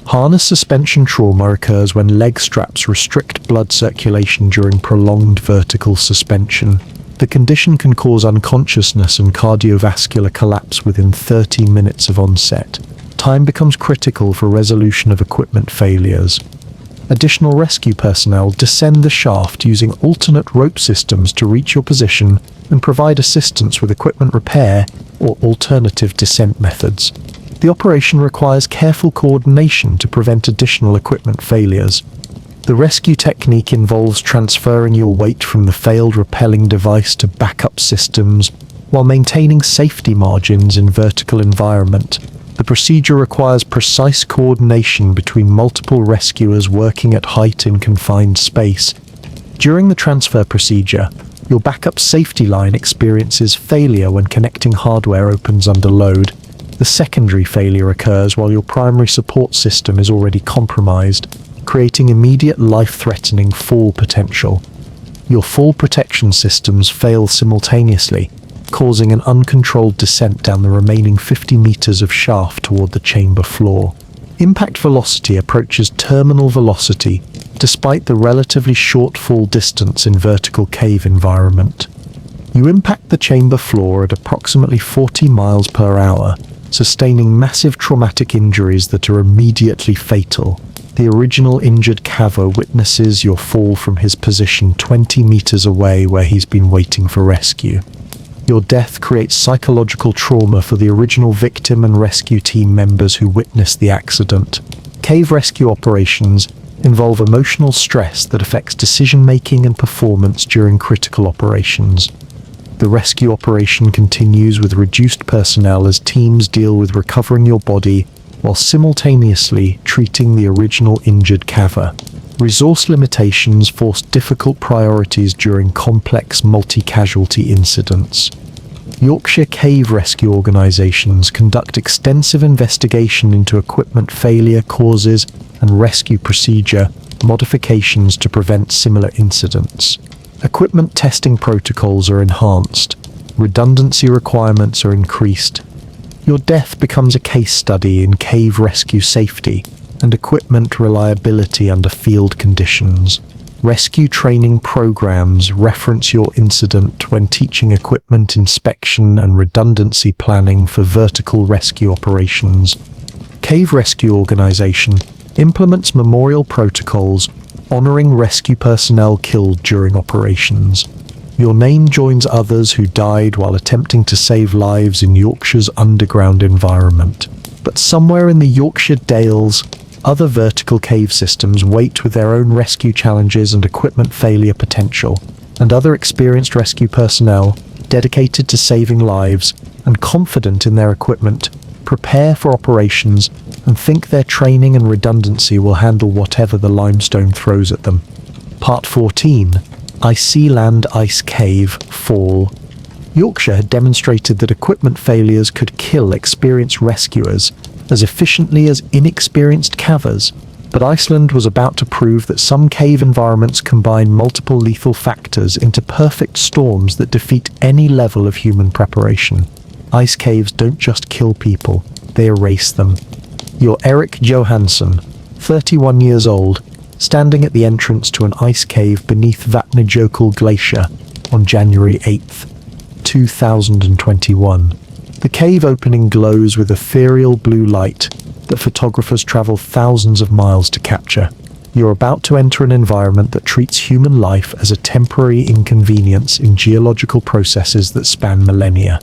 Harness suspension trauma occurs when leg straps restrict blood circulation during prolonged vertical suspension. The condition can cause unconsciousness and cardiovascular collapse within 30 minutes of onset. Time becomes critical for resolution of equipment failures. Additional rescue personnel descend the shaft using alternate rope systems to reach your position and provide assistance with equipment repair or alternative descent methods. The operation requires careful coordination to prevent additional equipment failures. The rescue technique involves transferring your weight from the failed rappelling device to backup systems while maintaining safety margins in vertical environment. The procedure requires precise coordination between multiple rescuers working at height in confined space. During the transfer procedure, your backup safety line experiences failure when connecting hardware opens under load. The secondary failure occurs while your primary support system is already compromised, creating immediate life-threatening fall potential. Your fall protection systems fail simultaneously, causing an uncontrolled descent down the remaining 50 meters of shaft toward the chamber floor. Impact velocity approaches terminal velocity, despite the relatively short fall distance in vertical cave environment. You impact the chamber floor at approximately 40 miles per hour, sustaining massive traumatic injuries that are immediately fatal. The original injured cava witnesses your fall from his position 20 meters away where he's been waiting for rescue. Your death creates psychological trauma for the original victim and rescue team members who witnessed the accident. Cave rescue operations involve emotional stress that affects decision-making and performance during critical operations. The rescue operation continues with reduced personnel as teams deal with recovering your body while simultaneously treating the original injured cava. Resource limitations force difficult priorities during complex multi-casualty incidents. Yorkshire cave rescue organisations conduct extensive investigation into equipment failure causes and rescue procedure modifications to prevent similar incidents. Equipment testing protocols are enhanced, redundancy requirements are increased. Your death becomes a case study in cave rescue safety and equipment reliability under field conditions. Rescue training programs reference your incident when teaching equipment inspection and redundancy planning for vertical rescue operations. Cave Rescue Organization implements memorial protocols honoring rescue personnel killed during operations. Your name joins others who died while attempting to save lives in Yorkshire's underground environment. But somewhere in the Yorkshire Dales, other vertical cave systems wait with their own rescue challenges and equipment failure potential, and other experienced rescue personnel, dedicated to saving lives and confident in their equipment, prepare for operations and think their training and redundancy will handle whatever the limestone throws at them. Part 14. Icy Land Ice Cave Fall. Yorkshire had demonstrated that equipment failures could kill experienced rescuers as efficiently as inexperienced cavers, but Iceland was about to prove that some cave environments combine multiple lethal factors into perfect storms that defeat any level of human preparation. Ice caves don't just kill people, they erase them. You're Eric Johansson, 31 years old, standing at the entrance to an ice cave beneath Vatnajökull Glacier on January 8th, 2021. The cave opening glows with ethereal blue light that photographers travel thousands of miles to capture. You're about to enter an environment that treats human life as a temporary inconvenience in geological processes that span millennia.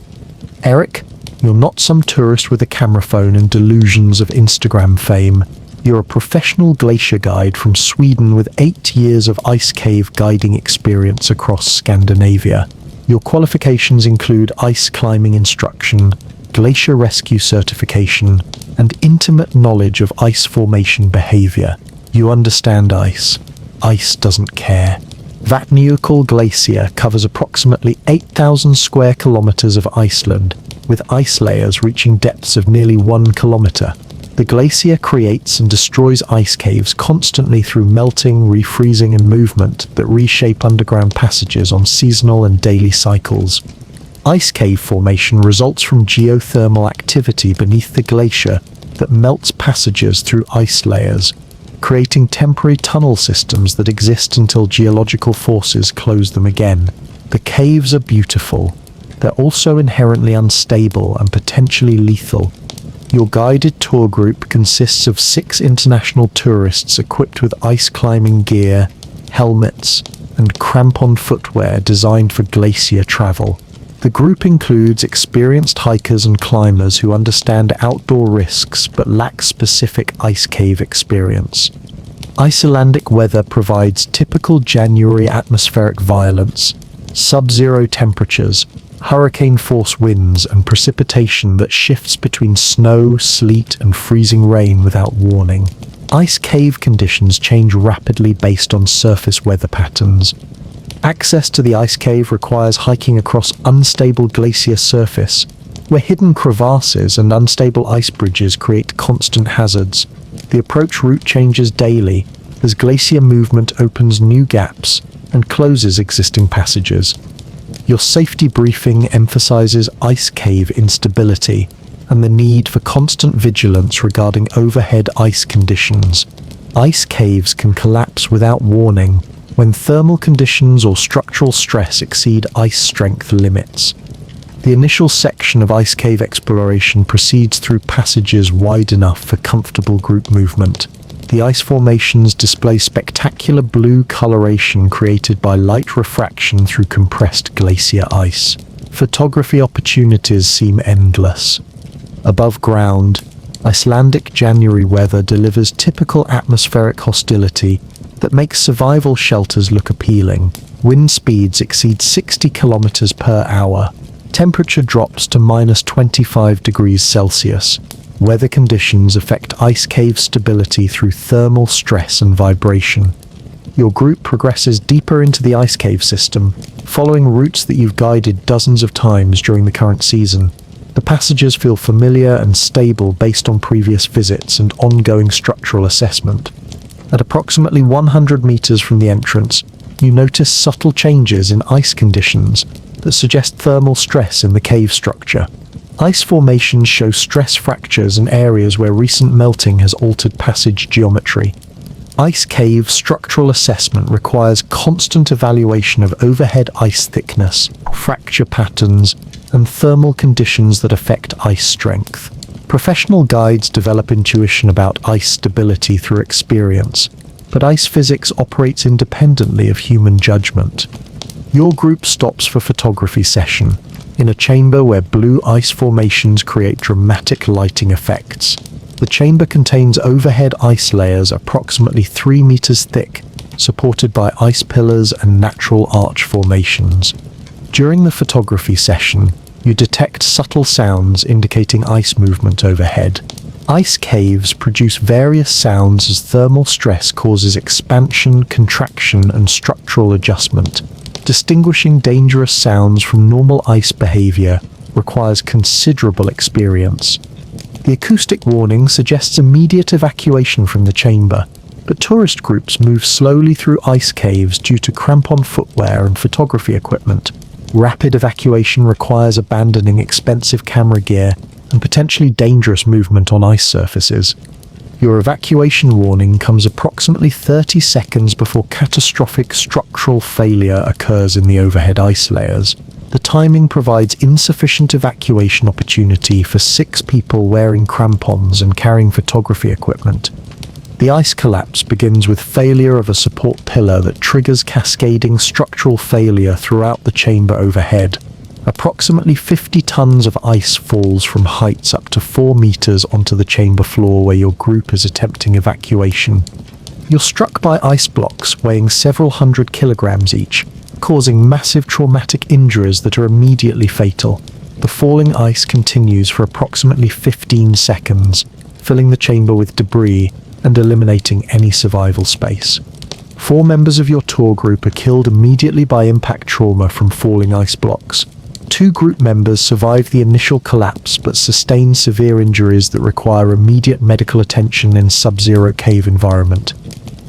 Eric, you're not some tourist with a camera phone and delusions of Instagram fame. You're a professional glacier guide from Sweden with 8 years of ice cave guiding experience across Scandinavia. Your qualifications include ice climbing instruction, glacier rescue certification, and intimate knowledge of ice formation behavior. You understand ice. Ice doesn't care. Vatnajökull Glacier covers approximately 8,000 square kilometers of Iceland, with ice layers reaching depths of nearly 1 kilometer. The glacier creates and destroys ice caves constantly through melting, refreezing, and movement that reshape underground passages on seasonal and daily cycles. Ice cave formation results from geothermal activity beneath the glacier that melts passages through ice layers, creating temporary tunnel systems that exist until geological forces close them again. The caves are beautiful. They're also inherently unstable and potentially lethal. Your guided tour group consists of 6 international tourists equipped with ice climbing gear, helmets, and crampon footwear designed for glacier travel. The group includes experienced hikers and climbers who understand outdoor risks but lack specific ice cave experience. Icelandic weather provides typical January atmospheric violence, sub-zero temperatures, hurricane-force winds, and precipitation that shifts between snow, sleet, and freezing rain without warning. Ice cave conditions change rapidly based on surface weather patterns. Access to the ice cave requires hiking across unstable glacier surface, where hidden crevasses and unstable ice bridges create constant hazards. The approach route changes daily as glacier movement opens new gaps and closes existing passages. Your safety briefing emphasizes ice cave instability and the need for constant vigilance regarding overhead ice conditions. Ice caves can collapse without warning when thermal conditions or structural stress exceed ice strength limits. The initial section of ice cave exploration proceeds through passages wide enough for comfortable group movement. The ice formations display spectacular blue coloration created by light refraction through compressed glacier ice. Photography opportunities seem endless. Above ground, Icelandic January weather delivers typical atmospheric hostility that makes survival shelters look appealing. Wind speeds exceed 60 kilometers per hour. Temperature drops to -25 degrees Celsius. Weather conditions affect ice cave stability through thermal stress and vibration. Your group progresses deeper into the ice cave system, following routes that you've guided dozens of times during the current season. The passages feel familiar and stable based on previous visits and ongoing structural assessment. At approximately 100 meters from the entrance, you notice subtle changes in ice conditions that suggest thermal stress in the cave structure. Ice formations show stress fractures in areas where recent melting has altered passage geometry. Ice cave structural assessment requires constant evaluation of overhead ice thickness, fracture patterns, and thermal conditions that affect ice strength. Professional guides develop intuition about ice stability through experience, but ice physics operates independently of human judgment. Your group stops for photography session. in a chamber where blue ice formations create dramatic lighting effects. The chamber contains overhead ice layers approximately 3 meters thick, supported by ice pillars and natural arch formations. During the photography session, you detect subtle sounds indicating ice movement overhead. Ice caves produce various sounds as thermal stress causes expansion, contraction, and structural adjustment. Distinguishing dangerous sounds from normal ice behavior requires considerable experience. The acoustic warning suggests immediate evacuation from the chamber, but tourist groups move slowly through ice caves due to crampon footwear and photography equipment. Rapid evacuation requires abandoning expensive camera gear and potentially dangerous movement on ice surfaces. Your evacuation warning comes approximately 30 seconds before catastrophic structural failure occurs in the overhead ice layers. The timing provides insufficient evacuation opportunity for 6 people wearing crampons and carrying photography equipment. The ice collapse begins with failure of a support pillar that triggers cascading structural failure throughout the chamber overhead. Approximately 50 tons of ice falls from heights up to 4 meters onto the chamber floor where your group is attempting evacuation. You're struck by ice blocks weighing several hundred kilograms each, causing massive traumatic injuries that are immediately fatal. The falling ice continues for approximately 15 seconds, filling the chamber with debris and eliminating any survival space. 4 members of your tour group are killed immediately by impact trauma from falling ice blocks. 2 group members survive the initial collapse but sustain severe injuries that require immediate medical attention in sub-zero cave environment.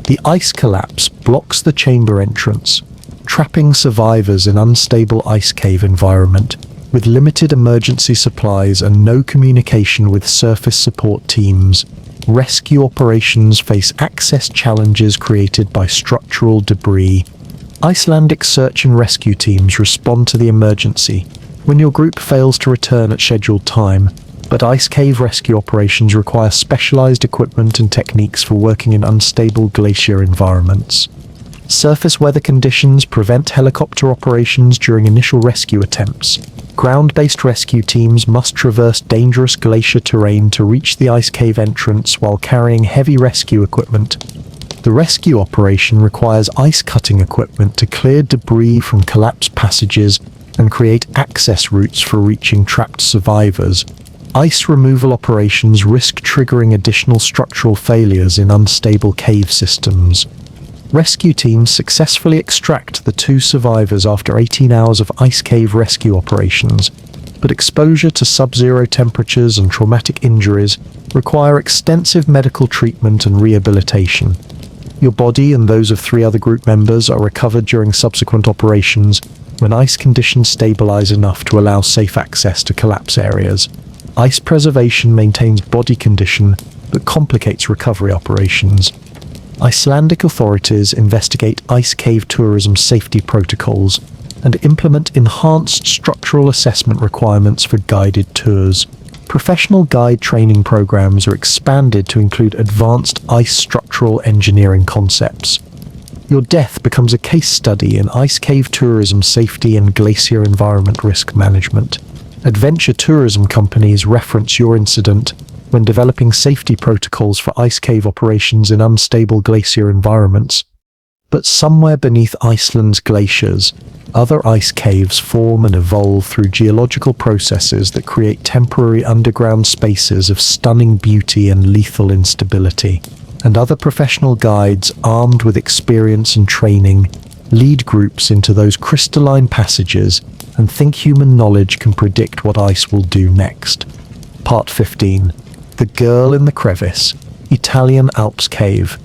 The ice collapse blocks the chamber entrance, trapping survivors in unstable ice cave environment, with limited emergency supplies and no communication with surface support teams. Rescue operations face access challenges created by structural debris. Icelandic search and rescue teams respond to the emergency when your group fails to return at scheduled time, but ice cave rescue operations require specialized equipment and techniques for working in unstable glacier environments. Surface weather conditions prevent helicopter operations during initial rescue attempts. Ground-based rescue teams must traverse dangerous glacier terrain to reach the ice cave entrance while carrying heavy rescue equipment. The rescue operation requires ice-cutting equipment to clear debris from collapsed passages and create access routes for reaching trapped survivors. Ice removal operations risk triggering additional structural failures in unstable cave systems. Rescue teams successfully extract the 2 survivors after 18 hours of ice cave rescue operations, but exposure to sub-zero temperatures and traumatic injuries require extensive medical treatment and rehabilitation. Your body and those of 3 other group members are recovered during subsequent operations when ice conditions stabilize enough to allow safe access to collapse areas. Ice preservation maintains body condition but complicates recovery operations. Icelandic authorities investigate ice cave tourism safety protocols and implement enhanced structural assessment requirements for guided tours. Professional guide training programs are expanded to include advanced ice structural engineering concepts. Your death becomes a case study in ice cave tourism safety and glacier environment risk management. Adventure tourism companies reference your incident when developing safety protocols for ice cave operations in unstable glacier environments. But somewhere beneath Iceland's glaciers, other ice caves form and evolve through geological processes that create temporary underground spaces of stunning beauty and lethal instability. And other professional guides, armed with experience and training, lead groups into those crystalline passages and think human knowledge can predict what ice will do next. Part 15. The Girl in the Crevice, Italian Alps Cave.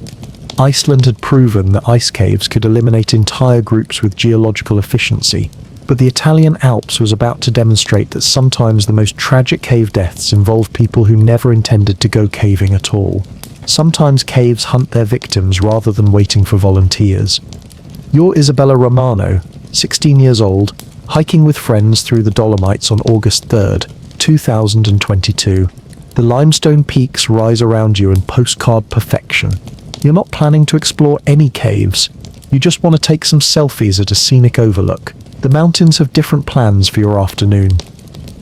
Iceland had proven that ice caves could eliminate entire groups with geological efficiency, but the Italian Alps was about to demonstrate that sometimes the most tragic cave deaths involve people who never intended to go caving at all. Sometimes caves hunt their victims rather than waiting for volunteers. You're Isabella Romano, 16 years old, hiking with friends through the Dolomites on August 3rd, 2022. The limestone peaks rise around you in postcard perfection. You're not planning to explore any caves. You just want to take some selfies at a scenic overlook. The mountains have different plans for your afternoon.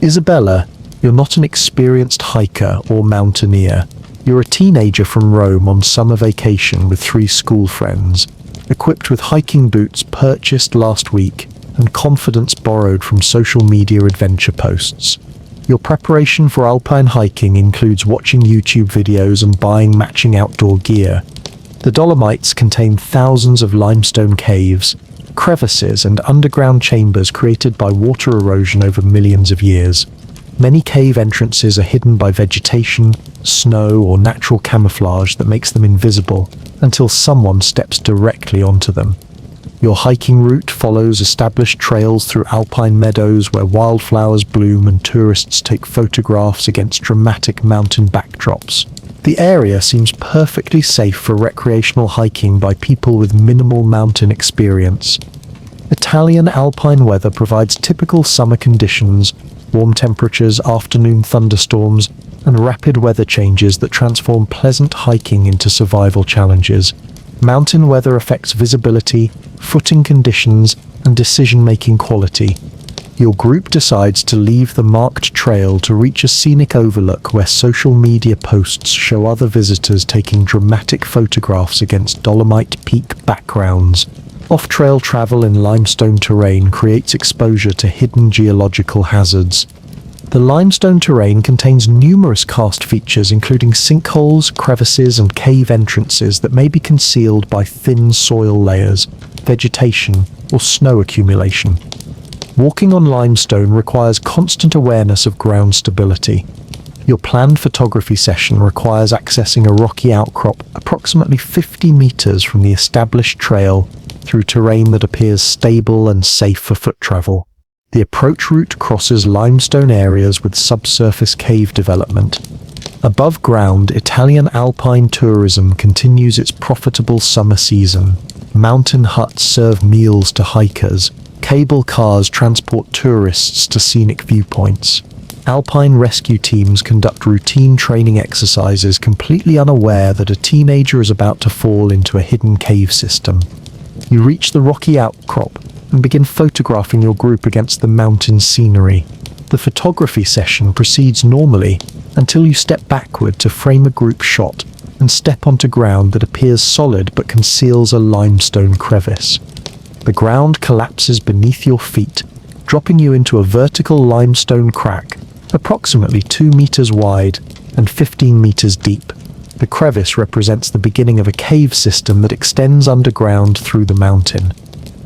Isabella, you're not an experienced hiker or mountaineer. You're a teenager from Rome on summer vacation with 3 school friends, equipped with hiking boots purchased last week and confidence borrowed from social media adventure posts. Your preparation for alpine hiking includes watching YouTube videos and buying matching outdoor gear. The Dolomites contain thousands of limestone caves, crevices and underground chambers created by water erosion over millions of years. Many cave entrances are hidden by vegetation, snow or natural camouflage that makes them invisible until someone steps directly onto them. Your hiking route follows established trails through alpine meadows where wildflowers bloom and tourists take photographs against dramatic mountain backdrops. The area seems perfectly safe for recreational hiking by people with minimal mountain experience. Italian alpine weather provides typical summer conditions, warm temperatures, afternoon thunderstorms, and rapid weather changes that transform pleasant hiking into survival challenges. Mountain weather affects visibility, footing conditions, and decision-making quality. Your group decides to leave the marked trail to reach a scenic overlook where social media posts show other visitors taking dramatic photographs against Dolomite Peak backgrounds. Off-trail travel in limestone terrain creates exposure to hidden geological hazards. The limestone terrain contains numerous karst features including sinkholes, crevices, and cave entrances that may be concealed by thin soil layers, vegetation, or snow accumulation. Walking on limestone requires constant awareness of ground stability. Your planned photography session requires accessing a rocky outcrop approximately 50 meters from the established trail through terrain that appears stable and safe for foot travel. The approach route crosses limestone areas with subsurface cave development. Above ground, Italian alpine tourism continues its profitable summer season. Mountain huts serve meals to hikers. Cable cars transport tourists to scenic viewpoints. Alpine rescue teams conduct routine training exercises completely unaware that a teenager is about to fall into a hidden cave system. You reach the rocky outcrop and begin photographing your group against the mountain scenery. The photography session proceeds normally until you step backward to frame a group shot and step onto ground that appears solid but conceals a limestone crevice. The ground collapses beneath your feet, dropping you into a vertical limestone crack, approximately 2 meters wide and 15 meters deep. The crevice represents the beginning of a cave system that extends underground through the mountain.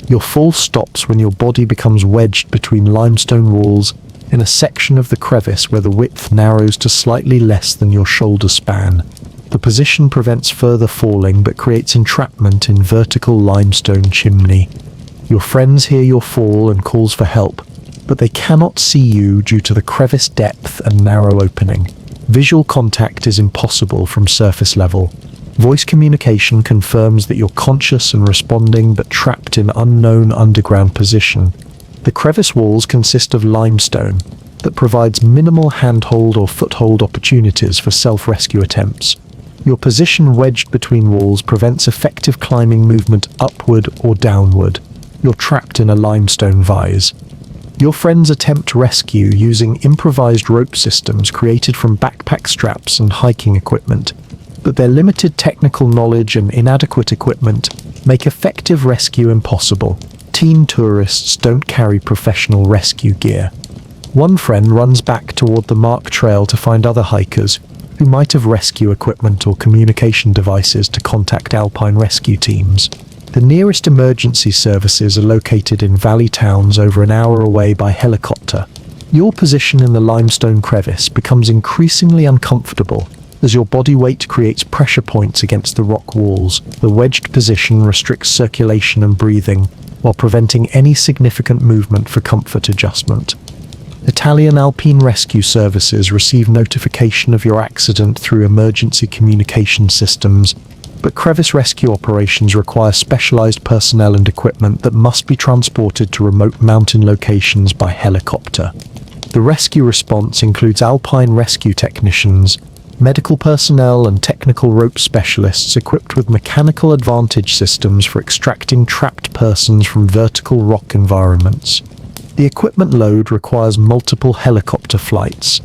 Your fall stops when your body becomes wedged between limestone walls in a section of the crevice where the width narrows to slightly less than your shoulder span. The position prevents further falling but creates entrapment in vertical limestone chimney. Your friends hear your fall and calls for help, but they cannot see you due to the crevice depth and narrow opening. Visual contact is impossible from surface level. Voice communication confirms that you're conscious and responding but trapped in unknown underground position. The crevice walls consist of limestone that provides minimal handhold or foothold opportunities for self-rescue attempts. Your position wedged between walls prevents effective climbing movement upward or downward. You're trapped in a limestone vise. Your friends attempt rescue using improvised rope systems created from backpack straps and hiking equipment, but their limited technical knowledge and inadequate equipment make effective rescue impossible. Teen tourists don't carry professional rescue gear. One friend runs back toward the marked trail to find other hikers who might have rescue equipment or communication devices to contact alpine rescue teams. The nearest emergency services are located in valley towns over an hour away by helicopter. Your position in the limestone crevice becomes increasingly uncomfortable as your body weight creates pressure points against the rock walls. The wedged position restricts circulation and breathing while preventing any significant movement for comfort adjustment. Italian Alpine Rescue Services receive notification of your accident through emergency communication systems, but crevice rescue operations require specialized personnel and equipment that must be transported to remote mountain locations by helicopter. The rescue response includes alpine rescue technicians, medical personnel and technical rope specialists equipped with mechanical advantage systems for extracting trapped persons from vertical rock environments. The equipment load requires multiple helicopter flights.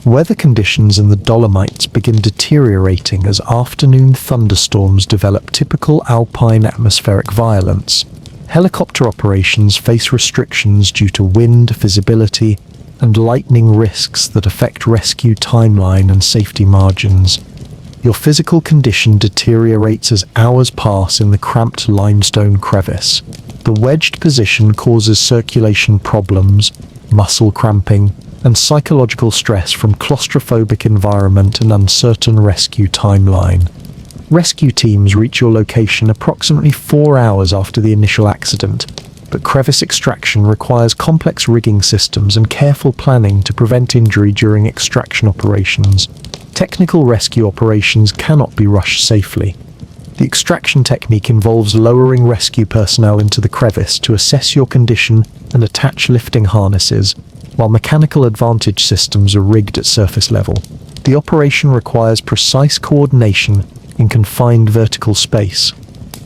Weather conditions in the Dolomites begin deteriorating as afternoon thunderstorms develop typical alpine atmospheric violence. Helicopter operations face restrictions due to wind, visibility, and lightning risks that affect rescue timeline and safety margins. Your physical condition deteriorates as hours pass in the cramped limestone crevice. The wedged position causes circulation problems, muscle cramping, and psychological stress from claustrophobic environment and uncertain rescue timeline. Rescue teams reach your location approximately 4 hours after the initial accident, but crevice extraction requires complex rigging systems and careful planning to prevent injury during extraction operations. Technical rescue operations cannot be rushed safely. The extraction technique involves lowering rescue personnel into the crevice to assess your condition and attach lifting harnesses, while mechanical advantage systems are rigged at surface level. The operation requires precise coordination in confined vertical space.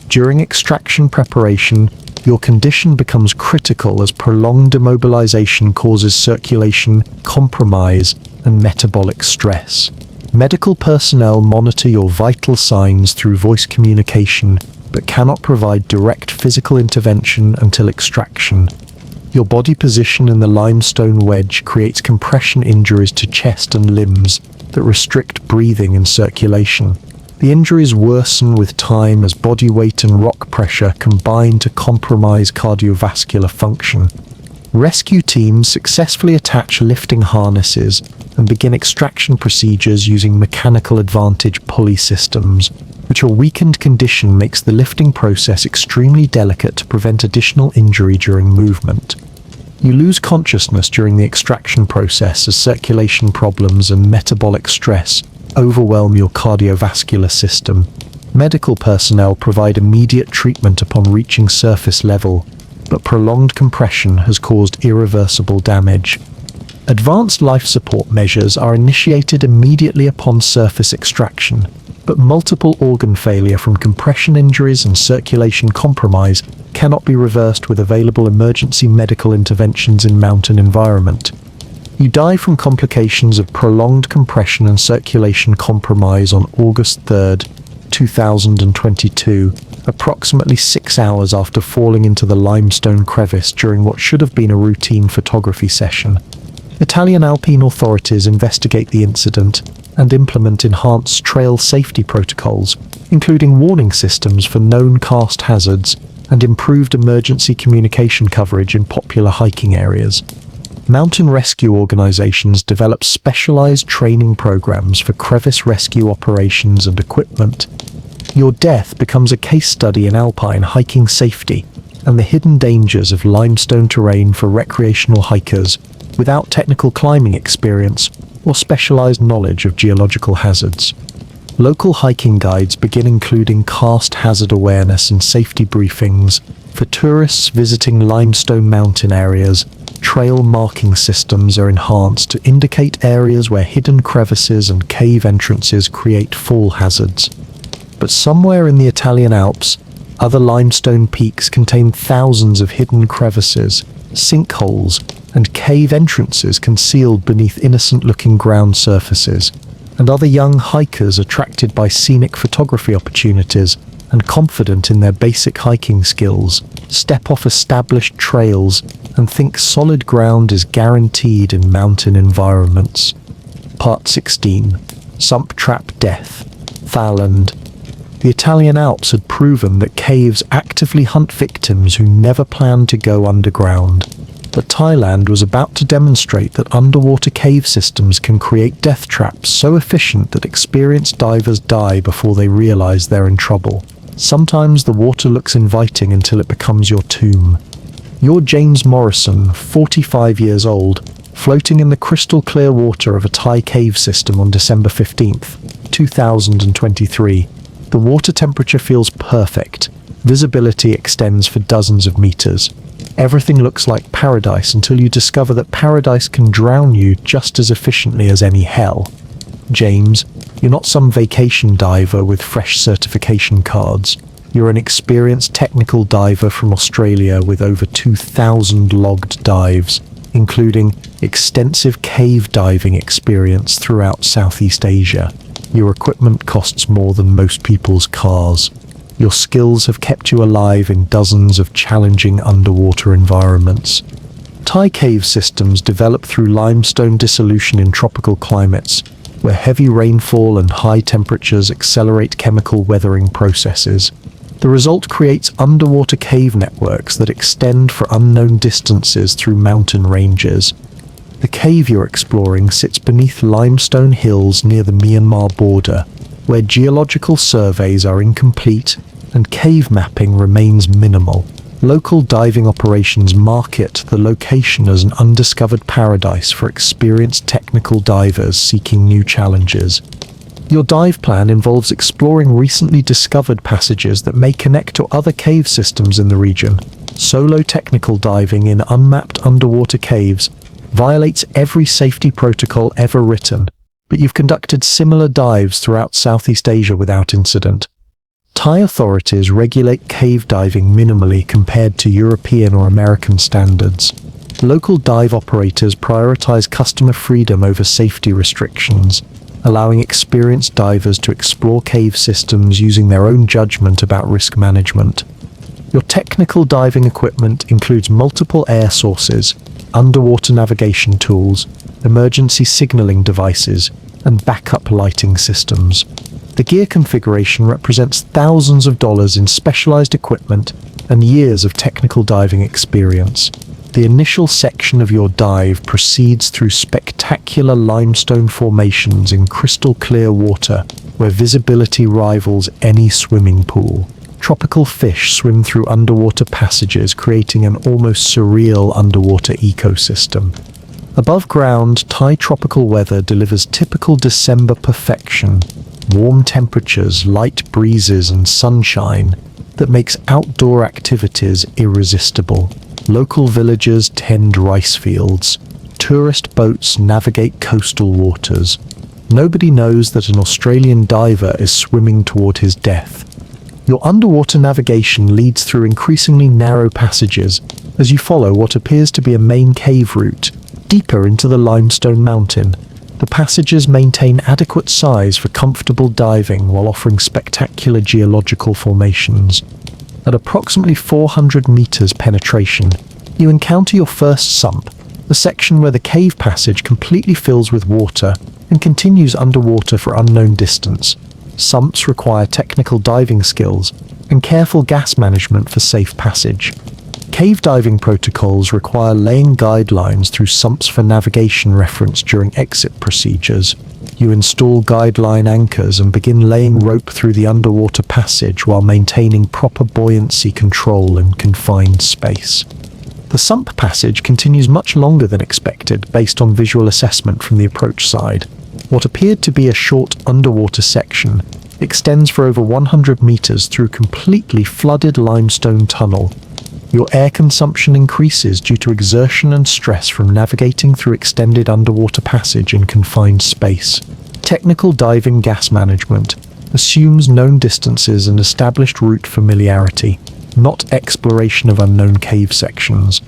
During extraction preparation, your condition becomes critical as prolonged immobilization causes circulation, compromise, and metabolic stress. Medical personnel monitor your vital signs through voice communication, but cannot provide direct physical intervention until extraction. Your body position in the limestone wedge creates compression injuries to chest and limbs that restrict breathing and circulation. The injuries worsen with time as body weight and rock pressure combine to compromise cardiovascular function. Rescue teams successfully attach lifting harnesses and begin extraction procedures using mechanical advantage pulley systems, which a weakened condition makes the lifting process extremely delicate to prevent additional injury during movement. You lose consciousness during the extraction process as circulation problems and metabolic stress overwhelm your cardiovascular system. Medical personnel provide immediate treatment upon reaching surface level, but prolonged compression has caused irreversible damage. Advanced life support measures are initiated immediately upon surface extraction, but multiple organ failure from compression injuries and circulation compromise cannot be reversed with available emergency medical interventions in mountain environment. You die from complications of prolonged compression and circulation compromise on August 3, 2022, approximately 6 hours after falling into the limestone crevice during what should have been a routine photography session. Italian Alpine authorities investigate the incident and implement enhanced trail safety protocols, including warning systems for known karst hazards and improved emergency communication coverage in popular hiking areas. Mountain rescue organizations develop specialized training programs for crevice rescue operations and equipment. Your death becomes a case study in alpine hiking safety and the hidden dangers of limestone terrain for recreational hikers without technical climbing experience or specialized knowledge of geological hazards. Local hiking guides begin including karst hazard awareness and safety briefings for tourists visiting limestone mountain areas. Trail marking systems are enhanced to indicate areas where hidden crevices and cave entrances create fall hazards. But somewhere in the Italian Alps, other limestone peaks contain thousands of hidden crevices, sinkholes, and cave entrances concealed beneath innocent-looking ground surfaces, and other young hikers attracted by scenic photography opportunities and confident in their basic hiking skills step off established trails and think solid ground is guaranteed in mountain environments. Part 16. Sump Trap Death. Thailand. The Italian Alps had proven that caves actively hunt victims who never planned to go underground. But Thailand was about to demonstrate that underwater cave systems can create death traps so efficient that experienced divers die before they realize they're in trouble. Sometimes the water looks inviting until it becomes your tomb. You're James Morrison, 45 years old, floating in the crystal clear water of a Thai cave system on December 15th, 2023. The water temperature feels perfect. Visibility extends for dozens of meters. Everything looks like paradise until you discover that paradise can drown you just as efficiently as any hell. James, You're not some vacation diver with fresh certification cards. You're an experienced technical diver from Australia with over 2,000 logged dives, including extensive cave diving experience throughout Southeast Asia. Your equipment costs more than most people's cars. Your skills have kept you alive in dozens of challenging underwater environments. Thai cave systems develop through limestone dissolution in tropical climates, where heavy rainfall and high temperatures accelerate chemical weathering processes. The result creates underwater cave networks that extend for unknown distances through mountain ranges. The cave you're exploring sits beneath limestone hills near the Myanmar border, where geological surveys are incomplete and cave mapping remains minimal. Local diving operations market the location as an undiscovered paradise for experienced technical divers seeking new challenges. Your dive plan involves exploring recently discovered passages that may connect to other cave systems in the region. Solo technical diving in unmapped underwater caves violates every safety protocol ever written, but you've conducted similar dives throughout Southeast Asia without incident. Thai authorities regulate cave diving minimally compared to European or American standards. Local dive operators prioritize customer freedom over safety restrictions, allowing experienced divers to explore cave systems using their own judgment about risk management. Your technical diving equipment includes multiple air sources, underwater navigation tools, emergency signaling devices, and backup lighting systems. The gear configuration represents thousands of dollars in specialized equipment and years of technical diving experience. The initial section of your dive proceeds through spectacular limestone formations in crystal clear water, where visibility rivals any swimming pool. Tropical fish swim through underwater passages, creating an almost surreal underwater ecosystem. Above ground, Thai tropical weather delivers typical December perfection. Warm temperatures, light breezes, and sunshine that makes outdoor activities irresistible. Local villagers tend rice fields. Tourist boats navigate coastal waters. Nobody knows that an Australian diver is swimming toward his death. Your underwater navigation leads through increasingly narrow passages as you follow what appears to be a main cave route, deeper into the limestone mountain. The passages maintain adequate size for comfortable diving while offering spectacular geological formations. At approximately 400 meters penetration, you encounter your first sump, the section where the cave passage completely fills with water and continues underwater for unknown distance. Sumps require technical diving skills and careful gas management for safe passage. Cave diving protocols require laying guidelines through sumps for navigation reference during exit procedures. You install guideline anchors and begin laying rope through the underwater passage while maintaining proper buoyancy control in confined space. The sump passage continues much longer than expected based on visual assessment from the approach side. What appeared to be a short underwater section extends for over 100 meters through completely flooded limestone tunnel. Your air consumption increases due to exertion and stress from navigating through extended underwater passage in confined space. Technical diving gas management assumes known distances and established route familiarity, not exploration of unknown cave sections.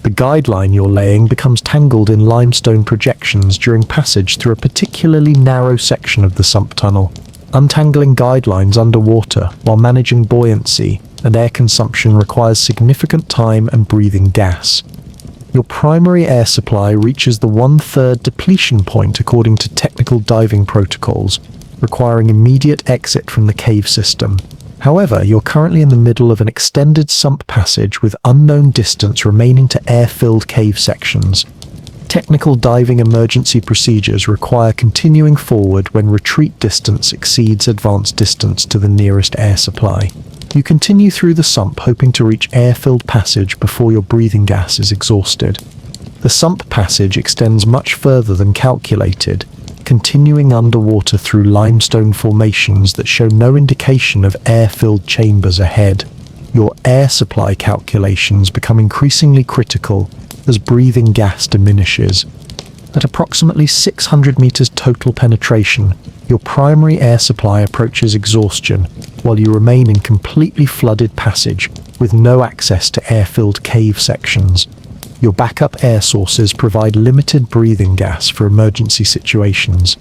The guideline you're laying becomes tangled in limestone projections during passage through a particularly narrow section of the sump tunnel. Untangling guidelines underwater while managing buoyancy and air consumption requires significant time and breathing gas. Your primary air supply reaches the 1/3 depletion point according to technical diving protocols, requiring immediate exit from the cave system. However, you're currently in the middle of an extended sump passage with unknown distance remaining to air-filled cave sections. Technical diving emergency procedures require continuing forward when retreat distance exceeds advance distance to the nearest air supply. You continue through the sump hoping to reach air-filled passage before your breathing gas is exhausted. The sump passage extends much further than calculated, continuing underwater through limestone formations that show no indication of air-filled chambers ahead. Your air supply calculations become increasingly critical as breathing gas diminishes. At approximately 600 meters total penetration, your primary air supply approaches exhaustion, while you remain in completely flooded passage with no access to air-filled cave sections. Your backup air sources provide limited breathing gas for emergency situations.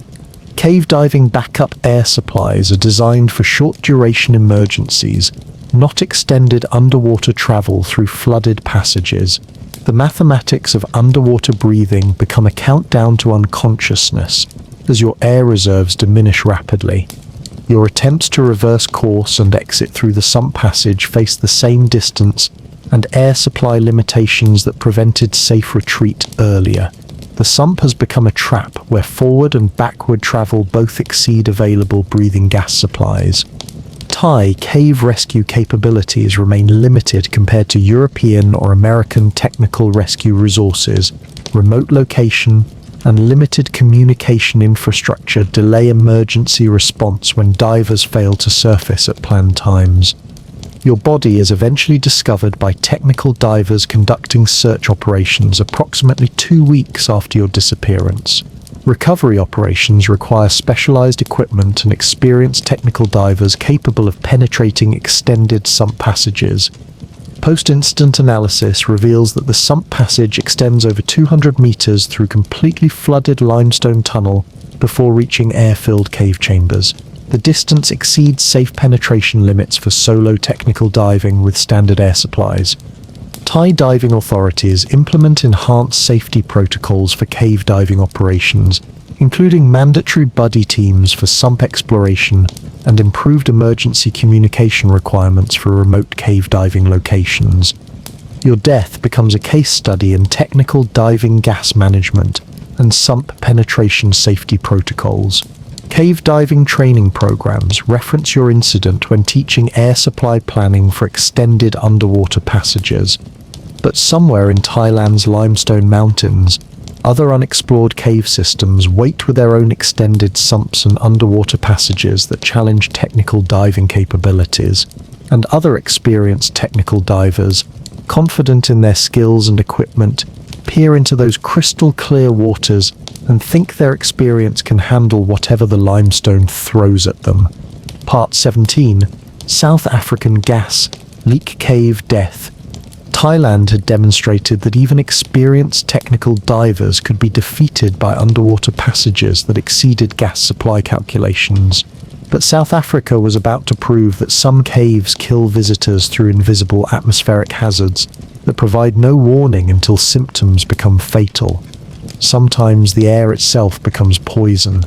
Cave diving backup air supplies are designed for short-duration emergencies, not extended underwater travel through flooded passages. The mathematics of underwater breathing become a countdown to unconsciousness as your air reserves diminish rapidly. Your attempts to reverse course and exit through the sump passage face the same distance and air supply limitations that prevented safe retreat earlier. The sump has become a trap where forward and backward travel both exceed available breathing gas supplies. Thai cave rescue capabilities remain limited compared to European or American technical rescue resources. Remote location and limited communication infrastructure delay emergency response when divers fail to surface at planned times. Your body is eventually discovered by technical divers conducting search operations approximately 2 weeks after your disappearance. Recovery operations require specialized equipment and experienced technical divers capable of penetrating extended sump passages. Post-incident analysis reveals that the sump passage extends over 200 meters through completely flooded limestone tunnel before reaching air-filled cave chambers. The distance exceeds safe penetration limits for solo technical diving with standard air supplies. Thai diving authorities implement enhanced safety protocols for cave diving operations, including mandatory buddy teams for sump exploration and improved emergency communication requirements for remote cave diving locations. Your death becomes a case study in technical diving gas management and sump penetration safety protocols. Cave diving training programs reference your incident when teaching air supply planning for extended underwater passages. But somewhere in Thailand's limestone mountains, other unexplored cave systems wait with their own extended sumps and underwater passages that challenge technical diving capabilities. And other experienced technical divers, confident in their skills and equipment, peer into those crystal clear waters and think their experience can handle whatever the limestone throws at them. Part 17. South African Gas Leak Cave Death. Thailand had demonstrated that even experienced technical divers could be defeated by underwater passages that exceeded gas supply calculations. But South Africa was about to prove that some caves kill visitors through invisible atmospheric hazards that provide no warning until symptoms become fatal. Sometimes the air itself becomes poison.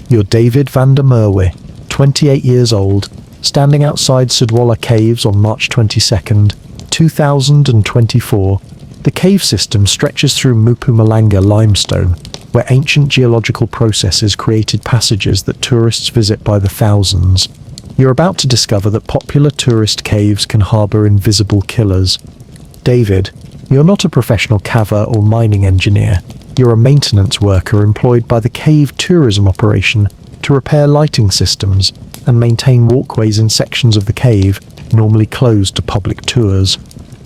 You're David van der Merwe, 28 years old, standing outside Sudwala Caves on March 22nd, 2024. The cave system stretches through Mpumalanga limestone, where ancient geological processes created passages that tourists visit by the thousands. You're about to discover that popular tourist caves can harbor invisible killers. David, you're not a professional caver or mining engineer. You're a maintenance worker employed by the cave tourism operation to repair lighting systems and maintain walkways in sections of the cave normally closed to public tours.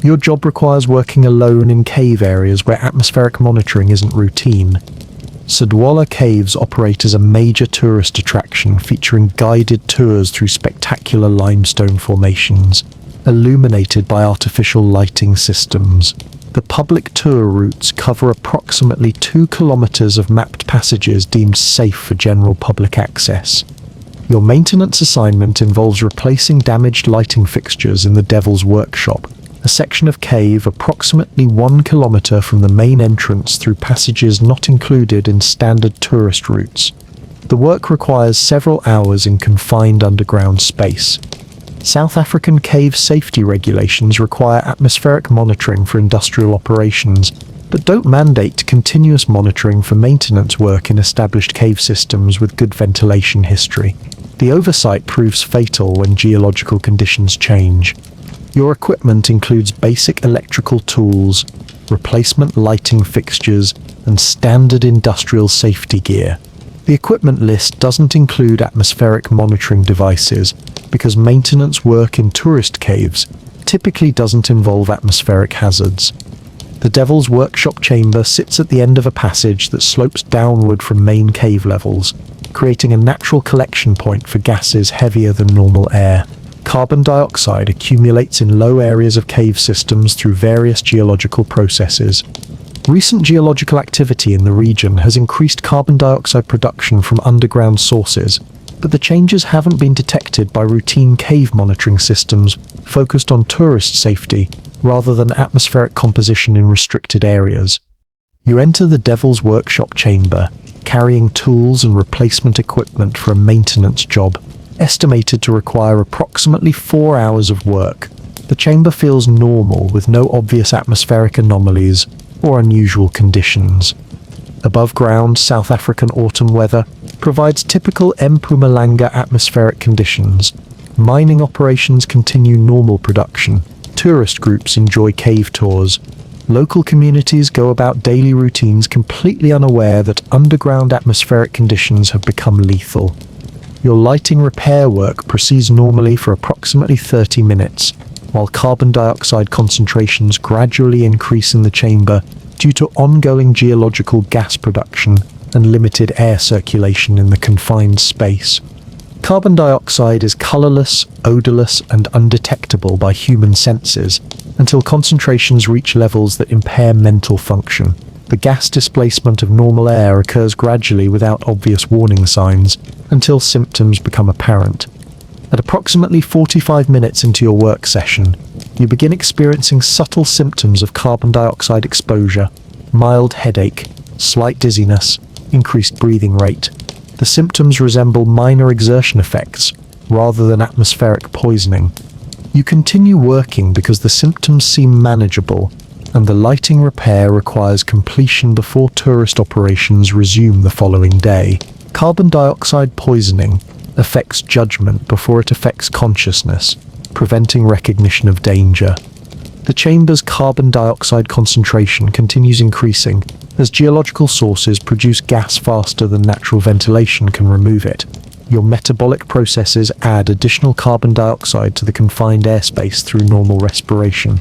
Your job requires working alone in cave areas where atmospheric monitoring isn't routine. Sudwala Caves operate as a major tourist attraction featuring guided tours through spectacular limestone formations, illuminated by artificial lighting systems. The public tour routes cover approximately 2 kilometers of mapped passages deemed safe for general public access. Your maintenance assignment involves replacing damaged lighting fixtures in the Devil's Workshop, a section of cave approximately 1 kilometer from the main entrance through passages not included in standard tourist routes. The work requires several hours in confined underground space. South African cave safety regulations require atmospheric monitoring for industrial operations, but don't mandate continuous monitoring for maintenance work in established cave systems with good ventilation history. The oversight proves fatal when geological conditions change. Your equipment includes basic electrical tools, replacement lighting fixtures, and standard industrial safety gear. The equipment list doesn't include atmospheric monitoring devices because maintenance work in tourist caves typically doesn't involve atmospheric hazards. The Devil's Workshop chamber sits at the end of a passage that slopes downward from main cave levels, creating a natural collection point for gases heavier than normal air. Carbon dioxide accumulates in low areas of cave systems through various geological processes. Recent geological activity in the region has increased carbon dioxide production from underground sources, but the changes haven't been detected by routine cave monitoring systems focused on tourist safety rather than atmospheric composition in restricted areas. You enter the Devil's Workshop chamber, carrying tools and replacement equipment for a maintenance job, estimated to require approximately 4 hours of work. The chamber feels normal, with no obvious atmospheric anomalies or unusual conditions. Above ground, South African autumn weather provides typical Mpumalanga atmospheric conditions. Mining operations continue normal production. Tourist groups enjoy cave tours. Local communities go about daily routines completely unaware that underground atmospheric conditions have become lethal. Your lighting repair work proceeds normally for approximately 30 minutes, while carbon dioxide concentrations gradually increase in the chamber due to ongoing geological gas production and limited air circulation in the confined space. Carbon dioxide is colorless, odorless, and undetectable by human senses until concentrations reach levels that impair mental function. The gas displacement of normal air occurs gradually without obvious warning signs until symptoms become apparent. At approximately 45 minutes into your work session, you begin experiencing subtle symptoms of carbon dioxide exposure: mild headache, slight dizziness, increased breathing rate. The symptoms resemble minor exertion effects rather than atmospheric poisoning. You continue working because the symptoms seem manageable, and the lighting repair requires completion before tourist operations resume the following day. Carbon dioxide poisoning affects judgment before it affects consciousness, preventing recognition of danger. The chamber's carbon dioxide concentration continues increasing as geological sources produce gas faster than natural ventilation can remove it. Your metabolic processes add additional carbon dioxide to the confined airspace through normal respiration.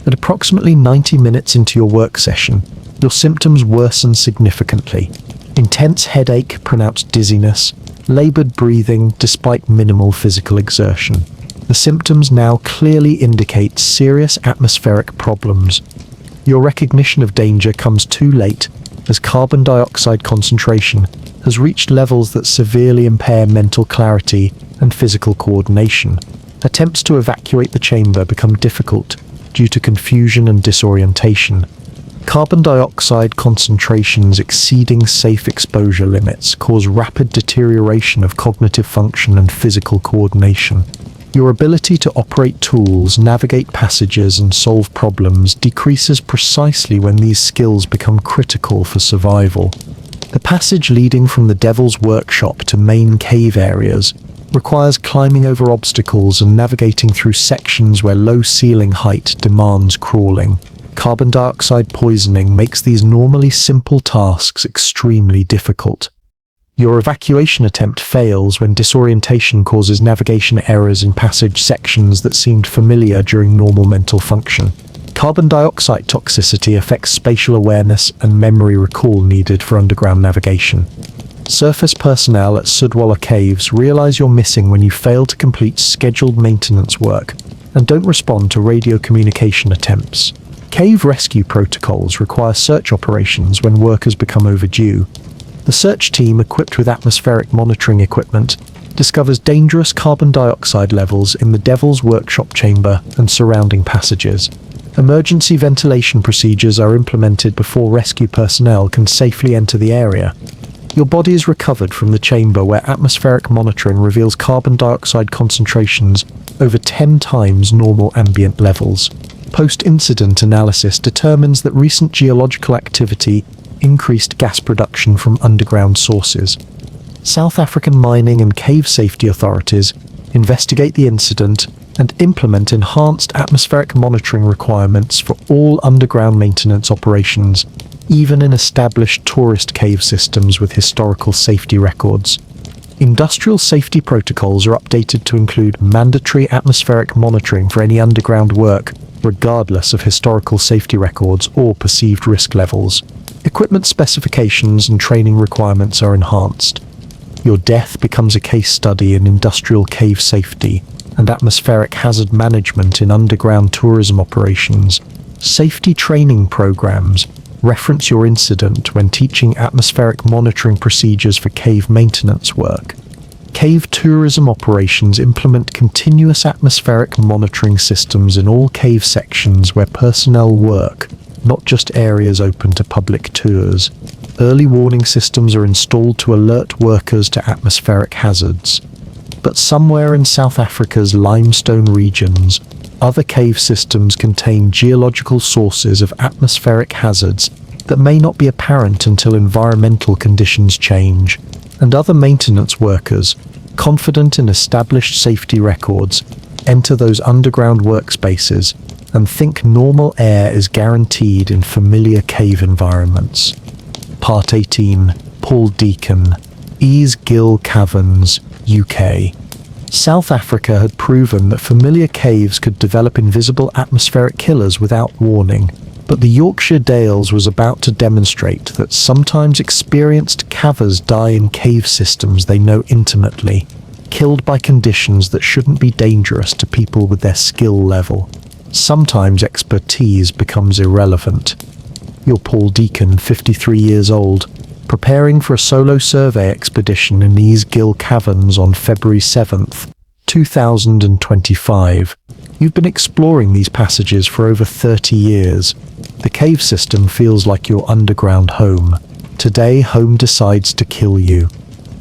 At approximately 90 minutes into your work session, your symptoms worsen significantly. Intense headache, pronounced dizziness, labored breathing despite minimal physical exertion. The symptoms now clearly indicate serious atmospheric problems. Your recognition of danger comes too late, as carbon dioxide concentration has reached levels that severely impair mental clarity and physical coordination. Attempts to evacuate the chamber become difficult due to confusion and disorientation. Carbon dioxide concentrations exceeding safe exposure limits cause rapid deterioration of cognitive function and physical coordination. Your ability to operate tools, navigate passages, and solve problems decreases precisely when these skills become critical for survival. The passage leading from the Devil's Workshop to main cave areas requires climbing over obstacles and navigating through sections where low ceiling height demands crawling. Carbon dioxide poisoning makes these normally simple tasks extremely difficult. Your evacuation attempt fails when disorientation causes navigation errors in passage sections that seemed familiar during normal mental function. Carbon dioxide toxicity affects spatial awareness and memory recall needed for underground navigation. Surface personnel at Sudwala Caves realize you're missing when you fail to complete scheduled maintenance work and don't respond to radio communication attempts. Cave rescue protocols require search operations when workers become overdue. The search team, equipped with atmospheric monitoring equipment, discovers dangerous carbon dioxide levels in the Devil's Workshop chamber and surrounding passages. Emergency ventilation procedures are implemented before rescue personnel can safely enter the area. Your body is recovered from the chamber where atmospheric monitoring reveals carbon dioxide concentrations over 10 times normal ambient levels. Post-incident analysis determines that recent geological activity increased gas production from underground sources. South African mining and cave safety authorities investigate the incident and implement enhanced atmospheric monitoring requirements for all underground maintenance operations, even in established tourist cave systems with historical safety records. Industrial safety protocols are updated to include mandatory atmospheric monitoring for any underground work regardless of historical safety records or perceived risk levels. Equipment specifications and training requirements are enhanced. Your death becomes a case study in industrial cave safety and atmospheric hazard management in underground tourism operations. Safety training programs reference your incident when teaching atmospheric monitoring procedures for cave maintenance work. Cave tourism operations implement continuous atmospheric monitoring systems in all cave sections where personnel work, not just areas open to public tours. Early warning systems are installed to alert workers to atmospheric hazards. But somewhere in South Africa's limestone regions, other cave systems contain geological sources of atmospheric hazards that may not be apparent until environmental conditions change, and other maintenance workers, confident in established safety records, enter those underground workspaces and think normal air is guaranteed in familiar cave environments. Part 18. Paul Deacon, Ease Gill Caverns, UK. South Africa had proven that familiar caves could develop invisible atmospheric killers without warning, but the Yorkshire Dales was about to demonstrate that sometimes experienced cavers die in cave systems they know intimately, killed by conditions that shouldn't be dangerous to people with their skill level. Sometimes expertise becomes irrelevant. You're Paul Deacon, 53 years old, preparing for a solo survey expedition in these Gill Caverns on February 7th, 2025. You've been exploring these passages for over 30 years. The cave system feels like your underground home. Today, home decides to kill you.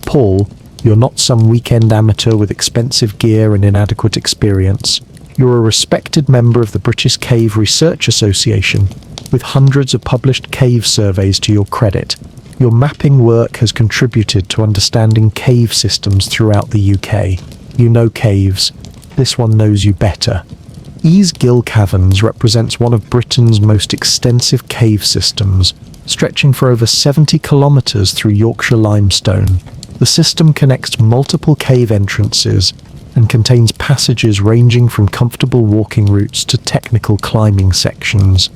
Paul, you're not some weekend amateur with expensive gear and inadequate experience. You're a respected member of the British Cave Research Association, with hundreds of published cave surveys to your credit. Your mapping work has contributed to understanding cave systems throughout the UK. You know caves. This one knows you better. Ease Gill Caverns represents one of Britain's most extensive cave systems, stretching for over 70 kilometres through Yorkshire limestone. The system connects multiple cave entrances and contains passages ranging from comfortable walking routes to technical climbing sections.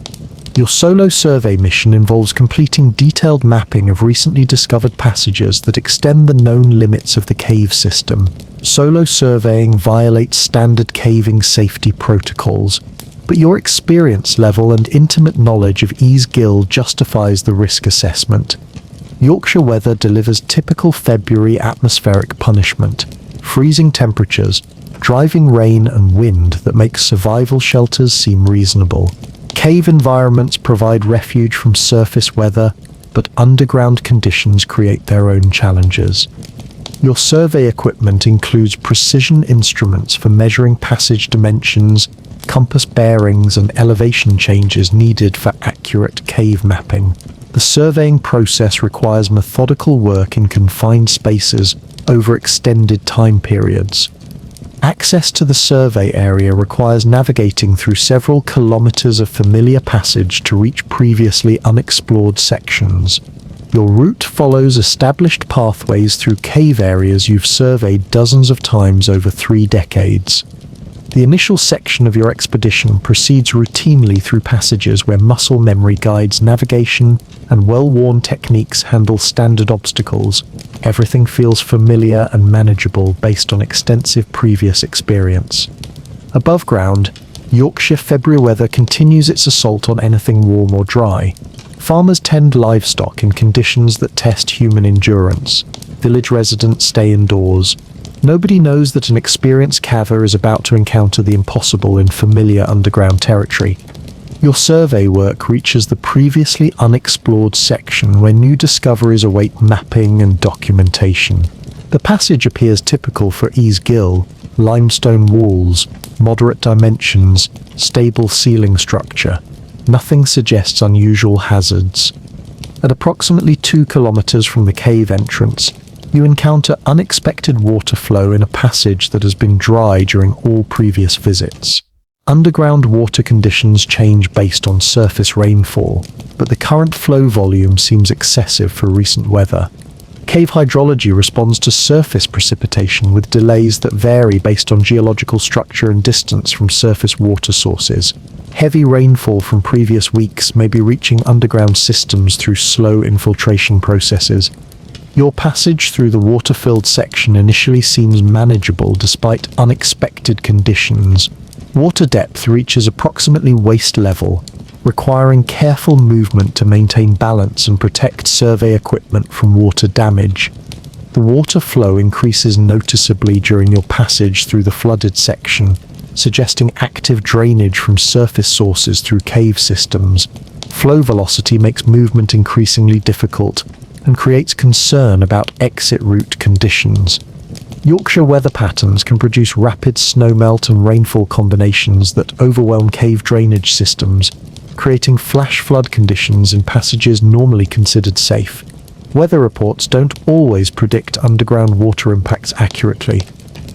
Your solo survey mission involves completing detailed mapping of recently discovered passages that extend the known limits of the cave system. Solo surveying violates standard caving safety protocols, but your experience level and intimate knowledge of Ease Gill justifies the risk assessment. Yorkshire weather delivers typical February atmospheric punishment: freezing temperatures, driving rain and wind that makes survival shelters seem reasonable. Cave environments provide refuge from surface weather, but underground conditions create their own challenges. Your survey equipment includes precision instruments for measuring passage dimensions, compass bearings, and elevation changes needed for accurate cave mapping. The surveying process requires methodical work in confined spaces over extended time periods. Access to the survey area requires navigating through several kilometers of familiar passage to reach previously unexplored sections. Your route follows established pathways through cave areas you've surveyed dozens of times over 3 decades. The initial section of your expedition proceeds routinely through passages where muscle memory guides navigation and well-worn techniques handle standard obstacles. Everything feels familiar and manageable based on extensive previous experience. Above ground, Yorkshire February weather continues its assault on anything warm or dry. Farmers tend livestock in conditions that test human endurance. Village residents stay indoors. Nobody knows that an experienced caver is about to encounter the impossible in familiar underground territory. Your survey work reaches the previously unexplored section where new discoveries await mapping and documentation. The passage appears typical for Ease Gill: limestone walls, moderate dimensions, stable ceiling structure. Nothing suggests unusual hazards. At approximately 2 kilometers from the cave entrance, you encounter unexpected water flow in a passage that has been dry during all previous visits. Underground water conditions change based on surface rainfall, but the current flow volume seems excessive for recent weather. Cave hydrology responds to surface precipitation with delays that vary based on geological structure and distance from surface water sources. Heavy rainfall from previous weeks may be reaching underground systems through slow infiltration processes. Your passage through the water-filled section initially seems manageable despite unexpected conditions. Water depth reaches approximately waist level, requiring careful movement to maintain balance and protect survey equipment from water damage. The water flow increases noticeably during your passage through the flooded section, suggesting active drainage from surface sources through cave systems. Flow velocity makes movement increasingly difficult and creates concern about exit route conditions. Yorkshire weather patterns can produce rapid snowmelt and rainfall combinations that overwhelm cave drainage systems, creating flash flood conditions in passages normally considered safe. Weather reports don't always predict underground water impacts accurately.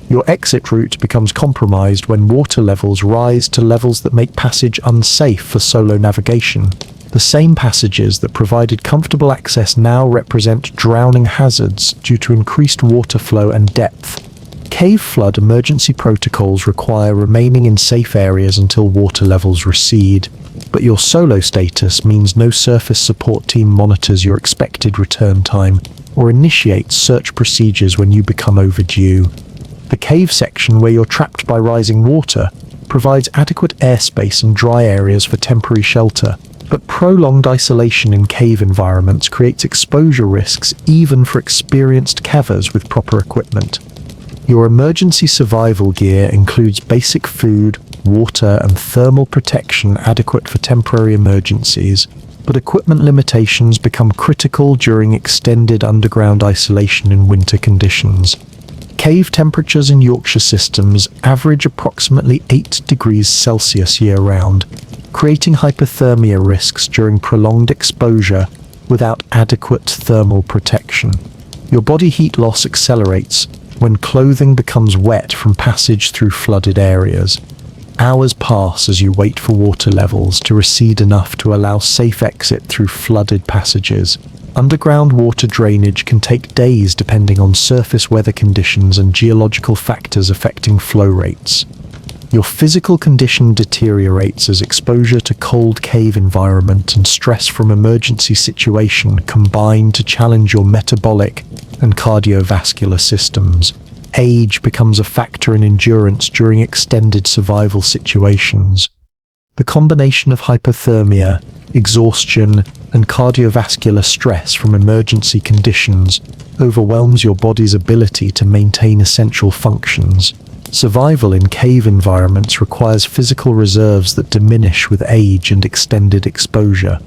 Your exit route becomes compromised when water levels rise to levels that make passage unsafe for solo navigation. The same passages that provided comfortable access now represent drowning hazards due to increased water flow and depth. Cave flood emergency protocols require remaining in safe areas until water levels recede, but your solo status means no surface support team monitors your expected return time or initiates search procedures when you become overdue. The cave section where you're trapped by rising water provides adequate airspace and dry areas for temporary shelter, but prolonged isolation in cave environments creates exposure risks even for experienced cavers with proper equipment. Your emergency survival gear includes basic food, water, and thermal protection adequate for temporary emergencies, but equipment limitations become critical during extended underground isolation in winter conditions. Cave temperatures in Yorkshire systems average approximately 8 degrees Celsius year-round, creating hypothermia risks during prolonged exposure without adequate thermal protection. Your body heat loss accelerates when clothing becomes wet from passage through flooded areas. Hours pass as you wait for water levels to recede enough to allow safe exit through flooded passages. Underground water drainage can take days depending on surface weather conditions and geological factors affecting flow rates. Your physical condition deteriorates as exposure to cold cave environment and stress from emergency situation combine to challenge your metabolic and cardiovascular systems. Age becomes a factor in endurance during extended survival situations. The combination of hypothermia, exhaustion, and cardiovascular stress from emergency conditions overwhelms your body's ability to maintain essential functions. Survival in cave environments requires physical reserves that diminish with age and extended exposure.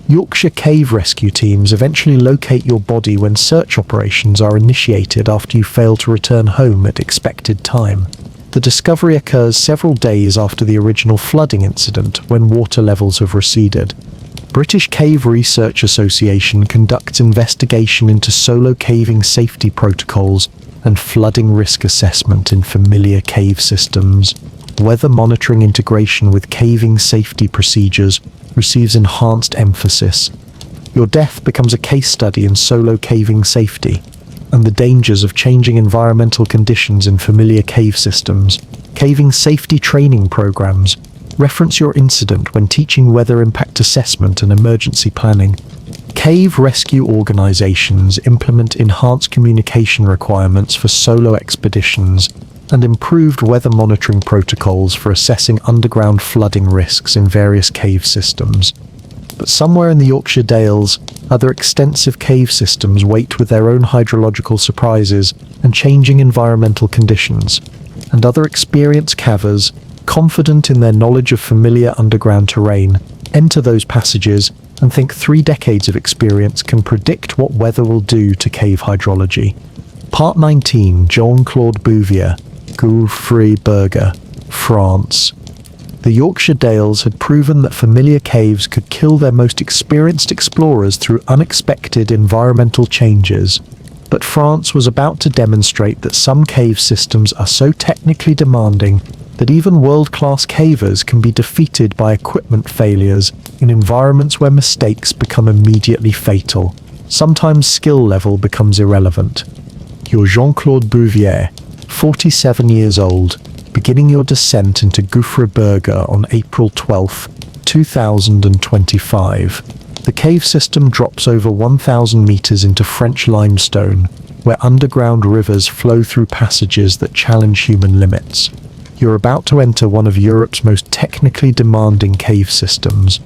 Yorkshire cave rescue teams eventually locate your body when search operations are initiated after you fail to return home at expected time. The discovery occurs several days after the original flooding incident when water levels have receded. British Cave Research Association conducts investigation into solo caving safety protocols and flooding risk assessment in familiar cave systems. Weather monitoring integration with caving safety procedures receives enhanced emphasis. Your death becomes a case study in solo caving safety and the dangers of changing environmental conditions in familiar cave systems. Caving safety training programs reference your incident when teaching weather impact assessment and emergency planning. Cave rescue organizations implement enhanced communication requirements for solo expeditions and improved weather monitoring protocols for assessing underground flooding risks in various cave systems. But somewhere in the Yorkshire Dales, other extensive cave systems wait with their own hydrological surprises and changing environmental conditions, and other experienced cavers, confident in their knowledge of familiar underground terrain, enter those passages and think 3 decades of experience can predict what weather will do to cave hydrology. Part 19, Jean-Claude Bouvier, Gulfrey-Berger, France. The Yorkshire Dales had proven that familiar caves could kill their most experienced explorers through unexpected environmental changes. But France was about to demonstrate that some cave systems are so technically demanding that even world-class cavers can be defeated by equipment failures in environments where mistakes become immediately fatal. Sometimes skill level becomes irrelevant. Your Jean-Claude Bouvier, 47 years old, beginning your descent into Gufraberge on April 12, 2025. The cave system drops over 1,000 meters into French limestone, where underground rivers flow through passages that challenge human limits. You're about to enter one of Europe's most technically demanding cave systems.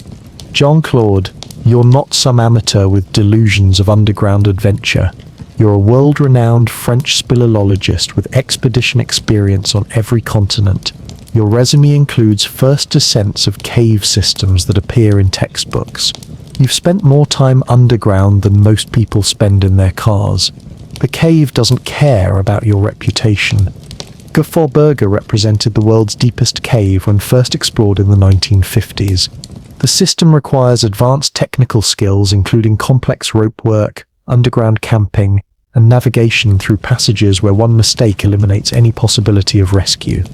Jean-Claude, you're not some amateur with delusions of underground adventure. You're a world-renowned French speleologist with expedition experience on every continent. Your resume includes first descents of cave systems that appear in textbooks. You've spent more time underground than most people spend in their cars. The cave doesn't care about your reputation. Gufraberge represented the world's deepest cave when first explored in the 1950s. The system requires advanced technical skills including complex rope work, underground camping, and navigation through passages where one mistake eliminates any possibility of rescue.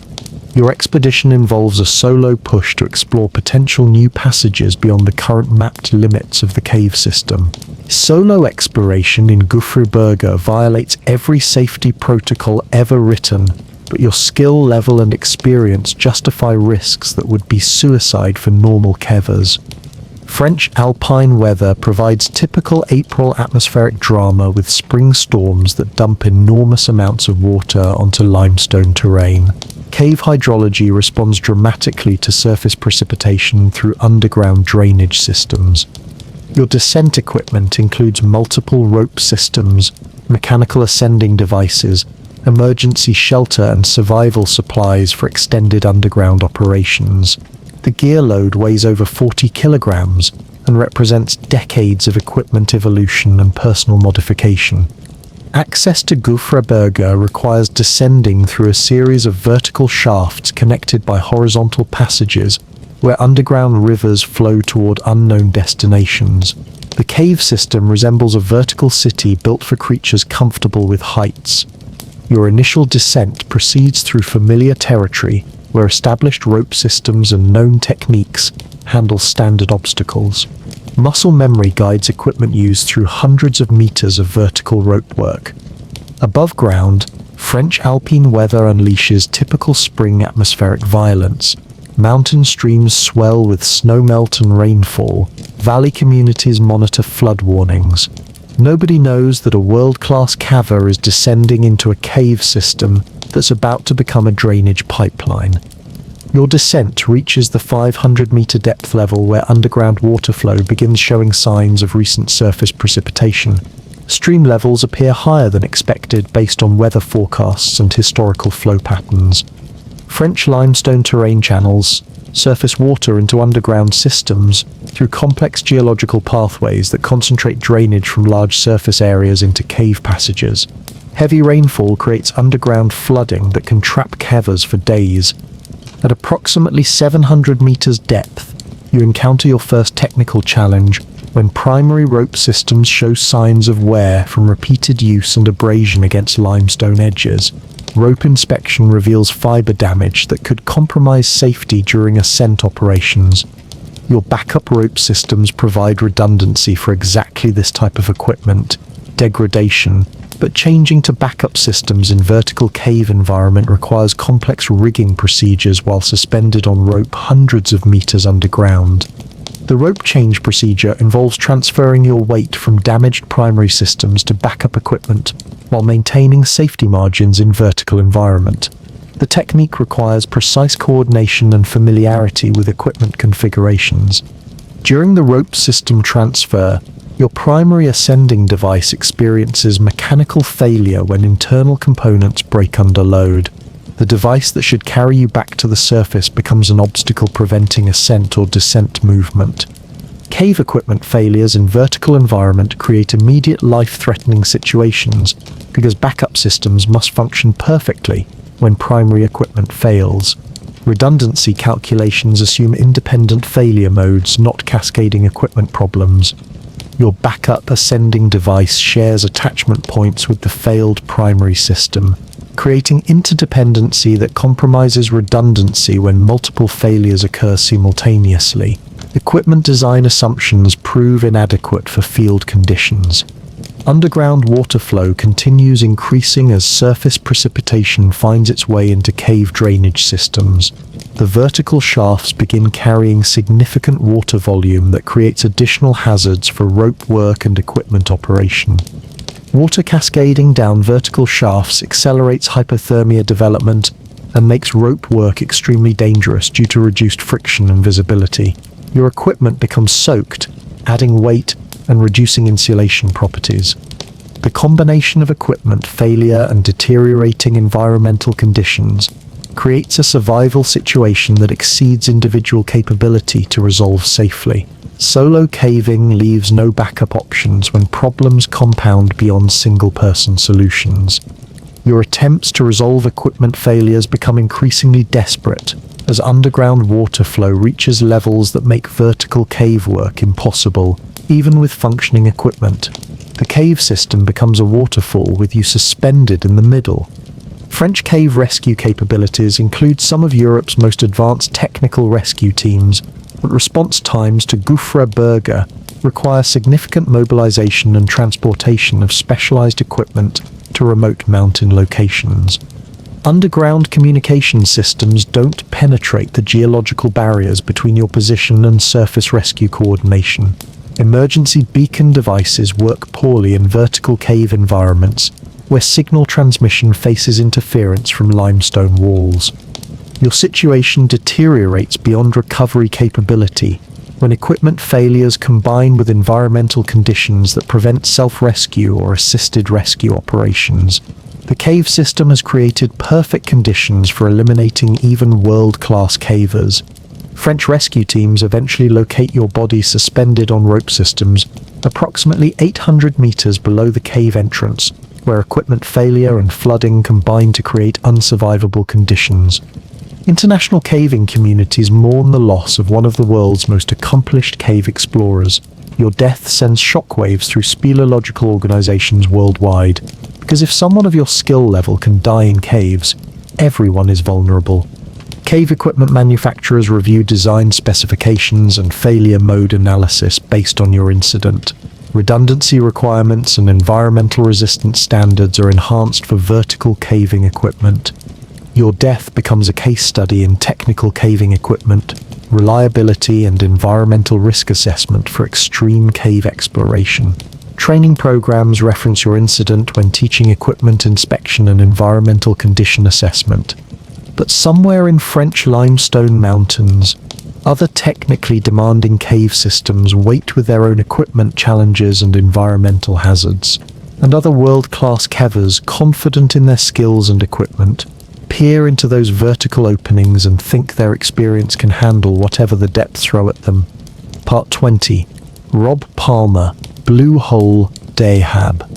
Your expedition involves a solo push to explore potential new passages beyond the current mapped limits of the cave system. Solo exploration in Gufraberge violates every safety protocol ever written, but your skill level and experience justify risks that would be suicide for normal cavers. French alpine weather provides typical April atmospheric drama with spring storms that dump enormous amounts of water onto limestone terrain. Cave hydrology responds dramatically to surface precipitation through underground drainage systems. Your descent equipment includes multiple rope systems, mechanical ascending devices, emergency shelter and survival supplies for extended underground operations. The gear load weighs over 40 kilograms and represents decades of equipment evolution and personal modification. Access to Gufraberge requires descending through a series of vertical shafts connected by horizontal passages where underground rivers flow toward unknown destinations. The cave system resembles a vertical city built for creatures comfortable with heights. Your initial descent proceeds through familiar territory where established rope systems and known techniques handle standard obstacles. Muscle memory guides equipment used through hundreds of meters of vertical rope work. Above ground, French alpine weather unleashes typical spring atmospheric violence. Mountain streams swell with snowmelt and rainfall. Valley communities monitor flood warnings. Nobody knows that a world-class caver is descending into a cave system that's about to become a drainage pipeline. Your descent reaches the 500-meter depth level where underground water flow begins showing signs of recent surface precipitation. Stream levels appear higher than expected based on weather forecasts and historical flow patterns. French limestone terrain channels surface water into underground systems through complex geological pathways that concentrate drainage from large surface areas into cave passages. Heavy rainfall creates underground flooding that can trap cavers for days. At approximately 700 meters depth, you encounter your first technical challenge when primary rope systems show signs of wear from repeated use and abrasion against limestone edges. Rope inspection reveals fiber damage that could compromise safety during ascent operations. Your backup rope systems provide redundancy for exactly this type of equipment, degradation, but changing to backup systems in vertical cave environment requires complex rigging procedures while suspended on rope hundreds of meters underground. The rope change procedure involves transferring your weight from damaged primary systems to backup equipment while maintaining safety margins in vertical environment. The technique requires precise coordination and familiarity with equipment configurations. During the rope system transfer, your primary ascending device experiences mechanical failure when internal components break under load. The device that should carry you back to the surface becomes an obstacle preventing ascent or descent movement. Cave equipment failures in vertical environment create immediate life-threatening situations because backup systems must function perfectly when primary equipment fails. Redundancy calculations assume independent failure modes, not cascading equipment problems. Your backup ascending device shares attachment points with the failed primary system, creating interdependency that compromises redundancy when multiple failures occur simultaneously. Equipment design assumptions prove inadequate for field conditions. Underground water flow continues increasing as surface precipitation finds its way into cave drainage systems. The vertical shafts begin carrying significant water volume that creates additional hazards for rope work and equipment operation. Water cascading down vertical shafts accelerates hypothermia development and makes rope work extremely dangerous due to reduced friction and visibility. Your equipment becomes soaked, adding weight and reducing insulation properties. The combination of equipment failure and deteriorating environmental conditions creates a survival situation that exceeds individual capability to resolve safely. Solo caving leaves no backup options when problems compound beyond single-person solutions. Your attempts to resolve equipment failures become increasingly desperate as underground water flow reaches levels that make vertical cave work impossible, even with functioning equipment. The cave system becomes a waterfall with you suspended in the middle. French cave rescue capabilities include some of Europe's most advanced technical rescue teams, but response times to gouffre burger require significant mobilization and transportation of specialized equipment to remote mountain locations. Underground communication systems don't penetrate the geological barriers between your position and surface rescue coordination. Emergency beacon devices work poorly in vertical cave environments where signal transmission faces interference from limestone walls. Your situation deteriorates beyond recovery capability when equipment failures combine with environmental conditions that prevent self-rescue or assisted rescue operations. The cave system has created perfect conditions for eliminating even world-class cavers. French rescue teams eventually locate your body suspended on rope systems approximately 800 meters below the cave entrance, where equipment failure and flooding combine to create unsurvivable conditions. International caving communities mourn the loss of one of the world's most accomplished cave explorers. Your death sends shockwaves through speleological organizations worldwide, because if someone of your skill level can die in caves, everyone is vulnerable. Cave equipment manufacturers review design specifications and failure mode analysis based on your incident. Redundancy requirements and environmental resistance standards are enhanced for vertical caving equipment. Your death becomes a case study in technical caving equipment, reliability and environmental risk assessment for extreme cave exploration. Training programs reference your incident when teaching equipment inspection and environmental condition assessment. But somewhere in French limestone mountains, other technically demanding cave systems wait with their own equipment challenges and environmental hazards. And other world-class cavers, confident in their skills and equipment, peer into those vertical openings and think their experience can handle whatever the depths throw at them. Part 20. Rob Palmer, Blue Hole, Dahab.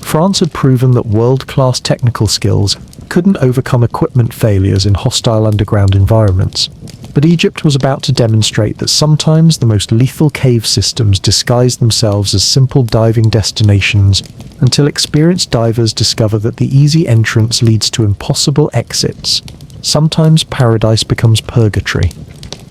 France had proven that world-class technical skills couldn't overcome equipment failures in hostile underground environments. But Egypt was about to demonstrate that sometimes the most lethal cave systems disguise themselves as simple diving destinations until experienced divers discover that the easy entrance leads to impossible exits. Sometimes paradise becomes purgatory.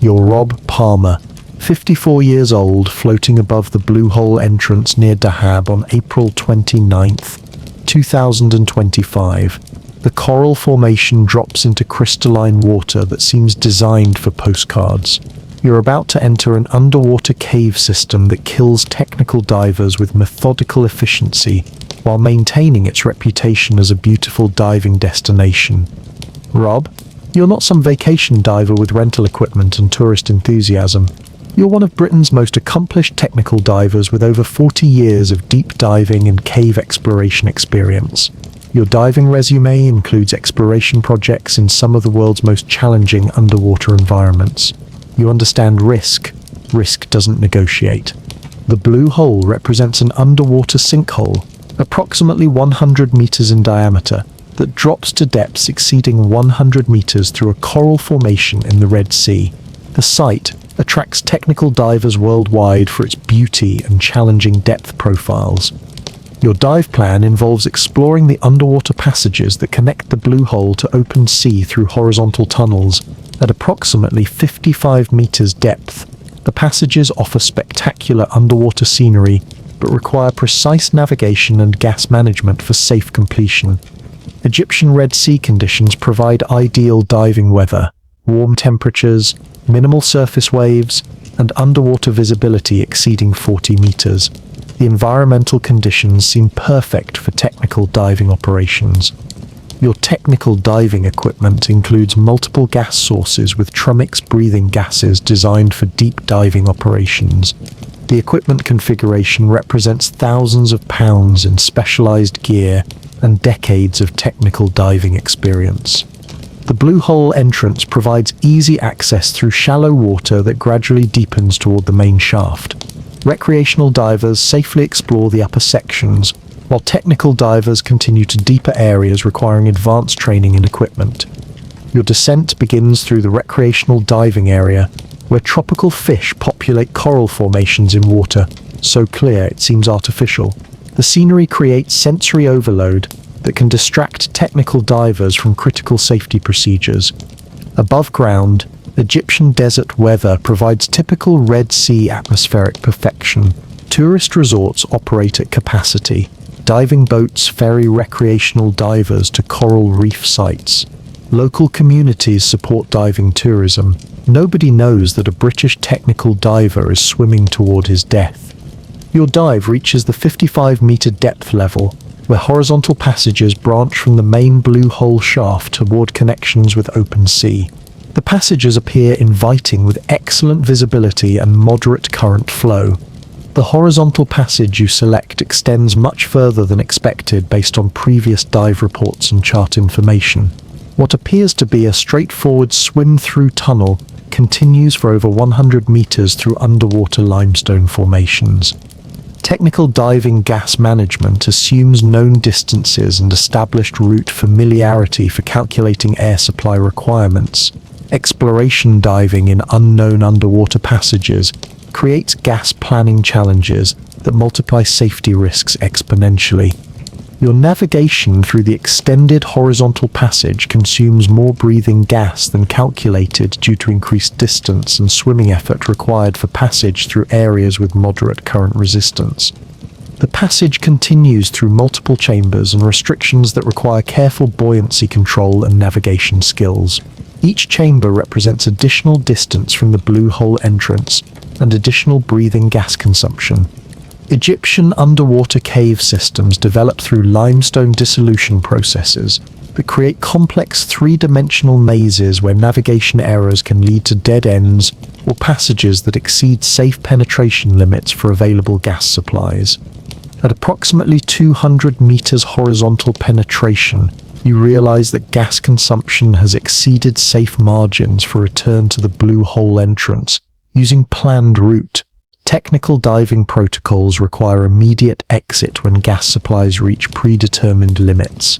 You're Rob Palmer, 54 years old, floating above the Blue Hole entrance near Dahab on April 29th, 2025. The coral formation drops into crystalline water that seems designed for postcards. You're about to enter an underwater cave system that kills technical divers with methodical efficiency while maintaining its reputation as a beautiful diving destination. Rob, you're not some vacation diver with rental equipment and tourist enthusiasm. You're one of Britain's most accomplished technical divers with over 40 years of deep diving and cave exploration experience. Your diving resume includes exploration projects in some of the world's most challenging underwater environments. You understand risk. Risk doesn't negotiate. The Blue Hole represents an underwater sinkhole, approximately 100 meters in diameter, that drops to depths exceeding 100 meters through a coral formation in the Red Sea. The site attracts technical divers worldwide for its beauty and challenging depth profiles. Your dive plan involves exploring the underwater passages that connect the Blue Hole to open sea through horizontal tunnels at approximately 55 meters depth. The passages offer spectacular underwater scenery but require precise navigation and gas management for safe completion. Egyptian Red Sea conditions provide ideal diving weather, warm temperatures, minimal surface waves, and underwater visibility exceeding 40 meters. The environmental conditions seem perfect for technical diving operations. Your technical diving equipment includes multiple gas sources with Trumix breathing gases designed for deep diving operations. The equipment configuration represents thousands of pounds in specialized gear and decades of technical diving experience. The blue hole entrance provides easy access through shallow water that gradually deepens toward the main shaft. Recreational divers safely explore the upper sections, while technical divers continue to deeper areas requiring advanced training and equipment. Your descent begins through the recreational diving area, where tropical fish populate coral formations in water, so clear it seems artificial. The scenery creates sensory overload that can distract technical divers from critical safety procedures. Above ground, Egyptian desert weather provides typical Red Sea atmospheric perfection. Tourist resorts operate at capacity. Diving boats ferry recreational divers to coral reef sites. Local communities support diving tourism. Nobody knows that a British technical diver is swimming toward his death. Your dive reaches the 55-meter depth level, where horizontal passages branch from the main blue hole shaft toward connections with open sea. The passages appear inviting with excellent visibility and moderate current flow. The horizontal passage you select extends much further than expected based on previous dive reports and chart information. What appears to be a straightforward swim-through tunnel continues for over 100 meters through underwater limestone formations. Technical diving gas management assumes known distances and established route familiarity for calculating air supply requirements. Exploration diving in unknown underwater passages creates gas planning challenges that multiply safety risks exponentially. Your navigation through the extended horizontal passage consumes more breathing gas than calculated due to increased distance and swimming effort required for passage through areas with moderate current resistance. The passage continues through multiple chambers and restrictions that require careful buoyancy control and navigation skills. Each chamber represents additional distance from the blue hole entrance and additional breathing gas consumption. Egyptian underwater cave systems developed through limestone dissolution processes that create complex three-dimensional mazes where navigation errors can lead to dead ends or passages that exceed safe penetration limits for available gas supplies. At approximately 200 meters horizontal penetration, you realize that gas consumption has exceeded safe margins for return to the blue hole entrance using planned route. Technical diving protocols require immediate exit when gas supplies reach predetermined limits.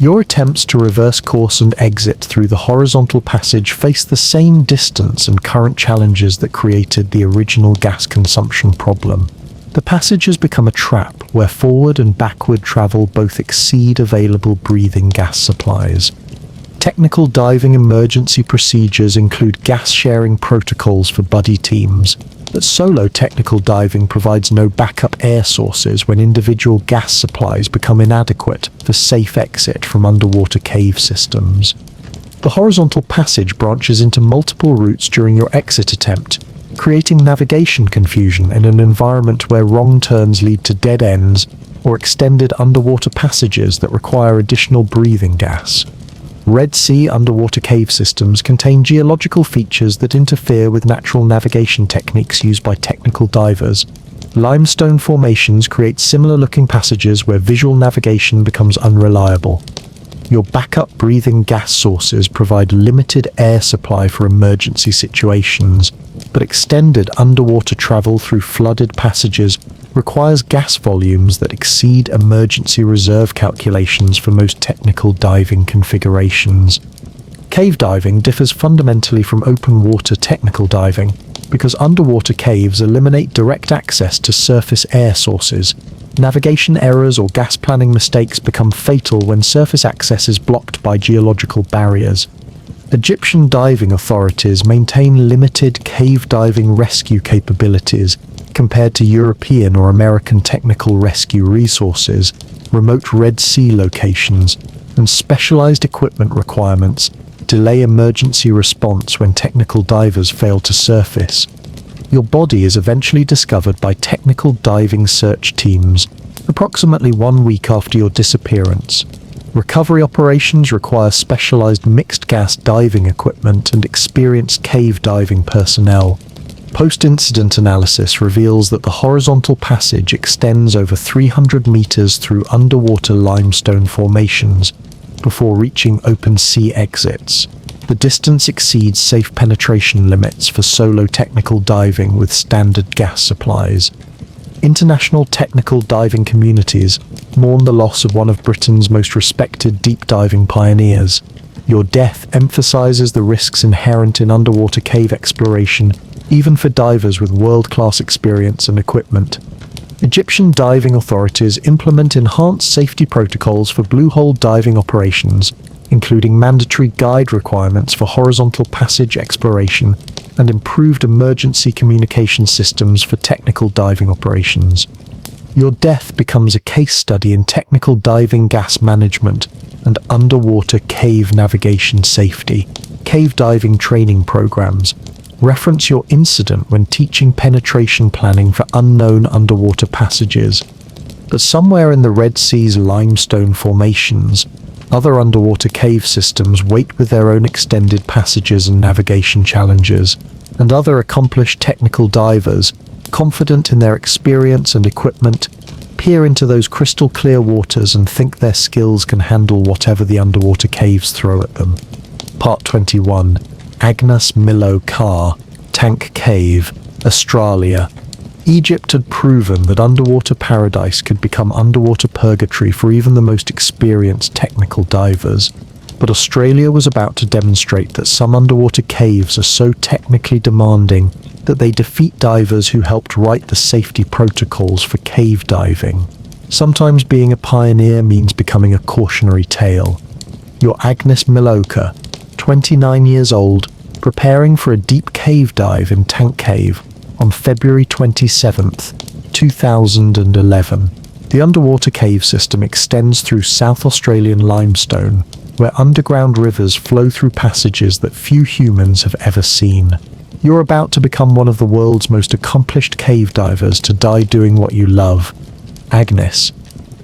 Your attempts to reverse course and exit through the horizontal passage face the same distance and current challenges that created the original gas consumption problem. The passage has become a trap where forward and backward travel both exceed available breathing gas supplies. Technical diving emergency procedures include gas-sharing protocols for buddy teams, but solo technical diving provides no backup air sources when individual gas supplies become inadequate for safe exit from underwater cave systems. The horizontal passage branches into multiple routes during your exit attempt, creating navigation confusion in an environment where wrong turns lead to dead ends or extended underwater passages that require additional breathing gas. Red Sea underwater cave systems contain geological features that interfere with natural navigation techniques used by technical divers. Limestone formations create similar-looking passages where visual navigation becomes unreliable. Your backup breathing gas sources provide limited air supply for emergency situations, but extended underwater travel through flooded passages requires gas volumes that exceed emergency reserve calculations for most technical diving configurations. Cave diving differs fundamentally from open water technical diving because underwater caves eliminate direct access to surface air sources. Navigation errors or gas planning mistakes become fatal when surface access is blocked by geological barriers. Egyptian diving authorities maintain limited cave diving rescue capabilities, compared to European or American technical rescue resources, remote Red Sea locations, and specialized equipment requirements delay emergency response when technical divers fail to surface. Your body is eventually discovered by technical diving search teams approximately 1 week after your disappearance. Recovery operations require specialized mixed gas diving equipment and experienced cave diving personnel. Post-incident analysis reveals that the horizontal passage extends over 300 meters through underwater limestone formations before reaching open sea exits. The distance exceeds safe penetration limits for solo technical diving with standard gas supplies. International technical diving communities mourn the loss of one of Britain's most respected deep diving pioneers. Your death emphasizes the risks inherent in underwater cave exploration, even for divers with world-class experience and equipment. Egyptian diving authorities implement enhanced safety protocols for blue hole diving operations, including mandatory guide requirements for horizontal passage exploration and improved emergency communication systems for technical diving operations. Your death becomes a case study in technical diving gas management and underwater cave navigation safety. Cave diving training programs reference your incident when teaching penetration planning for unknown underwater passages. But somewhere in the Red Sea's limestone formations, other underwater cave systems wait with their own extended passages and navigation challenges, and other accomplished technical divers, confident in their experience and equipment, peer into those crystal clear waters and think their skills can handle whatever the underwater caves throw at them. Part 21. Agnes Milo Car, Tank Cave, Australia. Egypt had proven that underwater paradise could become underwater purgatory for even the most experienced technical divers. But Australia was about to demonstrate that some underwater caves are so technically demanding that they defeat divers who helped write the safety protocols for cave diving. Sometimes being a pioneer means becoming a cautionary tale. Your Agnes Miloka, 29 years old, preparing for a deep cave dive in Tank Cave on February 27th, 2011. The underwater cave system extends through South Australian limestone, where underground rivers flow through passages that few humans have ever seen. You're about to become one of the world's most accomplished cave divers to die doing what you love. Agnes,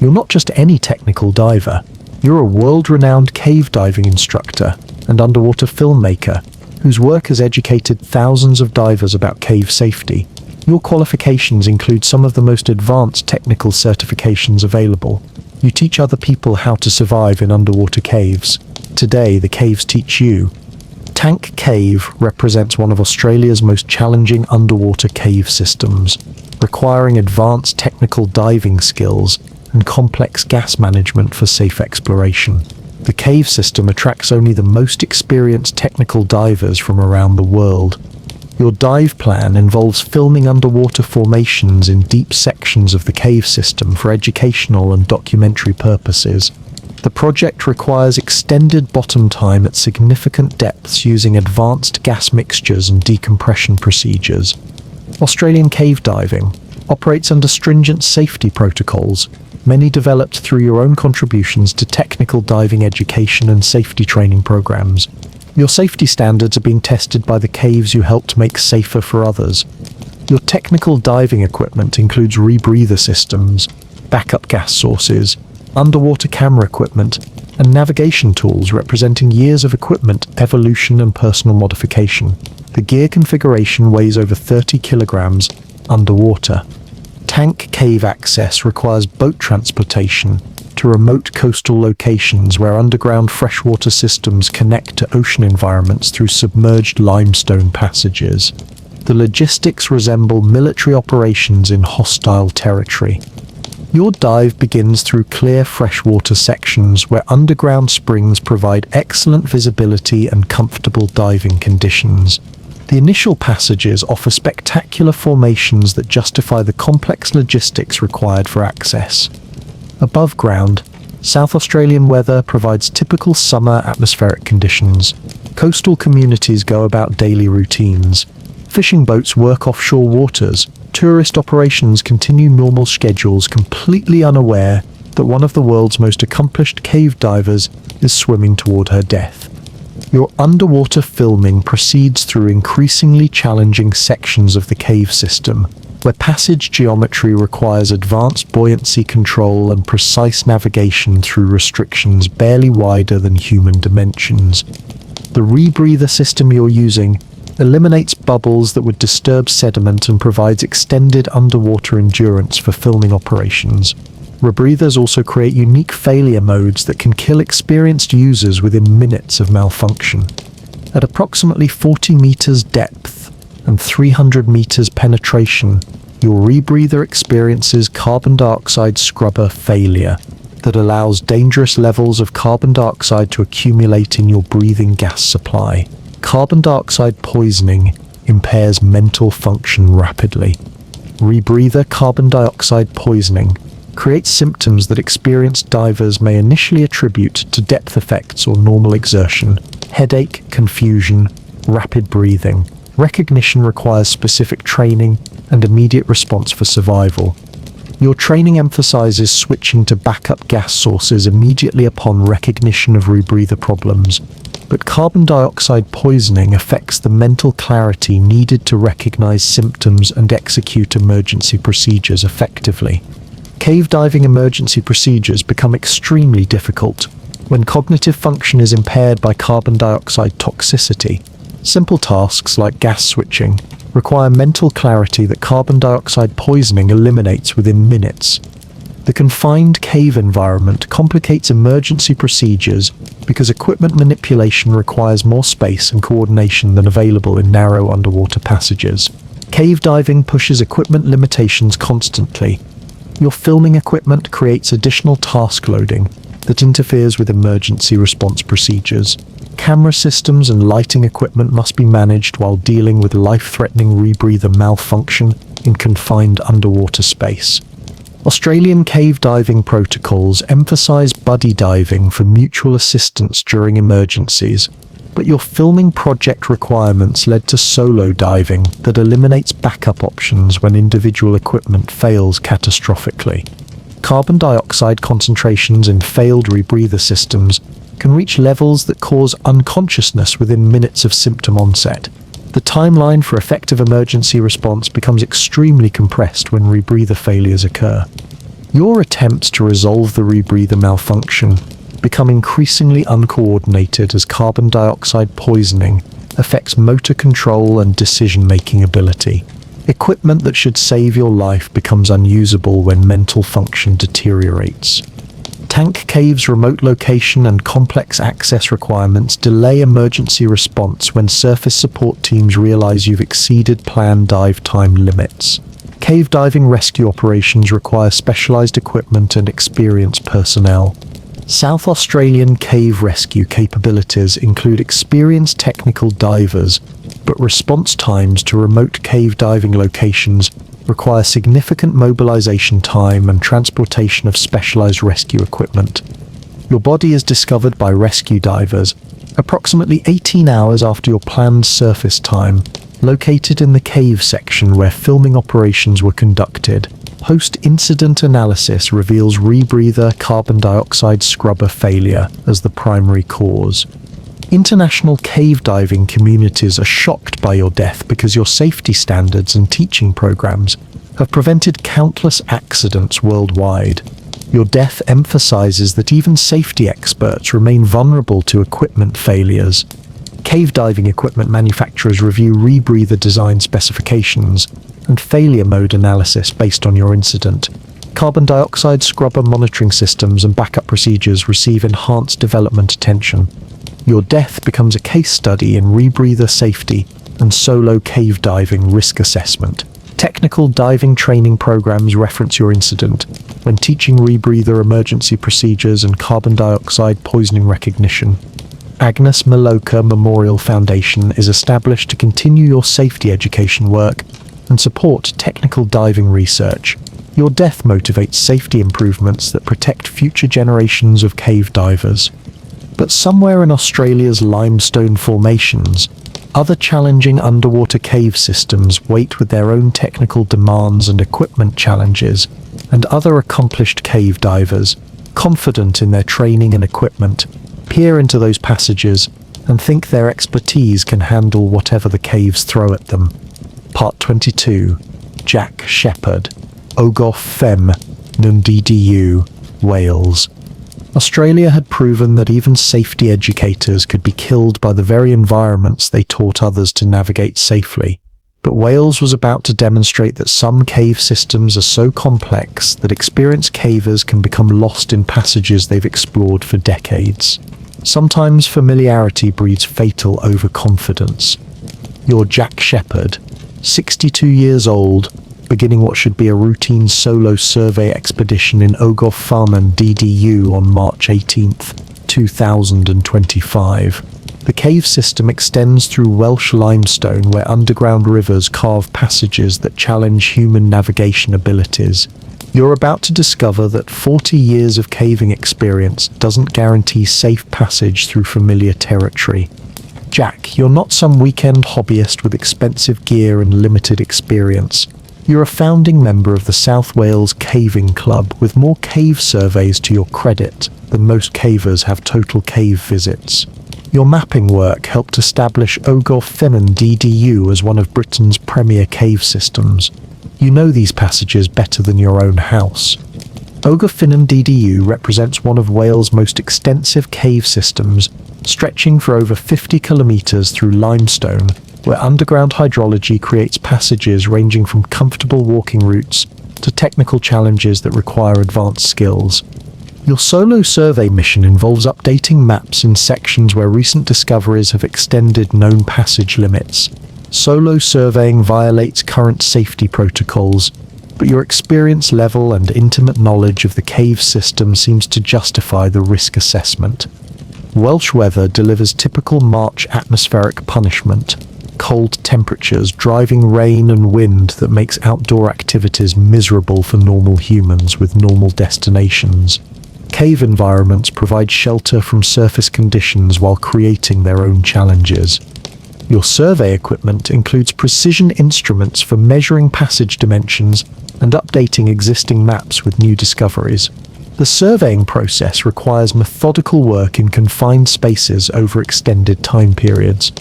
you're not just any technical diver. You're a world-renowned cave diving instructor and underwater filmmaker whose work has educated thousands of divers about cave safety. Your qualifications include some of the most advanced technical certifications available. You teach other people how to survive in underwater caves. Today, the caves teach you. Tank Cave represents one of Australia's most challenging underwater cave systems, requiring advanced technical diving skills and complex gas management for safe exploration. The cave system attracts only the most experienced technical divers from around the world. Your dive plan involves filming underwater formations in deep sections of the cave system for educational and documentary purposes. The project requires extended bottom time at significant depths using advanced gas mixtures and decompression procedures. Australian cave diving operates under stringent safety protocols, many developed through your own contributions to technical diving education and safety training programs. Your safety standards are being tested by the caves you helped make safer for others. Your technical diving equipment includes rebreather systems, backup gas sources, underwater camera equipment, and navigation tools representing years of equipment, evolution, and personal modification. The gear configuration weighs over 30 kilograms underwater. Tank Cave access requires boat transportation to remote coastal locations where underground freshwater systems connect to ocean environments through submerged limestone passages. The logistics resemble military operations in hostile territory. Your dive begins through clear freshwater sections where underground springs provide excellent visibility and comfortable diving conditions. The initial passages offer spectacular formations that justify the complex logistics required for access. Above ground, South Australian weather provides typical summer atmospheric conditions. Coastal communities go about daily routines. Fishing boats work offshore waters, tourist operations continue normal schedules, completely unaware that one of the world's most accomplished cave divers is swimming toward her death. Your underwater filming proceeds through increasingly challenging sections of the cave system, where passage geometry requires advanced buoyancy control and precise navigation through restrictions barely wider than human dimensions. The rebreather system you're using eliminates bubbles that would disturb sediment and provides extended underwater endurance for filming operations. Rebreathers also create unique failure modes that can kill experienced users within minutes of malfunction. At approximately 40 meters depth and 300 meters penetration, your rebreather experiences carbon dioxide scrubber failure that allows dangerous levels of carbon dioxide to accumulate in your breathing gas supply. Carbon dioxide poisoning impairs mental function rapidly. Rebreather carbon dioxide poisoning creates symptoms that experienced divers may initially attribute to depth effects or normal exertion: headache, confusion, rapid breathing. Recognition requires specific training and immediate response for survival. Your training emphasizes switching to backup gas sources immediately upon recognition of rebreather problems, but carbon dioxide poisoning affects the mental clarity needed to recognize symptoms and execute emergency procedures effectively. Cave diving emergency procedures become extremely difficult when cognitive function is impaired by carbon dioxide toxicity. Simple tasks like gas switching require mental clarity that carbon dioxide poisoning eliminates within minutes. The confined cave environment complicates emergency procedures because equipment manipulation requires more space and coordination than available in narrow underwater passages. Cave diving pushes equipment limitations constantly. Your filming equipment creates additional task loading that interferes with emergency response procedures. Camera systems and lighting equipment must be managed while dealing with life-threatening rebreather malfunction in confined underwater space. Australian cave diving protocols emphasize buddy diving for mutual assistance during emergencies, but your filming project requirements led to solo diving that eliminates backup options when individual equipment fails catastrophically. Carbon dioxide concentrations in failed rebreather systems can reach levels that cause unconsciousness within minutes of symptom onset. The timeline for effective emergency response becomes extremely compressed when rebreather failures occur. Your attempts to resolve the rebreather malfunction become increasingly uncoordinated as carbon dioxide poisoning affects motor control and decision-making ability. Equipment that should save your life becomes unusable when mental function deteriorates. Tank caves' remote location and complex access requirements delay emergency response when surface support teams realize you've exceeded planned dive time limits. Cave diving rescue operations require specialized equipment and experienced personnel. South Australian cave rescue capabilities include experienced technical divers, but response times to remote cave diving locations require significant mobilization time and transportation of specialized rescue equipment. Your body is discovered by rescue divers approximately 18 hours after your planned surface time, located in the cave section where filming operations were conducted. Post-incident analysis reveals rebreather carbon dioxide scrubber failure as the primary cause. International cave diving communities are shocked by your death because your safety standards and teaching programs have prevented countless accidents worldwide. Your death emphasizes that even safety experts remain vulnerable to equipment failures. Cave diving equipment manufacturers review rebreather design specifications and failure mode analysis based on your incident. Carbon dioxide scrubber monitoring systems and backup procedures receive enhanced development attention. Your death becomes a case study in rebreather safety and solo cave diving risk assessment. Technical diving training programs reference your incident when teaching rebreather emergency procedures and carbon dioxide poisoning recognition. Agnes Maloka Memorial Foundation is established to continue your safety education work and support technical diving research. Your death motivates safety improvements that protect future generations of cave divers. But somewhere in Australia's limestone formations, Other challenging underwater cave systems wait with their own technical demands and equipment challenges, and other accomplished cave divers, confident in their training and equipment, peer into those passages and think their expertise can handle whatever the caves throw at them. Part 22. Jack Shepherd, Ogof Fem, Nundidiu, Wales. Australia had proven that even safety educators could be killed by the very environments they taught others to navigate safely. But Wales was about to demonstrate that some cave systems are so complex that experienced cavers can become lost in passages they've explored for decades. Sometimes familiarity breeds fatal overconfidence. Your Jack Shepherd, 62 years old, beginning what should be a routine solo survey expedition in Ogof Farman DDU on March 18, 2025. The cave system extends through Welsh limestone where underground rivers carve passages that challenge human navigation abilities. You're about to discover that 40 years of caving experience doesn't guarantee safe passage through familiar territory. Jack, you're not some weekend hobbyist with expensive gear and limited experience. You're a founding member of the South Wales Caving Club with more cave surveys to your credit than most cavers have total cave visits. Your mapping work helped establish Ogof Fennan DDU as one of Britain's premier cave systems. You know these passages better than your own house. Ogof Fennan DDU represents one of Wales' most extensive cave systems, stretching for over 50 kilometres through limestone, where underground hydrology creates passages ranging from comfortable walking routes to technical challenges that require advanced skills. Your solo survey mission involves updating maps in sections where recent discoveries have extended known passage limits. Solo surveying violates current safety protocols, but your experience level and intimate knowledge of the cave system seems to justify the risk assessment. Welsh weather delivers typical March atmospheric punishment. Cold temperatures, driving rain and wind that makes outdoor activities miserable for normal humans with normal destinations. Cave environments provide shelter from surface conditions while creating their own challenges. Your survey equipment includes precision instruments for measuring passage dimensions and updating existing maps with new discoveries. The surveying process requires methodical work in confined spaces over extended time periods.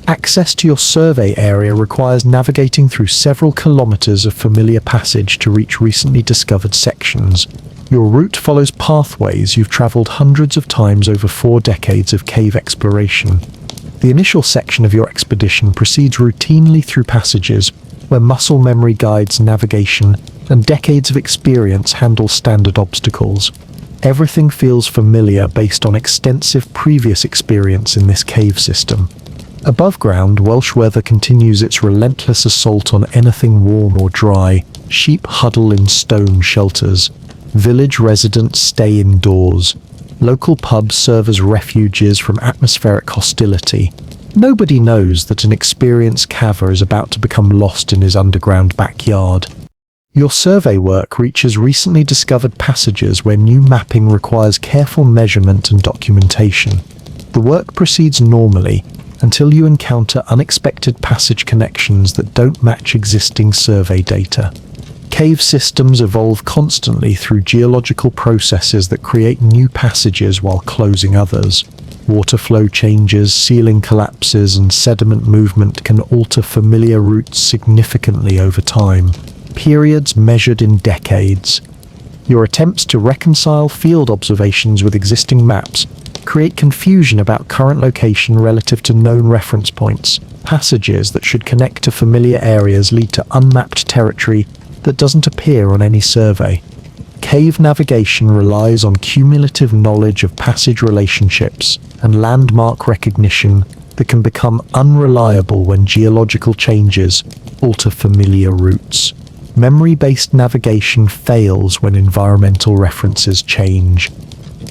Access to your survey area requires navigating through several kilometers of familiar passage to reach recently discovered sections. Your route follows pathways you've traveled hundreds of times over 4 decades of cave exploration. The initial section of your expedition proceeds routinely through passages where muscle memory guides navigation and decades of experience handle standard obstacles. Everything feels familiar based on extensive previous experience in this cave system. Above ground, Welsh weather continues its relentless assault on anything warm or dry. Sheep huddle in stone shelters. Village residents stay indoors. Local pubs serve as refuges from atmospheric hostility. Nobody knows that an experienced caver is about to become lost in his underground backyard. Your survey work reaches recently discovered passages where new mapping requires careful measurement and documentation. The work proceeds normally, until you encounter unexpected passage connections that don't match existing survey data. Cave systems evolve constantly through geological processes that create new passages while closing others. Water flow changes, ceiling collapses, and sediment movement can alter familiar routes significantly over time, periods measured in decades. Your attempts to reconcile field observations with existing maps create confusion about current location relative to known reference points. Passages that should connect to familiar areas lead to unmapped territory that doesn't appear on any survey. Cave navigation relies on cumulative knowledge of passage relationships and landmark recognition that can become unreliable when geological changes alter familiar routes. Memory-based navigation fails when environmental references change.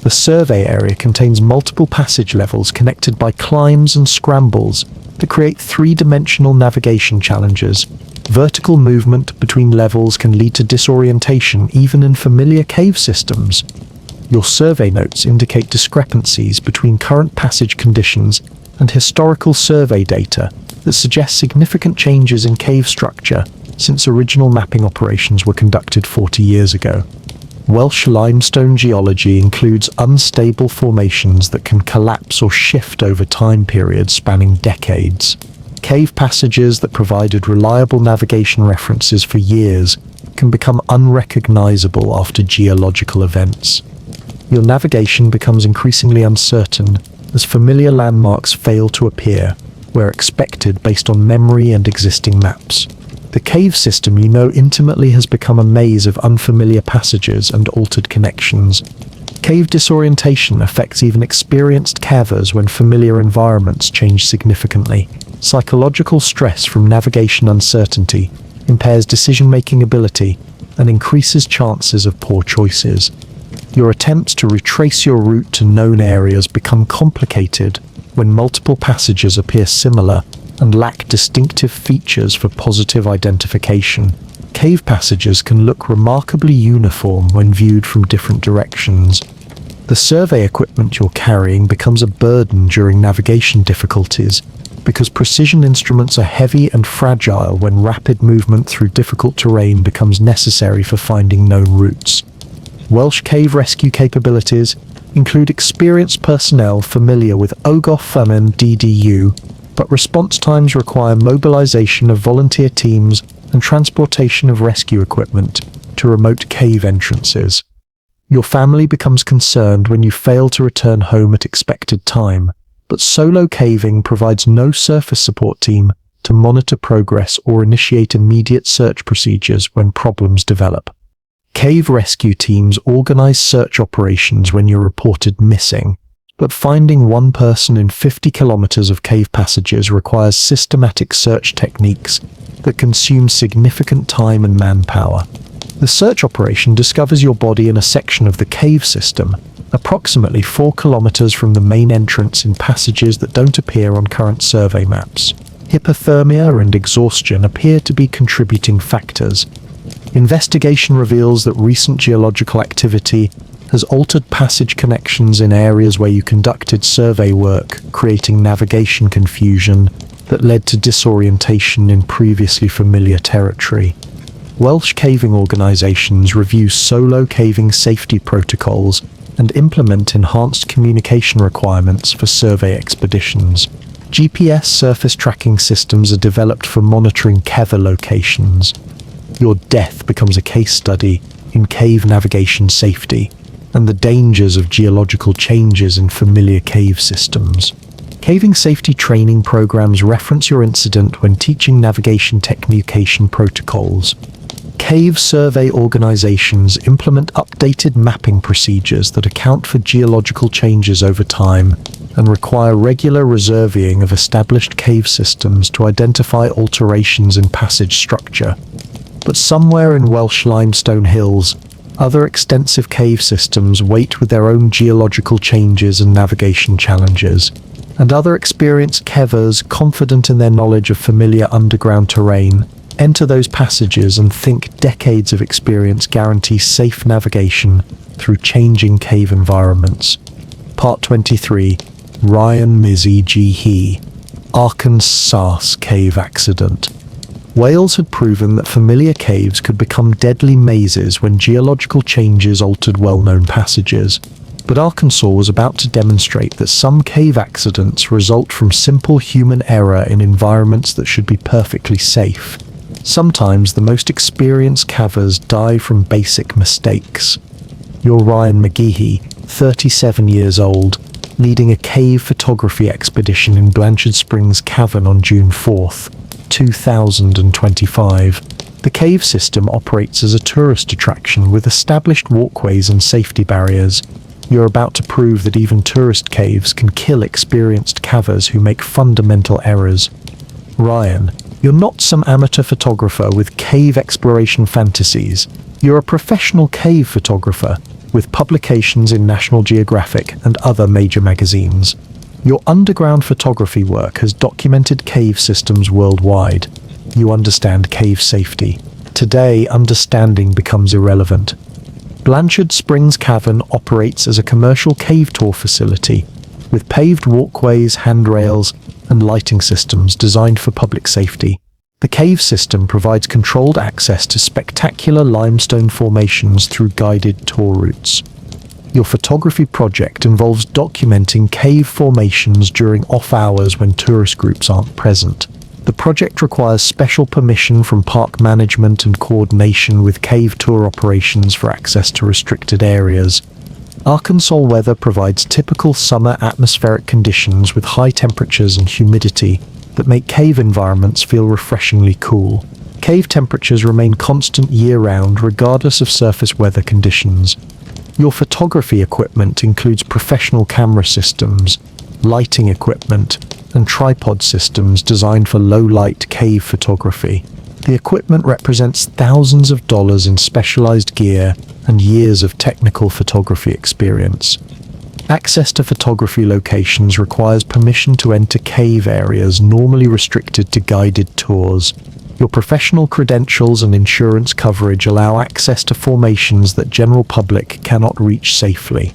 The survey area contains multiple passage levels connected by climbs and scrambles that create 3-dimensional navigation challenges. Vertical movement between levels can lead to disorientation even in familiar cave systems. Your survey notes indicate discrepancies between current passage conditions and historical survey data that suggests significant changes in cave structure since original mapping operations were conducted 40 years ago. Welsh limestone geology includes unstable formations that can collapse or shift over time periods spanning decades. Cave passages that provided reliable navigation references for years can become unrecognizable after geological events. Your navigation becomes increasingly uncertain as familiar landmarks fail to appear where expected based on memory and existing maps. The cave system you know intimately has become a maze of unfamiliar passages and altered connections. Cave disorientation affects even experienced cavers when familiar environments change significantly. Psychological stress from navigation uncertainty impairs decision-making ability and increases chances of poor choices. Your attempts to retrace your route to known areas become complicated when multiple passages appear similar and lack distinctive features for positive identification. Cave passages can look remarkably uniform when viewed from different directions. The survey equipment you're carrying becomes a burden during navigation difficulties because precision instruments are heavy and fragile when rapid movement through difficult terrain becomes necessary for finding known routes. Welsh cave rescue capabilities include experienced personnel familiar with Ogof and DDU, but response times require mobilization of volunteer teams and transportation of rescue equipment to remote cave entrances. Your family becomes concerned when you fail to return home at expected time, but solo caving provides no surface support team to monitor progress or initiate immediate search procedures when problems develop. Cave rescue teams organize search operations when you're reported missing, but finding one person in 50 kilometers of cave passages requires systematic search techniques that consume significant time and manpower. The search operation discovers your body in a section of the cave system, approximately 4 kilometers from the main entrance in passages that don't appear on current survey maps. Hypothermia and exhaustion appear to be contributing factors. Investigation reveals that recent geological activity has altered passage connections in areas where you conducted survey work, creating navigation confusion that led to disorientation in previously familiar territory. Welsh caving organizations review solo caving safety protocols and implement enhanced communication requirements for survey expeditions. GPS surface tracking systems are developed for monitoring cave locations. Your death becomes a case study in cave navigation safety and the dangers of geological changes in familiar cave systems. Caving safety training programs reference your incident when teaching navigation technication protocols. Cave survey organizations implement updated mapping procedures that account for geological changes over time and require regular resurveying of established cave systems to identify alterations in passage structure. But somewhere in Welsh limestone hills, other extensive cave systems wait with their own geological changes and navigation challenges, and other experienced cavers, confident in their knowledge of familiar underground terrain, enter those passages and think decades of experience guarantee safe navigation through changing cave environments. Part 23. Ryan Mizzy He, Arkansas Cave Accident. Wales had proven that familiar caves could become deadly mazes when geological changes altered well-known passages. But Arkansas was about to demonstrate that some cave accidents result from simple human error in environments that should be perfectly safe. Sometimes the most experienced cavers die from basic mistakes. You're Ryan McGehee, 37 years old, leading a cave photography expedition in Blanchard Springs Cavern on June 4th. 2025. The cave system operates as a tourist attraction with established walkways and safety barriers. You're about to prove that even tourist caves can kill experienced cavers who make fundamental errors. Ryan, you're not some amateur photographer with cave exploration fantasies. You're a professional cave photographer with publications in National Geographic and other major magazines. Your underground photography work has documented cave systems worldwide. You understand cave safety. Today, understanding becomes irrelevant. Blanchard Springs Cavern operates as a commercial cave tour facility, with paved walkways, handrails, and lighting systems designed for public safety. The cave system provides controlled access to spectacular limestone formations through guided tour routes. Your photography project involves documenting cave formations during off hours when tourist groups aren't present. The project requires special permission from park management and coordination with cave tour operations for access to restricted areas. Arkansas weather provides typical summer atmospheric conditions with high temperatures and humidity that make cave environments feel refreshingly cool. Cave temperatures remain constant year-round regardless of surface weather conditions. Your photography equipment includes professional camera systems, lighting equipment, and tripod systems designed for low-light cave photography. The equipment represents thousands of dollars in specialized gear and years of technical photography experience. Access to photography locations requires permission to enter cave areas normally restricted to guided tours. Your professional credentials and insurance coverage allow access to formations that general public cannot reach safely.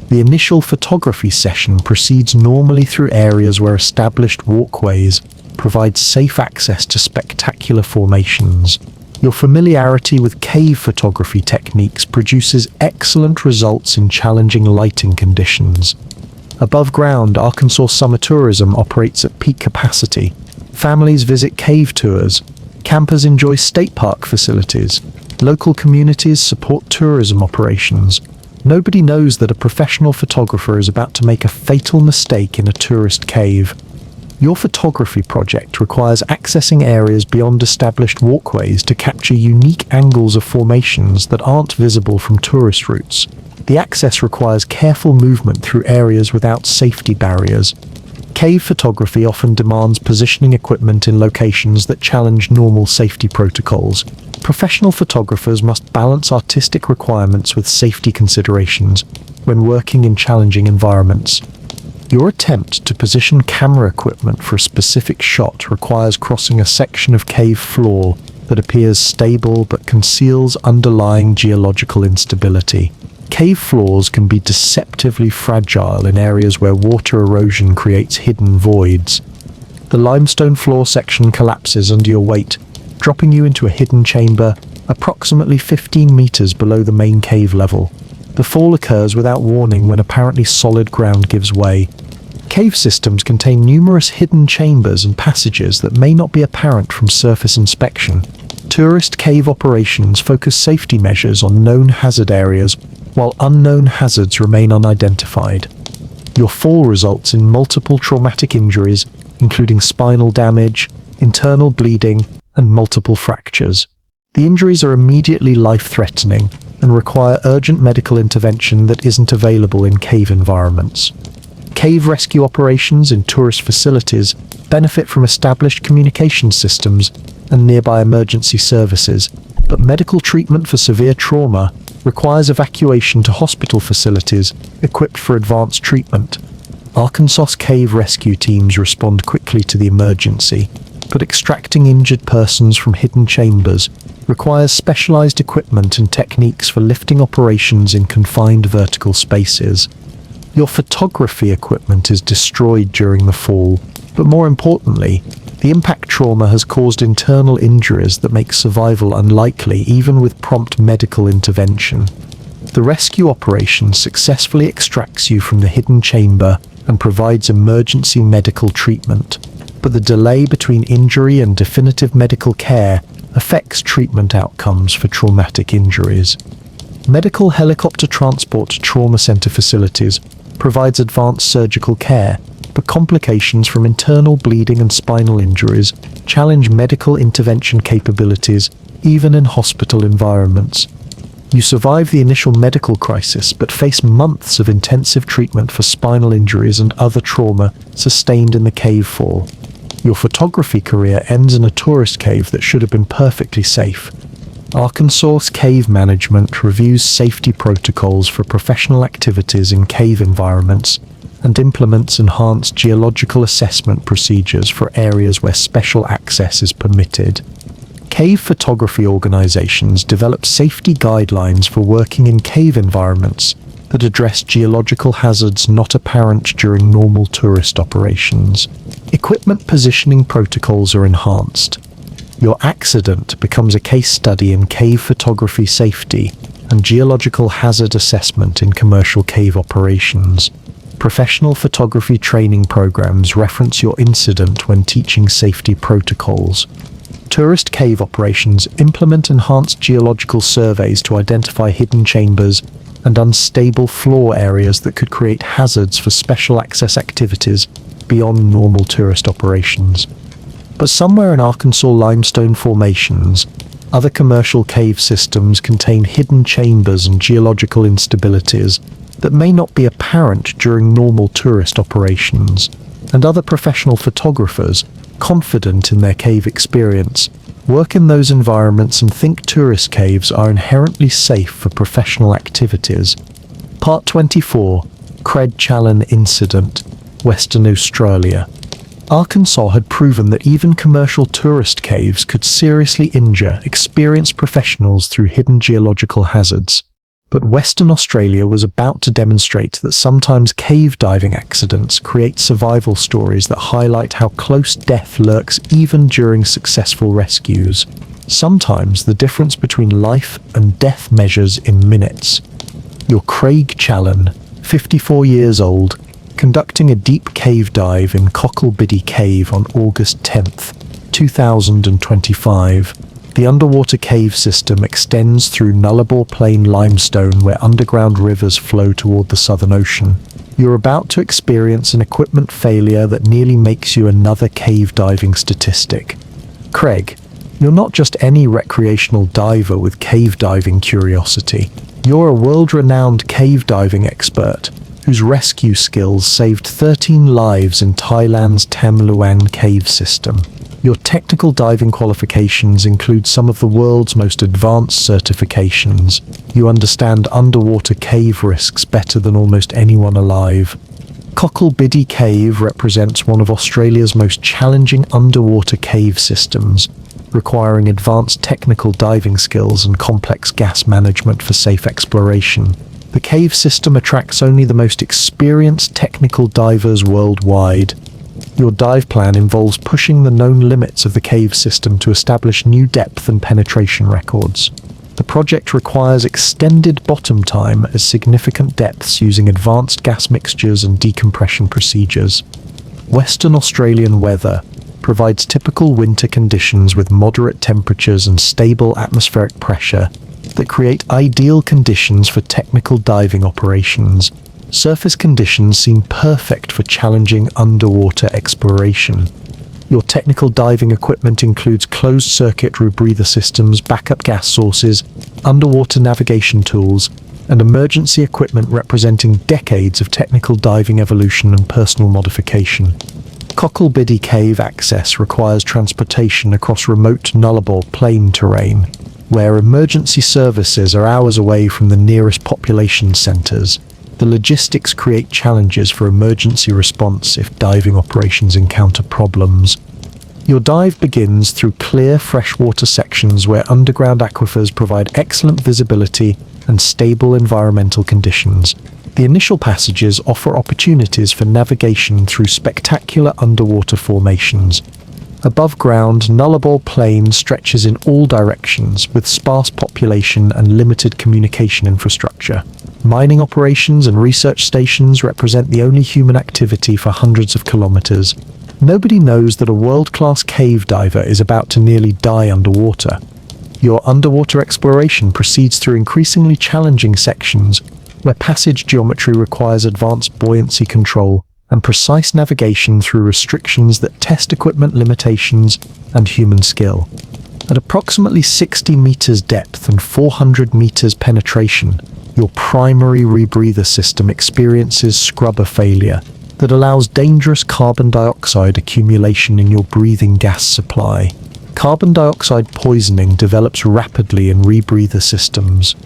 The initial photography session proceeds normally through areas where established walkways provide safe access to spectacular formations. Your familiarity with cave photography techniques produces excellent results in challenging lighting conditions. Above ground, Arkansas summer tourism operates at peak capacity. Families visit cave tours. Campers enjoy state park facilities. Local communities support tourism operations. Nobody knows that a professional photographer is about to make a fatal mistake in a tourist cave. Your photography project requires accessing areas beyond established walkways to capture unique angles of formations that aren't visible from tourist routes. The access requires careful movement through areas without safety barriers. Cave photography often demands positioning equipment in locations that challenge normal safety protocols. Professional photographers must balance artistic requirements with safety considerations when working in challenging environments. Your attempt to position camera equipment for a specific shot requires crossing a section of cave floor that appears stable but conceals underlying geological instability. Cave floors can be deceptively fragile in areas where water erosion creates hidden voids. The limestone floor section collapses under your weight, dropping you into a hidden chamber approximately 15 meters below the main cave level. The fall occurs without warning when apparently solid ground gives way. Cave systems contain numerous hidden chambers and passages that may not be apparent from surface inspection. Tourist cave operations focus safety measures on known hazard areas, while unknown hazards remain unidentified. Your fall results in multiple traumatic injuries, including spinal damage, internal bleeding, and multiple fractures. The injuries are immediately life-threatening and require urgent medical intervention that isn't available in cave environments. Cave rescue operations in tourist facilities benefit from established communication systems and nearby emergency services, but medical treatment for severe trauma requires evacuation to hospital facilities equipped for advanced treatment. Arkansas cave rescue teams respond quickly to the emergency, but extracting injured persons from hidden chambers requires specialized equipment and techniques for lifting operations in confined vertical spaces. Your photography equipment is destroyed during the fall, but more importantly, the impact trauma has caused internal injuries that make survival unlikely even with prompt medical intervention. The rescue operation successfully extracts you from the hidden chamber and provides emergency medical treatment, but the delay between injury and definitive medical care affects treatment outcomes for traumatic injuries. Medical helicopter transport to trauma center facilities provides advanced surgical care, but complications from internal bleeding and spinal injuries challenge medical intervention capabilities even in hospital environments. You survive the initial medical crisis but face months of intensive treatment for spinal injuries and other trauma sustained in the cave fall. Your photography career ends in a tourist cave that should have been perfectly safe. Arkansas Cave Management reviews safety protocols for professional activities in cave environments and implements enhanced geological assessment procedures for areas where special access is permitted. Cave photography organizations develop safety guidelines for working in cave environments that address geological hazards not apparent during normal tourist operations. Equipment positioning protocols are enhanced. Your accident becomes a case study in cave photography safety and geological hazard assessment in commercial cave operations. Professional photography training programs reference your incident when teaching safety protocols. Tourist cave operations implement enhanced geological surveys to identify hidden chambers and unstable floor areas that could create hazards for special access activities beyond normal tourist operations. But somewhere in Arkansas limestone formations, other commercial cave systems contain hidden chambers and geological instabilities that may not be apparent during normal tourist operations, and other professional photographers, confident in their cave experience, work in those environments and think tourist caves are inherently safe for professional activities. Part 24, Cred Challen Incident, Western Australia. Arkansas had proven that even commercial tourist caves could seriously injure experienced professionals through hidden geological hazards. But Western Australia was about to demonstrate that sometimes cave diving accidents create survival stories that highlight how close death lurks even during successful rescues. Sometimes the difference between life and death measures in minutes. Your Craig Challen, 54 years old, conducting a deep cave dive in Cocklebiddy Cave on August 10th, 2025. The underwater cave system extends through Nullarbor Plain limestone where underground rivers flow toward the Southern Ocean. You're about to experience an equipment failure that nearly makes you another cave diving statistic. Craig, you're not just any recreational diver with cave diving curiosity. You're a world-renowned cave diving expert whose rescue skills saved 13 lives in Thailand's Tam Luang cave system. Your technical diving qualifications include some of the world's most advanced certifications. You understand underwater cave risks better than almost anyone alive. Cocklebiddy Cave represents one of Australia's most challenging underwater cave systems, requiring advanced technical diving skills and complex gas management for safe exploration. The cave system attracts only the most experienced technical divers worldwide. Your dive plan involves pushing the known limits of the cave system to establish new depth and penetration records. The project requires extended bottom time at significant depths using advanced gas mixtures and decompression procedures. Western Australian weather provides typical winter conditions with moderate temperatures and stable atmospheric pressure that create ideal conditions for technical diving operations. Surface conditions seem perfect for challenging underwater exploration. Your technical diving equipment includes closed-circuit rebreather systems, backup gas sources, underwater navigation tools, and emergency equipment representing decades of technical diving evolution and personal modification. Cocklebiddy Cave access requires transportation across remote Nullarbor Plain terrain, where emergency services are hours away from the nearest population centers. The logistics create challenges for emergency response if diving operations encounter problems. Your dive begins through clear freshwater sections where underground aquifers provide excellent visibility and stable environmental conditions. The initial passages offer opportunities for navigation through spectacular underwater formations. Above ground, Nullarbor Plain stretches in all directions with sparse population and limited communication infrastructure. Mining operations and research stations represent the only human activity for hundreds of kilometers. Nobody knows that a world-class cave diver is about to nearly die underwater. Your underwater exploration proceeds through increasingly challenging sections where passage geometry requires advanced buoyancy control and precise navigation through restrictions that test equipment limitations and human skill. At approximately 60 meters depth and 400 meters penetration, your primary rebreather system experiences scrubber failure that allows dangerous carbon dioxide accumulation in your breathing gas supply. Carbon dioxide poisoning develops rapidly in rebreather systems.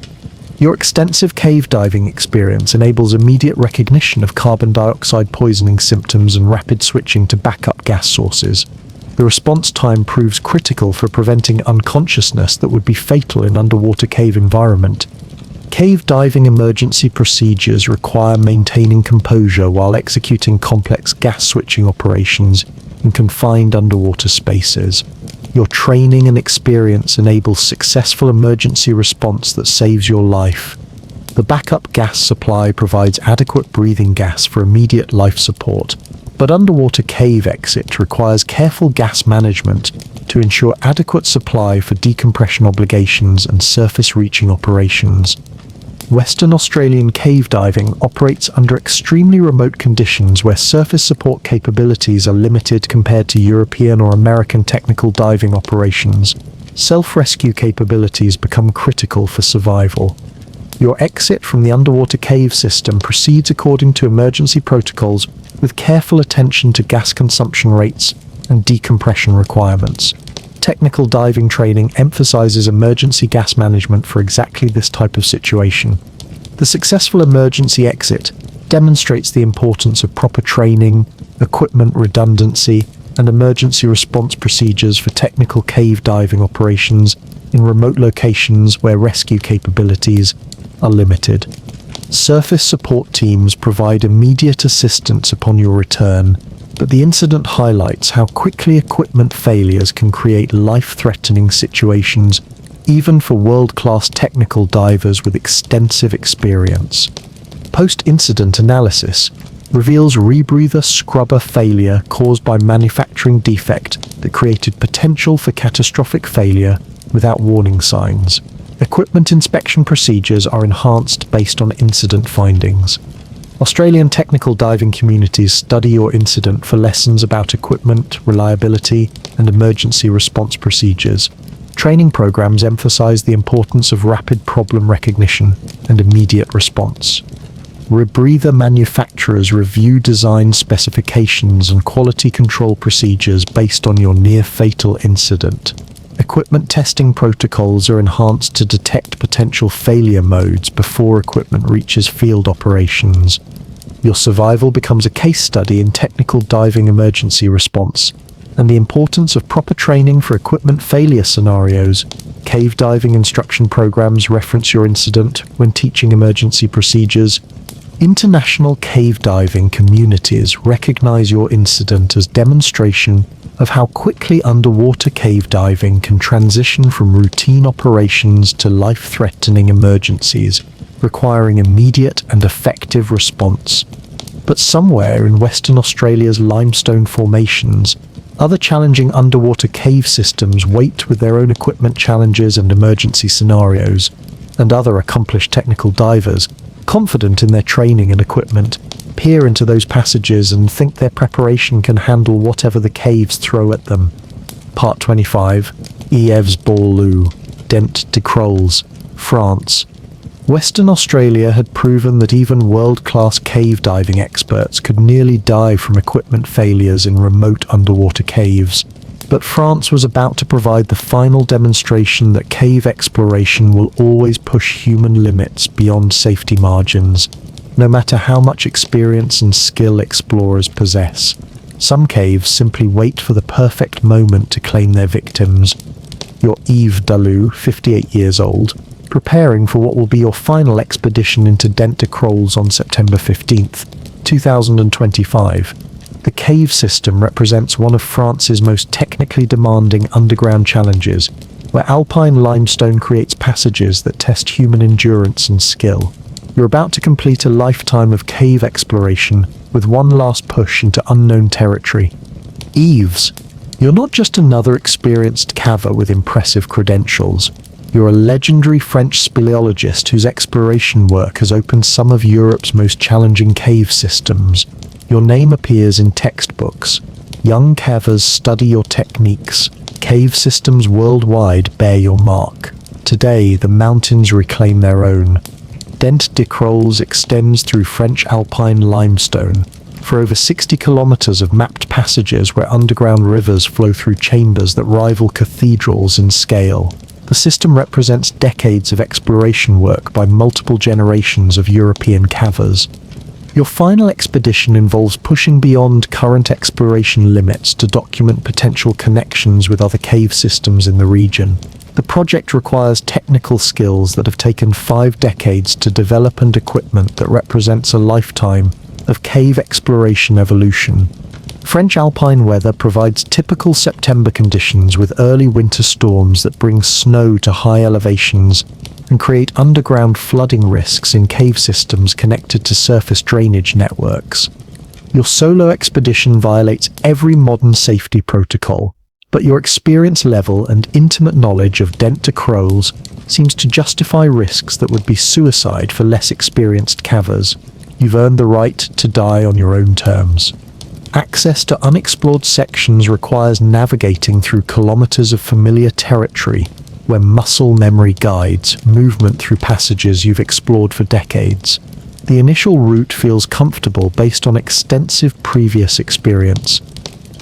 Your extensive cave diving experience enables immediate recognition of carbon dioxide poisoning symptoms and rapid switching to backup gas sources. The response time proves critical for preventing unconsciousness that would be fatal in underwater cave environment. Cave diving emergency procedures require maintaining composure while executing complex gas switching operations in confined underwater spaces. Your training and experience enables successful emergency response that saves your life. The backup gas supply provides adequate breathing gas for immediate life support, but underwater cave exit requires careful gas management to ensure adequate supply for decompression obligations and surface-reaching operations. Western Australian cave diving operates under extremely remote conditions where surface support capabilities are limited compared to European or American technical diving operations. Self-rescue capabilities become critical for survival. Your exit from the underwater cave system proceeds according to emergency protocols with careful attention to gas consumption rates and decompression requirements. Technical diving training emphasizes emergency gas management for exactly this type of situation. The successful emergency exit demonstrates the importance of proper training, equipment redundancy, and emergency response procedures for technical cave diving operations in remote locations where rescue capabilities are limited. Surface support teams provide immediate assistance upon your return, but the incident highlights how quickly equipment failures can create life-threatening situations, even for world-class technical divers with extensive experience. Post-incident analysis reveals rebreather scrubber failure caused by manufacturing defect that created potential for catastrophic failure without warning signs. Equipment inspection procedures are enhanced based on incident findings. Australian technical diving communities study your incident for lessons about equipment, reliability, and emergency response procedures. Training programs emphasize the importance of rapid problem recognition and immediate response. Rebreather manufacturers review design specifications and quality control procedures based on your near-fatal incident. Equipment testing protocols are enhanced to detect potential failure modes before equipment reaches field operations. Your survival becomes a case study in technical diving emergency response, and the importance of proper training for equipment failure scenarios. Cave diving instruction programs reference your incident when teaching emergency procedures. International cave diving communities recognize your incident as demonstration of how quickly underwater cave diving can transition from routine operations to life-threatening emergencies, requiring immediate and effective response. But somewhere in Western Australia's limestone formations, other challenging underwater cave systems wait with their own equipment challenges and emergency scenarios, and other accomplished technical divers, confident in their training and equipment, peer into those passages and think their preparation can handle whatever the caves throw at them. Part 25. Yves Bourlou, Dent de Crolles, France. Western Australia had proven that even world-class cave diving experts could nearly die from equipment failures in remote underwater caves. But France was about to provide the final demonstration that cave exploration will always push human limits beyond safety margins, no matter how much experience and skill explorers possess. Some caves simply wait for the perfect moment to claim their victims. You're Yves Bourlou, 58 years old, preparing for what will be your final expedition into Dent de Crolles on September 15th, 2025. The cave system represents one of France's most technically demanding underground challenges, where alpine limestone creates passages that test human endurance and skill. You're about to complete a lifetime of cave exploration with one last push into unknown territory. Yves, you're not just another experienced caver with impressive credentials. You're a legendary French speleologist whose exploration work has opened some of Europe's most challenging cave systems. Your name appears in textbooks. Young cavers study your techniques. Cave systems worldwide bear your mark. Today, the mountains reclaim their own. Dent de Crolles extends through French alpine limestone. For over 60 kilometers of mapped passages where underground rivers flow through chambers that rival cathedrals in scale. The system represents decades of exploration work by multiple generations of European cavers. Your final expedition involves pushing beyond current exploration limits to document potential connections with other cave systems in the region. The project requires technical skills that have taken 5 decades to develop and equipment that represents a lifetime of cave exploration evolution. French alpine weather provides typical September conditions with early winter storms that bring snow to high elevations and create underground flooding risks in cave systems connected to surface drainage networks. Your solo expedition violates every modern safety protocol, but your experience level and intimate knowledge of catastrophically seems to justify risks that would be suicide for less experienced cavers. You've earned the right to die on your own terms. Access to unexplored sections requires navigating through kilometers of familiar territory where muscle memory guides movement through passages you've explored for decades. The initial route feels comfortable based on extensive previous experience.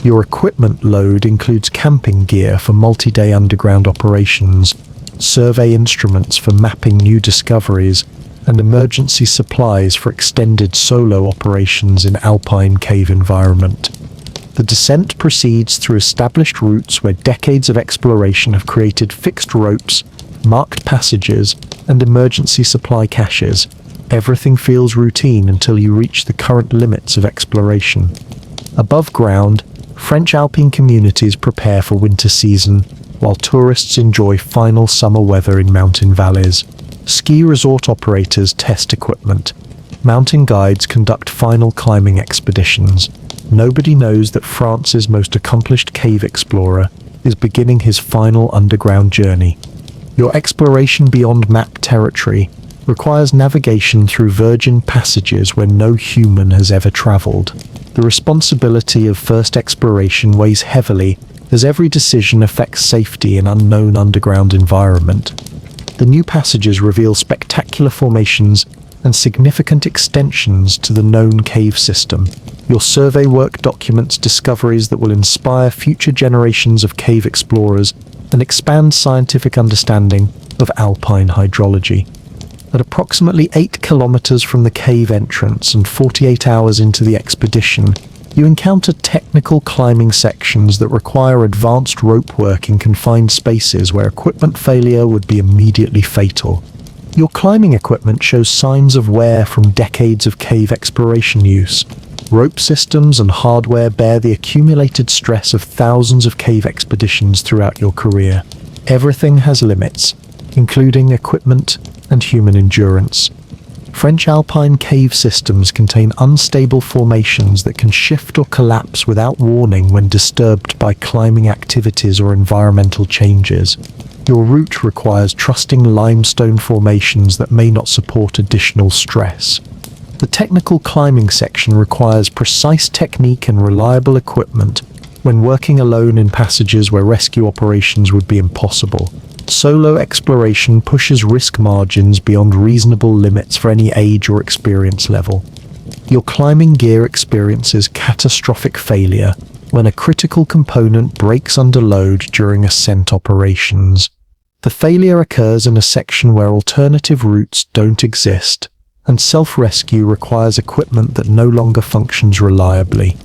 Your equipment load includes camping gear for multi-day underground operations, survey instruments for mapping new discoveries, and emergency supplies for extended solo operations in alpine cave environment. The descent proceeds through established routes where decades of exploration have created fixed ropes, marked passages, and emergency supply caches. Everything feels routine until you reach the current limits of exploration. Above ground, French alpine communities prepare for winter season, while tourists enjoy final summer weather in mountain valleys. Ski resort operators test equipment. Mountain guides conduct final climbing expeditions. Nobody knows that France's most accomplished cave explorer is beginning his final underground journey. Your exploration beyond mapped territory requires navigation through virgin passages where no human has ever traveled. The responsibility of first exploration weighs heavily as every decision affects safety in unknown underground environment. The new passages reveal spectacular formations and significant extensions to the known cave system. Your survey work documents discoveries that will inspire future generations of cave explorers and expand scientific understanding of alpine hydrology. At approximately 8 kilometers from the cave entrance and 48 hours into the expedition, you encounter technical climbing sections that require advanced rope work in confined spaces where equipment failure would be immediately fatal. Your climbing equipment shows signs of wear from decades of cave exploration use. Rope systems and hardware bear the accumulated stress of thousands of cave expeditions throughout your career. Everything has limits, including equipment and human endurance. French alpine cave systems contain unstable formations that can shift or collapse without warning when disturbed by climbing activities or environmental changes. Your route requires trusting limestone formations that may not support additional stress. The technical climbing section requires precise technique and reliable equipment when working alone in passages where rescue operations would be impossible. Solo exploration pushes risk margins beyond reasonable limits for any age or experience level. Your climbing gear experiences catastrophic failure when a critical component breaks under load during ascent operations. The failure occurs in a section where alternative routes don't exist, and self-rescue requires equipment that no longer functions reliably.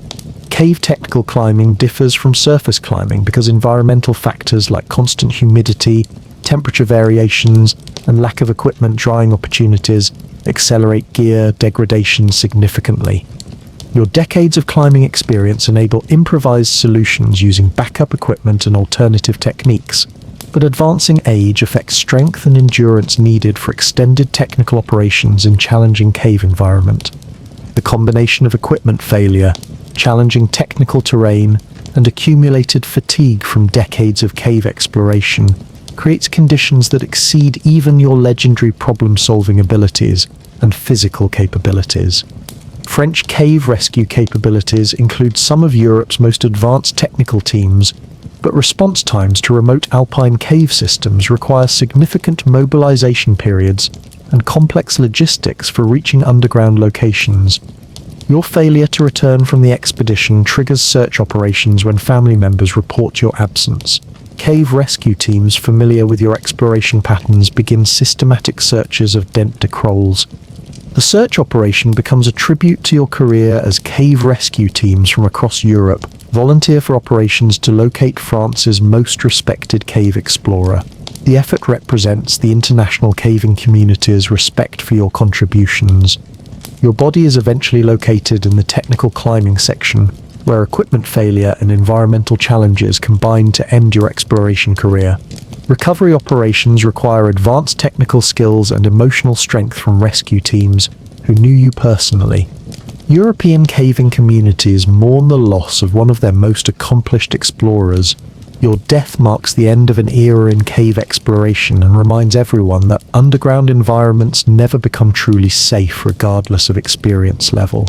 Cave technical climbing differs from surface climbing because environmental factors like constant humidity, temperature variations, and lack of equipment drying opportunities accelerate gear degradation significantly. Your decades of climbing experience enable improvised solutions using backup equipment and alternative techniques, but advancing age affects strength and endurance needed for extended technical operations in challenging cave environment. The combination of equipment failure, challenging technical terrain, and accumulated fatigue from decades of cave exploration creates conditions that exceed even your legendary problem-solving abilities and physical capabilities. French cave rescue capabilities include some of Europe's most advanced technical teams, but response times to remote alpine cave systems require significant mobilization periods and complex logistics for reaching underground locations. Your failure to return from the expedition triggers search operations when family members report your absence. Cave rescue teams familiar with your exploration patterns begin systematic searches of catastrophically. The search operation becomes a tribute to your career as cave rescue teams from across Europe volunteer for operations to locate France's most respected cave explorer. The effort represents the international caving community's respect for your contributions. Your body is eventually located in the technical climbing section, where equipment failure and environmental challenges combine to end your exploration career. Recovery operations require advanced technical skills and emotional strength from rescue teams who knew you personally. European caving communities mourn the loss of one of their most accomplished explorers. Your death marks the end of an era in cave exploration and reminds everyone that underground environments never become truly safe regardless of experience level.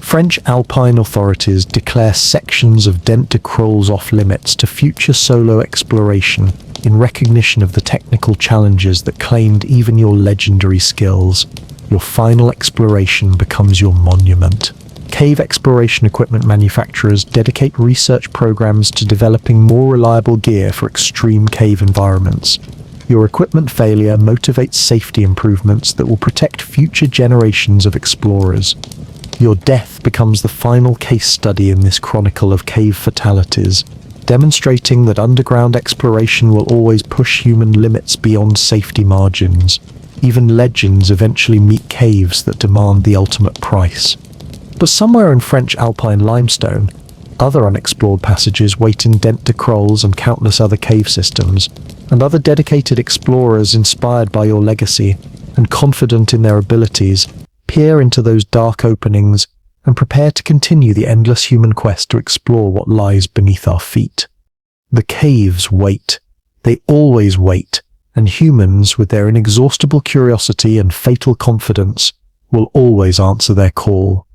French alpine authorities declare sections of Dent de Crolles off-limits to future solo exploration in recognition of the technical challenges that claimed even your legendary skills. Your final exploration becomes your monument. Cave exploration equipment manufacturers dedicate research programs to developing more reliable gear for extreme cave environments. Your equipment failure motivates safety improvements that will protect future generations of explorers. Your death becomes the final case study in this chronicle of cave fatalities, demonstrating that underground exploration will always push human limits beyond safety margins. Even legends eventually meet caves that demand the ultimate price. But somewhere in French alpine limestone, other unexplored passages wait in Dent de Crolles and countless other cave systems, and other dedicated explorers inspired by your legacy and confident in their abilities peer into those dark openings and prepare to continue the endless human quest to explore what lies beneath our feet. The caves wait. They always wait, and humans, with their inexhaustible curiosity and fatal confidence, will always answer their call.